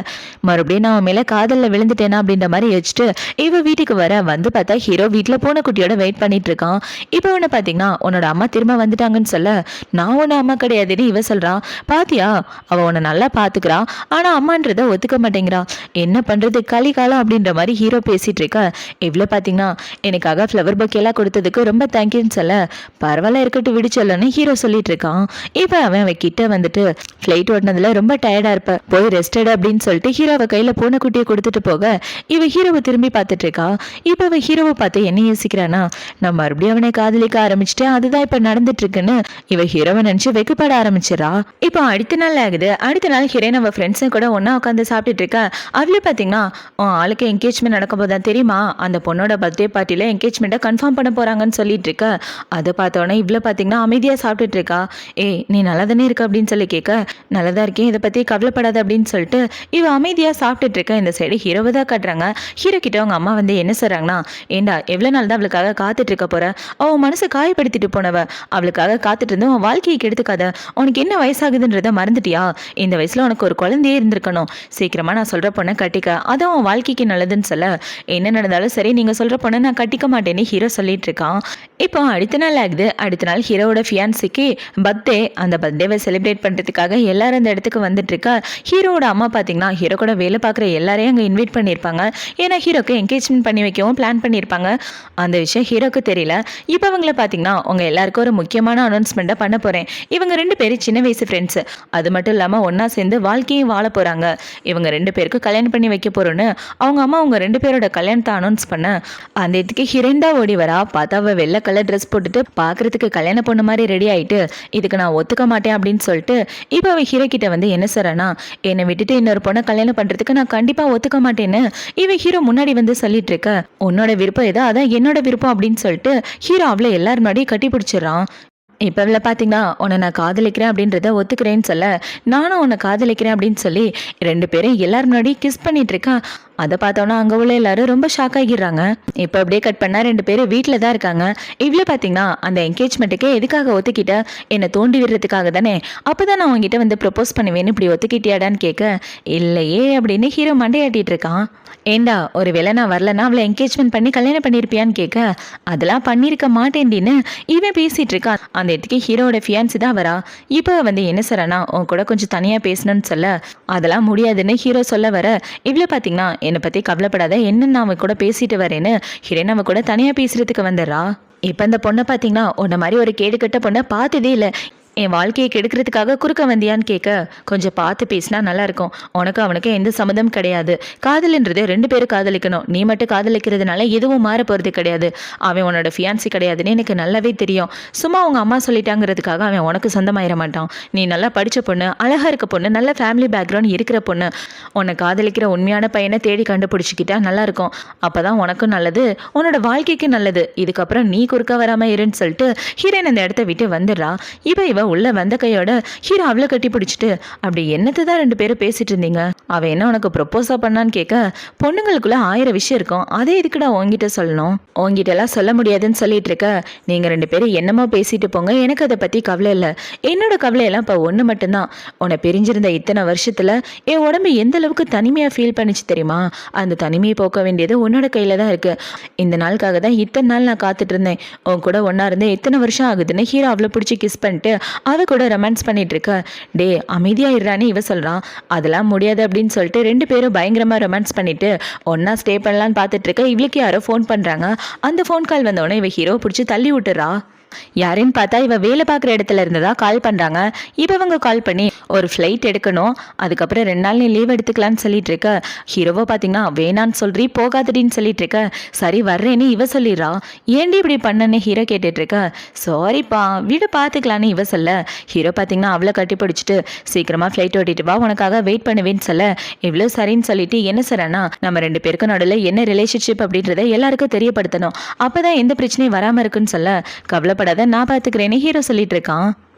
[SPEAKER 1] மறுபடியும் நான் மேலே காதலில் விழுந்துட்டேனா அப்படின்ற மாதிரி யோசிச்சுட்டு இவ வீட்டுக்கு வந்து பார்த்தா ஹீரோ வீட்டில் பூனைக்குட்டியோட வெயிட் பண்ணிட்டு இருக்கான். இப்போ உன்னை பார்த்தீங்கன்னா உன்னோட அம்மா திரும்ப வந்துட்டாங்கன்னு சொல்ல நான் உன்ன அம்மா கிடையாதுன்னு இவ சொல்றான். பாத்தியா, அவ உன்னை நல்லா பாத்துக்கிறா, ஆனா அம்மான்றத ஒத்துக்க மாட்டேங்கிறா, என்ன பண்றது கலிகாலம் அப்படின்ற மாதிரி ஹீரோ பேசிட்டு இருக்க. இவ்வளவு பாத்தீங்கன்னா எனக்காக ஃப்ளவர் பக்கி எல்லாம் கொடுத்ததுக்கு ரொம்ப தேங்க்யூன்னு சொல்ல பரவாயில்ல இருக்கட்டும் விடுச்சல்லன்னு ஹீரோ சொல்லிட்டு இருக்கான். இப்ப அவன் கிட்ட வந்துட்டு ஃபிளைட் ஓட்டினதுல ரொம்ப டயர்டா இருப்ப, போய் ரெஸ்ட் எடு அப்படின்னு சொல்லிட்டு ஹீரோவை கையில பூனைக்குட்டியை கொடுத்துட்டு போக இவ ஹீரோவை திரும்பி பார்த்துட்டு இருக்கா. இப்ப அவ ஹீரோவை பார்த்து என்ன யோசிக்கிறானா, நான் மறுபடியும் அவனை காதலிக்க ஆரம்பிச்சுட்டேன், அதுதான் இப்ப நடந்துட்டு இருக்குன்னு இவ ஹீரோவை நினைச்சு வெக்கப்பட ஆரம்பிச்சிடறா. இப்போ அடுத்த நாள் ஆகுது. அடுத்த நாள் ஹீரோயின் அவ ஃப்ரெண்ட்ஸும் கூட ஒன்னா உட்காந்து சாப்பிட்டுட்டு இருக்கா. அவளே பாத்தீங்கன்னா ஆளுக்கு என்கேஜ்மெண்ட் நடக்க போதா தெரியுமா, அந்த பொண்ணோட பர்த்டே பார்ட்டில என்கேஜ்மெண்ட்டை கன்ஃபார்ம் பண்ண போறாங்கன்னு சொல்லிட்டு இருக்க. அதை பார்த்தோன்னே இவ்வளோ பாத்தீங்கன்னா அமைதியா சாப்பிட்டுட்டு இருக்கா. ஏய் நீ நல்லா தானே இருக்க அப்படின்னு சொல்லி கேட்க நல்லதா இருக்கேன், இதை பத்தி கவலைப்படாத அப்படின்னு சொல்லிட்டு இவ அமைதியா சாப்பிட்டுட்டு இருக்க. இந்த சைடு ஹீரோவை தான் காட்டுறாங்க. ஹீரோ கிட்ட அவங்க அம்மா வந்து என்ன சொல்றாங்கன்னா, ஏண்டா எவ்வளவு நாள் தான் அவளுக்காக காத்துட்டு இருக்க போற, அவன் மனசை காயப்படுத்திட்டு போனவ, அவளுக்காக காத்துட்டு இருந்து உன் வாழ்க்கையை கெடுத்துக்காத, உனக்கு என்ன வயசாகுதுன்றத மறந்துட்டியா, இந்த வயசுல உனக்கு ஒரு குழந்தையே இருந்திருக்கணும், சீக்கிரமா நான் சொல்ற பொண்ணை கட்டிக்க, அதான் உன் வாழ்க்கைக்கு நல்லதுன்னு சொல்ல என்ன நடந்தாலும் சரி நீங்க சொல்ற பொண்ணை நான் கட்டிக்க மாட்டேன்னு ஹீரோ சொல்லிட்டு இருக்கான். இப்போ அடுத்த நாள் ஆகுது. அடுத்த நாள் ஹீரோவோட ஃபியான்சிக்கு பர்த்டே. அந்த பர்த்டேவை செலிப்ரேட் பண்றதுக்காக எல்லாரும் அந்த இடத்துக்கு வந்துட்டு இருக்கா. ஹீரோவோட அம்மா பாத்தீங்கன்னா ஹீரோ கூட வேலை பார்க்குற எல்லாரையும் அங்கே இன்வைட் பண்ணியிருப்பாங்க. ஏன்னா ஹீரோக்கு என்கேஜ்மெண்ட் பண்ணி வைக்கவும் பிளான் பண்ணியிருப்பாங்க. அந்த விஷயம் ஹீரோக்கு தெரியல. இப்போ அவங்கள பாத்தீங்கன்னா உங்க எல்லாருக்கும் ஒரு முக்கியமான அனௌன்ஸ்மெண்ட்டை பண்ண போறேன். இவங்க 2 பேரும் சின்ன வயசு ஃப்ரெண்ட்ஸ், அது மட்டும் இல்லாமல் ஒன்னா சேர்ந்து வாழ்க்கையும் வாழ போறாங்க. இவங்க 2 பேருக்கு கல்யாணம் பண்ணி வைக்க போறோன்னு அவங்க அம்மா உங்க 2 பேரோட கல்யாணத்தை அனௌன்ஸ் பண்ண அந்த இதுக்கு ஹீரோயின் தான் ஓடி வரா. பார்த்தா அவ வெள்ளை கலர் ட்ரெஸ் போட்டுட்டு பார்க்கறதுக்கு கல்யாண பொண்ணு மாதிரி ரெடி ஆயிட்டு இதுக்கு நான் ஒத்துக்க மாட்டேன் அப்படின்னு சொல்லிட்டு இப்போ அவ ஹீரோ கிட்ட வந்து என்ன சொல்றானா, என்னை விட்டுட்டு இன்னொரு பொண்ணை கல்யாணம் பண்றதுக்கு நான் கண்டிப்பா ஒத்துக்க மாட்டேன்னு இவ ஹீரோ முன்னாடி வந்து சொல்லிட்டு இருக்க. உன்னோட விருப்பம் ஏதோ அதான் என்னோட விருப்பம் அப்படின்னு சொல்லிட்டு ஹீரோ அவளை எல்லாரும் முன்னாடி கட்டி பிடிச்சிடறான். இப்போ இவ்வளோ பார்த்தீங்கன்னா உன்னை நான் காதலிக்கிறேன் அப்படின்றத ஒத்துக்கிறேன்னு சொல்ல நானும் உன்னை காதலிக்கிறேன் அப்படின்னு சொல்லி 2 பேரும் எல்லாரும் முன்னாடி கிஸ் பண்ணிட்டு இருக்கேன். அதை பார்த்தோன்னா அங்கே உள்ள எல்லாரும் ரொம்ப ஷாக் ஆகிடுறாங்க. இப்போ அப்படியே கட் பண்ணால் 2 பேரும் வீட்டில் தான் இருக்காங்க. இவ்வளோ பார்த்தீங்கன்னா அந்த என்கேஜ்மெண்ட்டுக்கே எதுக்காக ஒத்துக்கிட்ட, என்னை தோண்டி விடுறதுக்காக தானே, அப்போ தான் நான் உங்ககிட்ட வந்து ப்ரப்போஸ் பண்ணுவேன்னு இப்படி ஒத்துக்கிட்டியாடான்னு கேட்க இல்லையே அப்படின்னு ஹீரோ மண்டையாட்டிட்டு இருக்கான். ஏண்டா ஒரு வேளை நான் வரலன்னா அவளை என்கேஜ்மெண்ட் பண்ணி கல்யாணம் பண்ணியிருப்பியான்னு கேட்க அதெல்லாம் பண்ணியிருக்க மாட்டேன்டின்னு இவன் பேசிகிட்டு இருக்கான். அந்த இடத்துக்கு ஹீரோட ஃபியான்சி தான் வரா. இப்போ வந்து என்ன சொல்றானா, உன் கூட கொஞ்சம் தனியாக பேசணும்னு சொல்ல அதெல்லாம் முடியாதுன்னு ஹீரோ சொல்ல வர இவ்வளோ பார்த்தீங்கன்னா என்னை பற்றி கவலைப்படாத, என்ன நான் அவன் கூட பேசிட்டு வரேன்னு ஹீரோயின் அவன் கூட தனியாக பேசுறதுக்கு வந்துடுறா. இப்போ அந்த பொண்ணை பார்த்தீங்கன்னா உன்ன மாதிரி ஒரு கேடு கட்ட பொண்ணை பார்த்ததே இல்லை, என் வாழ்க்கையை கெடுக்கிறதுக்காக குறுக்க வந்தியான்னு கேட்க கொஞ்சம் பார்த்து பேசினா நல்லா இருக்கும், உனக்கு அவனுக்கு எந்த சம்மதம் கிடையாது, காதல்ன்றது 2 பேரும் காதலிக்கணும், நீ மட்டும் காதலிக்கிறதுனால எதுவும் மாற போகிறது கிடையாது, அவன் உன்னோட ஃபியான்சி கிடையாதுன்னு எனக்கு நல்லாவே தெரியும், சும்மா அவங்க அம்மா சொல்லிட்டாங்கிறதுக்காக அவன் உனக்கு சொந்தமாயிட மாட்டான், நீ நல்லா படித்த பொண்ணு, அழகாக இருக்க பொண்ணு, நல்ல ஃபேமிலி பேக்ரவுண்ட் இருக்கிற பொண்ணு, உன்னை காதலிக்கிற உண்மையான பையனை தேடி கண்டுபிடிச்சிக்கிட்டா நல்லாயிருக்கும், அப்போ தான் உனக்கும் நல்லது, உன்னோட வாழ்க்கைக்கு நல்லது, இதுக்கப்புறம் நீ குறுக்க வராமல் இருன்னு சொல்லிட்டு ஹீரோயின் அந்த இடத்த விட்டு வந்துடுறா. இவ உள்ள வந்த கையோட ஹீரோ அவளை கட்டி பிடிச்சிட்டு அப்படி என்னத்தை தான் 2 பேரும் பேசிட்டு இருந்தீங்க, அவ என்ன உனக்கு ப்ரொப்போஸா பண்ணான்னு கேட்க பொண்ணுங்களுக்குள்ள 1000 விஷயம் இருக்கும், அதே இதுக்குடா உங்ககிட்ட சொல்லணும், உங்ககிட்ட எல்லாம் சொல்ல முடியாதுன்னு சொல்லிட்டு இருக்க, நீங்க 2 பேரும் என்னமோ பேசிட்டு போங்க, எனக்கு அதை பத்தி கவலை இல்லை, என்னோட கவலையெல்லாம் இப்போ ஒன்று மட்டும்தான், உன்னை பிரிஞ்சிருந்த இத்தனை வருஷத்துல என் உடம்பு எந்த அளவுக்கு தனிமையா ஃபீல் பண்ணிச்சு தெரியுமா, அந்த தனிமையை போக்க வேண்டியது உன்னோட கையில தான் இருக்கு, இந்த நாளுக்காக தான் இத்தனை நாள் நான் காத்துட்டு இருந்தேன், உன் கூட ஒன்னா இருந்தேன் எத்தனை வருஷம் ஆகுதுன்னு ஹீரோ அவளை பிடிச்சி கிஸ் பண்ணிட்டு அவ கூட ரொமான்ஸ் பண்ணிட்டு இருக்க. டே அமைதியா இருறான்னு இவ சொல்றான். அதெல்லாம் முடியாது அப்படின்னு சொல்லிட்டு 2 பேரும் பயங்கரமா ரொமான்ஸ் பண்ணிட்டு ஒன்னா ஸ்டே பண்ணலான்னு பார்த்துட்டு இருக்க. இவளுக்கு யாரோ ஃபோன் பண்றாங்க. அந்த ஃபோன் கால் வந்தோடனே இவ ஹீரோ பிடிச்சி தள்ளி விட்டுறா. யாருன்னு பார்த்தா இவ வேலை பார்க்குற இடத்துல இருந்ததா கால் பண்ணுறாங்க. இப்போ இவங்க கால் பண்ணி ஒரு ஃப்ளைட் எடுக்கணும், அதுக்கப்புறம் 2 நாள் நீ லீவ் எடுத்துக்கலான்னு சொல்லிட்டு இருக்க. ஹீரோவை பார்த்தீங்கன்னா வேணான்னு சொல்றி போகாதடின்னு சொல்லிட்டு இருக்க. சரி வர்றேன்னு இவ சொல்லிடுறா. ஏன்டி இப்படி பண்ணன்னு ஹீரோ கேட்டுட்டு இருக்க. சாரிப்பா வீடு பார்த்துக்கலான்னு இவ சொல்ல. ஹீரோ பார்த்தீங்கன்னா அவளை கட்டி பிடிச்சிட்டு சீக்கிரமா ஃப்ளைட் ஓட்டிட்டு வா, உனக்காக வெயிட் பண்ணுவேன்னு சொல்ல. இவ்வளோ சரின்னு சொல்லிட்டு என்ன சொல்றேன்னா, நம்ம 2 பேருக்கும் நடுவில் என்ன ரிலேஷன்ஷிப் அப்படின்றத எல்லாருக்கும் தெரியப்படுத்தணும், அப்பதான் எந்த பிரச்சனையும் வராம இருக்குன்னு சொல்ல. கவலைப்படாத நான் பார்த்துக்கிறேன்னு ஹீரோ சொல்லிட்டு இருக்கான்.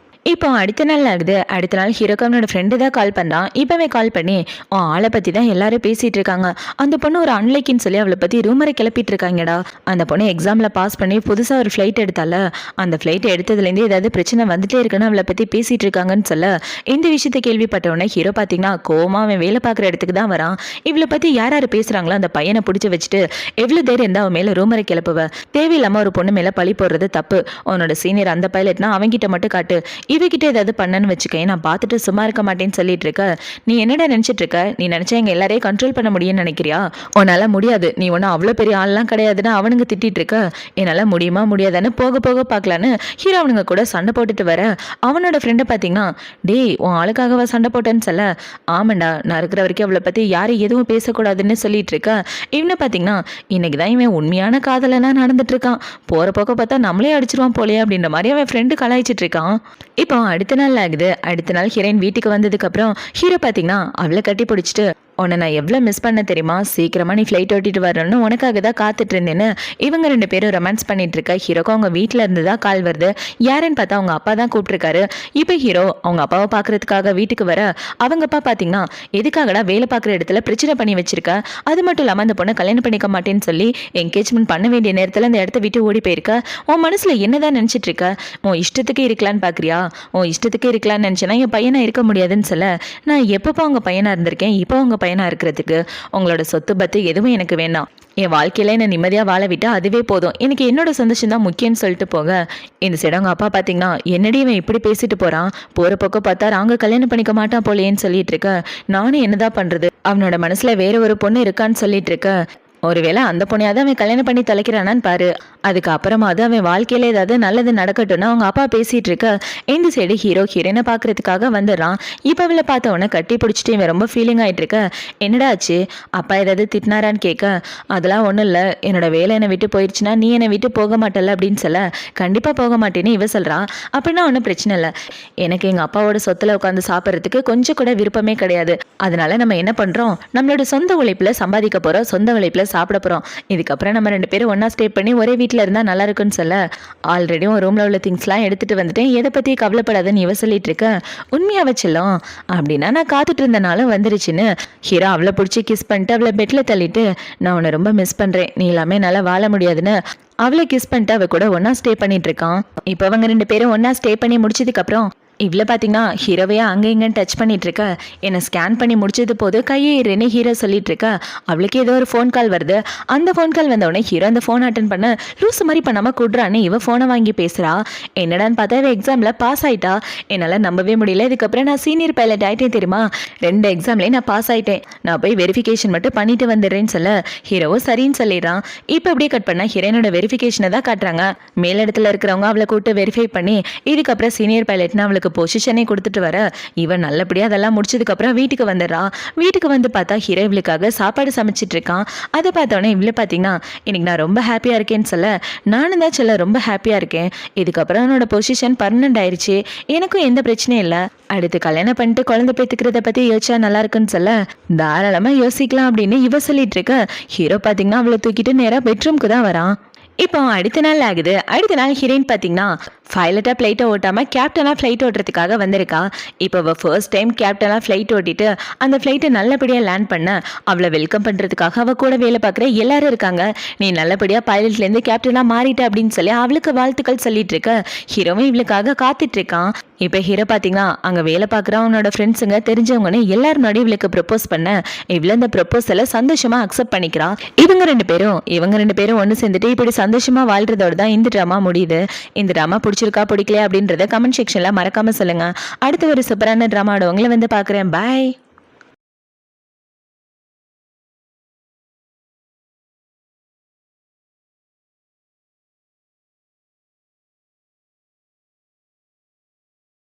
[SPEAKER 1] இப்போ அடுத்த நாள் ஆகுது. அடுத்த நாள் ஹீரோக்கு அவனோட ஃப்ரெண்டு தான் கால் பண்ணான். இப்போவே கால் பண்ணி உன் ஆளை பற்றி தான் எல்லாரும் பேசிகிட்டு இருக்காங்க, அந்த பொண்ணு ஒரு அன்லைக்கின்னு சொல்லி அவளை பற்றி ரூமரை கிளப்பிட்டு இருக்காங்கடா. அந்த பொண்ணு எக்ஸாமில் பாஸ் பண்ணி புதுசாக ஒரு ஃப்ளைட் எடுத்தால, அந்த ஃப்ளைட் எடுத்ததுலேருந்து ஏதாவது பிரச்சனை வந்துட்டே இருக்குன்னு அவளை பற்றி பேசிகிட்டு இருக்காங்கன்னு சொல்ல. இந்த விஷயத்தை கேள்விப்பட்டவொடனே ஹீரோ பார்த்தீங்கன்னா கோவமாக அவன் வேலை பார்க்குற இடத்துக்கு தான் வரான். இவளை பற்றி யார் யார் பேசுகிறாங்களோ அந்த பையனை பிடிச்சி வச்சுட்டு எவ்வளோ தைரியம் இருந்தால் அவன் மேலே ரூமரை கிளப்புவ, தேவையில்லாமல் ஒரு பொண்ணு மேலே பழி போடுறது தப்பு, உன்னோட சீனியர் அந்த பைலட்னா அவங்கிட்ட மட்டும் காட்டு, இவகிட்ட ஏதாவது பண்ணன்னு வச்சுக்க, நான் பார்த்துட்டு சும்மா இருக்க மாட்டேன்னு சொல்லிட்டு இருக்க. நீ என்னடா நினைச்சிட்டு இருக்க, நீ நினைச்சா எங்க எல்லாரையும் கண்ட்ரோல் பண்ண முடியும்னு நினைக்கிறியா? உன்னால முடியாது, நீ ஒன்னும் அவ்வளோ பெரிய ஆள்லாம் கிடையாதுன்னு அவனுங்க திட்டிட்டு இருக்க. என்னால முடியுமா முடியாதான்னு போக போக பார்க்கலான்னு ஹீரோ அவனுங்க கூட சண்டை போட்டுட்டு வர. அவனோட ஃப்ரெண்டை பார்த்தீங்கன்னா டேய் உன் ஆளுக்காகவா சண்டை போட்டேன்னு சொல்ல. ஆமாண்டா நான் இருக்கிற வரைக்கும் அவளை பற்றி யாரும் எதுவும் பேசக்கூடாதுன்னு சொல்லிட்டு இருக்க. இவனை பார்த்தீங்கன்னா இன்னைக்கு தான் இவன் உண்மையான காதலெல்லாம் நடந்துட்டு இருக்கான், போற போக்க பார்த்தா நம்மளே அடிச்சிருவான் போலையே அப்படின்ற மாதிரி அவன் ஃப்ரெண்டு கலாய்ச்சிட்டு இருக்கான். இப்போ அடுத்த நாள் ஆகுது. அடுத்த நாள் ஹீரோயின் வீட்டுக்கு வந்ததுக்கப்புறம் ஹீரோ பார்த்தீங்கன்னா அவளை கட்டி பிடிச்சிட்டு உன்னை நான் எவ்வளோ மிஸ் பண்ண தெரியுமா, சீக்கிரமாக நீ ஃப்ளைட் ஓட்டிட்டு வரணும்னு உனக்காக தான் காத்துட்டு இருந்தேன்னு இவங்க 2 பேரும் ரொமான்ஸ் பண்ணிட்டு இருக்க. ஹீரோக்கும் அவங்க வீட்டில் இருந்து தான் கால் வருது. யாருன்னு பார்த்தா அவங்க அப்பா தான் கூப்பிட்டுருக்காரு. இப்போ ஹீரோ அவங்க அப்பாவை பார்க்கறதுக்காக வீட்டுக்கு வர, அவங்க அப்பா பார்த்தீங்கன்னா எதுக்காகடா வேலை பார்க்குற இடத்துல பிரச்சனை பண்ணி வச்சிருக்க, அது மட்டும் இல்லாமல் அந்த பொண்ணை கல்யாணம் பண்ணிக்க மாட்டேன்னு சொல்லி என்கேஜ்மெண்ட் பண்ண வேண்டிய நேரத்தில் அந்த இடத்த விட்டு ஓடி போயிருக்க. உன் மனசில் என்னதான் நினச்சிட்டு இருக்க, உன் இஷ்டத்துக்கு இருக்கலான்னு பார்க்குறியா? உன் இஷ்டத்துக்கு இருக்கலான்னு நினச்சேன்னா என் பையனாக இருக்க முடியாதுன்னு சொல்ல. நான் எப்பப்போ அவங்க பையனாக இருந்திருக்கேன், இப்போ அவங்க பையனா இருக்கிறதுக்கு உங்களோட சொத்து பத்து எதுவும் எனக்கு வேண்டாம், என் வாழ்க்கையில என்ன நிம்மதியா வாழ விட்டா அதுவே போதும், எனக்கு என்னோட சந்தோஷம் தான் முக்கியம்னு சொல்லிட்டு போக. இந்த சைடு அவங்க அப்பா பாத்தீங்கன்னா என்னடி இவன் இப்படி பேசிட்டு போறான், போற பக்கம் பார்த்தா நாங்க கல்யாணம் பண்ணிக்க மாட்டான் போலேன்னு சொல்லிட்டு இருக்க. நானும் என்னதான் பண்றது, அவனோட மனசுல வேற ஒரு பொண்ணு இருக்கான்னு சொல்லிட்டு இருக்க. ஒருவேளை அந்த பொண்ணையாவது அவன் கல்யாணம் பண்ணி தொலைக்கிறானான்னு பாரு, அதுக்கப்புறமாவது அவன் வாழ்க்கையில ஏதாவது நல்லது நடக்கட்டும்னு அவங்க அப்பா பேசிட்டு இருக்க. இந்த சைடு ஹீரோ ஹீரோயினை பாக்குறதுக்காக வந்துடுறான். இப்போ அவளை பார்த்த உடனே கட்டி பிடிச்சிட்டு இவன் ரொம்ப ஃபீலிங் ஆயிட்டு இருக்க. என்னடா ஆச்சு, அப்பா ஏதாவது திட்டினாரான்னு கேட்க. அதெல்லாம் ஒன்றும் இல்லை, என்னோட வேலை என்னை விட்டு போயிடுச்சுன்னா நீ என்னை விட்டு போக மாட்டல அப்படின்னு சொல்ல. கண்டிப்பா போக மாட்டேன்னு இவ சொல்றான். அப்படின்னா ஒன்றும் பிரச்சனை இல்லை, எனக்கு எங்க அப்பாவோட சொத்துல உட்காந்து சாப்பிட்றதுக்கு கொஞ்சம் கூட விருப்பமே கிடையாது, அதனால நம்ம என்ன பண்றோம், நம்மளோட சொந்த உழைப்புல சம்பாதிக்க போறோம், சொந்த உழைப்புல சாப்பிட போறோம், இதுக்கப்புறம் நம்ம 2 பேரும் ஒன்னா ஸ்டே பண்ணி ஒரே வீட்டில் இருந்தா நல்லா இருக்குன்னு சொல்ல. ஆல்ரெடி உன் ரூம்ல உள்ள திங்ஸ்லாம் எடுத்துட்டு வந்துட்டேன், எதை பத்தி கவலைப்படாதுன்னு இவ சொல்லிட்டு இருக்க. உண்மையா வச்சலாம் அப்படின்னா நான் காத்துட்டு இருந்தனாலும் வந்துருச்சுன்னு ஹீரோ அவளை பிடிச்சி கிஸ் பண்ணிட்டு அவளை பெட்ல தள்ளிட்டு நான் உன்னை ரொம்ப மிஸ் பண்றேன், நீ எல்லாமே நல்லா வாழ முடியாதுன்னு அவளை கிஸ் பண்ணிட்டு அவ கூட ஒன்னா ஸ்டே பண்ணிட்டு இருக்கான். இப்போ அவங்க 2 பேரும் ஒன்னா ஸ்டே பண்ணி முடிச்சதுக்கு அப்புறம் இவ்வளோ பார்த்தீங்கன்னா ஹீரோவையா அங்கே இங்கேன்னு டச் பண்ணிட்டு இருக்க. என்னை ஸ்கேன் பண்ணி முடிச்சது போது கையே இருன்னு ஹீரோ சொல்லிட்டு இருக்க. அவளுக்கு ஏதோ ஒரு ஃபோன் கால் வருது. அந்த ஃபோன் கால் வந்தவுடனே ஹீரோ அந்த ஃபோன் அட்டன் பண்ண லூஸ் மாதிரி பண்ணாமல் கூடுறான்னு இவ ஃபோனை வாங்கி பேசுகிறா. என்னடான்னு பார்த்தா இவ எக்ஸாமில் பாஸ் ஆயிட்டா. என்னால் நம்பவே முடியல, இதுக்கப்புறம் நான் சீனியர் பைலட் ஆகிட்டேன் தெரியுமா, 2 எக்ஸாம்லேயும் நான் பாஸ் ஆகிட்டேன், நான் போய் வெரிஃபிகேஷன் மட்டும் பண்ணிட்டு வந்துடுறேன்னு சொல்ல. ஹீரோவும் சரின்னு சொல்லிடுறான். இப்போ அப்படியே கட் பண்ணால் ஹீரோனோட வெரிஃபிகேஷனை தான் காட்டுறாங்க. மேலிடத்துல இருக்கிறவங்க அவளை கூப்பிட்டு வெரிஃபை பண்ணி இதுக்கப்புறம் சீனியர் பைலட்னு அவளுக்கு பொசிஷனே கொடுத்துட்டு வர. இவன் நல்லபடியா அதெல்லாம் முடிச்சதுக்கு அப்புறம் வீட்டுக்கு வந்துடுறா. வீட்டுக்கு வந்து பார்த்தா ஹீரோ இவளுக்காக சாப்பாடு சமைச்சிட்டு இருக்கான். அதை பார்த்தோன்னே இவ்வளோ பார்த்தீங்கன்னா இன்னைக்கு நான் ரொம்ப ஹாப்பியா இருக்கேன்னு சொல்ல. நானும் தான் சொல்ல ரொம்ப ஹாப்பியா இருக்கேன், இதுக்கப்புறம் என்னோட பொசிஷன் பர்மனன்ட் ஆயிடுச்சு, எனக்கும் எந்த பிரச்சனையும் இல்லை, அடுத்து கல்யாணம் பண்ணிட்டு குழந்தை பெற்றுக்கிறத பத்தி யோசிச்சா நல்லா இருக்குன்னு சொல்ல. தாராளமா யோசிக்கலாம் அப்படின்னு இவ சொல்லிட்டு இருக்க. ஹீரோ பார்த்தீங்கன்னா அவளை தூக்கிட்டு நேராக பெட்ரூம்க்கு தான் வரான். இப்போ அடுத்த நாள் ஆகுது. அடுத்த நாள் ஹீரோயின் பார்த்தீங்கன்னா பைலட்டாக ஃப்ளைட்டை ஓட்டாமல் கேப்டனாக ஃப்ளைட் ஓட்டுறதுக்காக வந்திருக்கா. இப்போ ஃபர்ஸ்ட் டைம் கேப்டனாக ஃப்ளைட் ஓட்டிட்டு அந்த ஃப்ளைட்டை நல்லபடியாக லேண்ட் பண்ண அவளை வெல்கம் பண்ணுறதுக்காக அவள் கூட வேலை பார்க்குற எல்லாரும் இருக்காங்க. நீ நல்லபடியாக பைலட்லேருந்து கேப்டனாக மாறிட்ட அப்படின்னு சொல்லி அவளுக்கு வாழ்த்துக்கள் சொல்லிட்டு இருக்க. ஹீரோவும் இவளுக்காக காத்துட்டு இருக்கான். இப்போ ஹீரோ பார்த்தீங்கன்னா அங்கே வேலை பார்க்குற அவனோட ஃப்ரெண்ட்ஸுங்க தெரிஞ்சவங்கன்னு எல்லாரும் முன்னாடி இவளுக்கு ப்ரப்போஸ் பண்ண இவ்வளோ இந்த ப்ரப்போஸலை சந்தோஷமாக அக்செப்ட் பண்ணிக்கிறா. இவங்க ரெண்டு பேரும் ஒன்று சேர்ந்துட்டு இப்படி சந்தோஷமாக வாழ்றதோட தான் இந்த ட்ராமா முடியுது. இந்த ட்ராமா பிடிச்சிருக்கா பிடிக்கல அப்படின்றத கமெண்ட் செக்ஷனில் மறக்காமல் சொல்லுங்கள். அடுத்த ஒரு சூப்பரான ட்ராமாவோட உங்களை வந்து பார்க்குறேன். பாய்.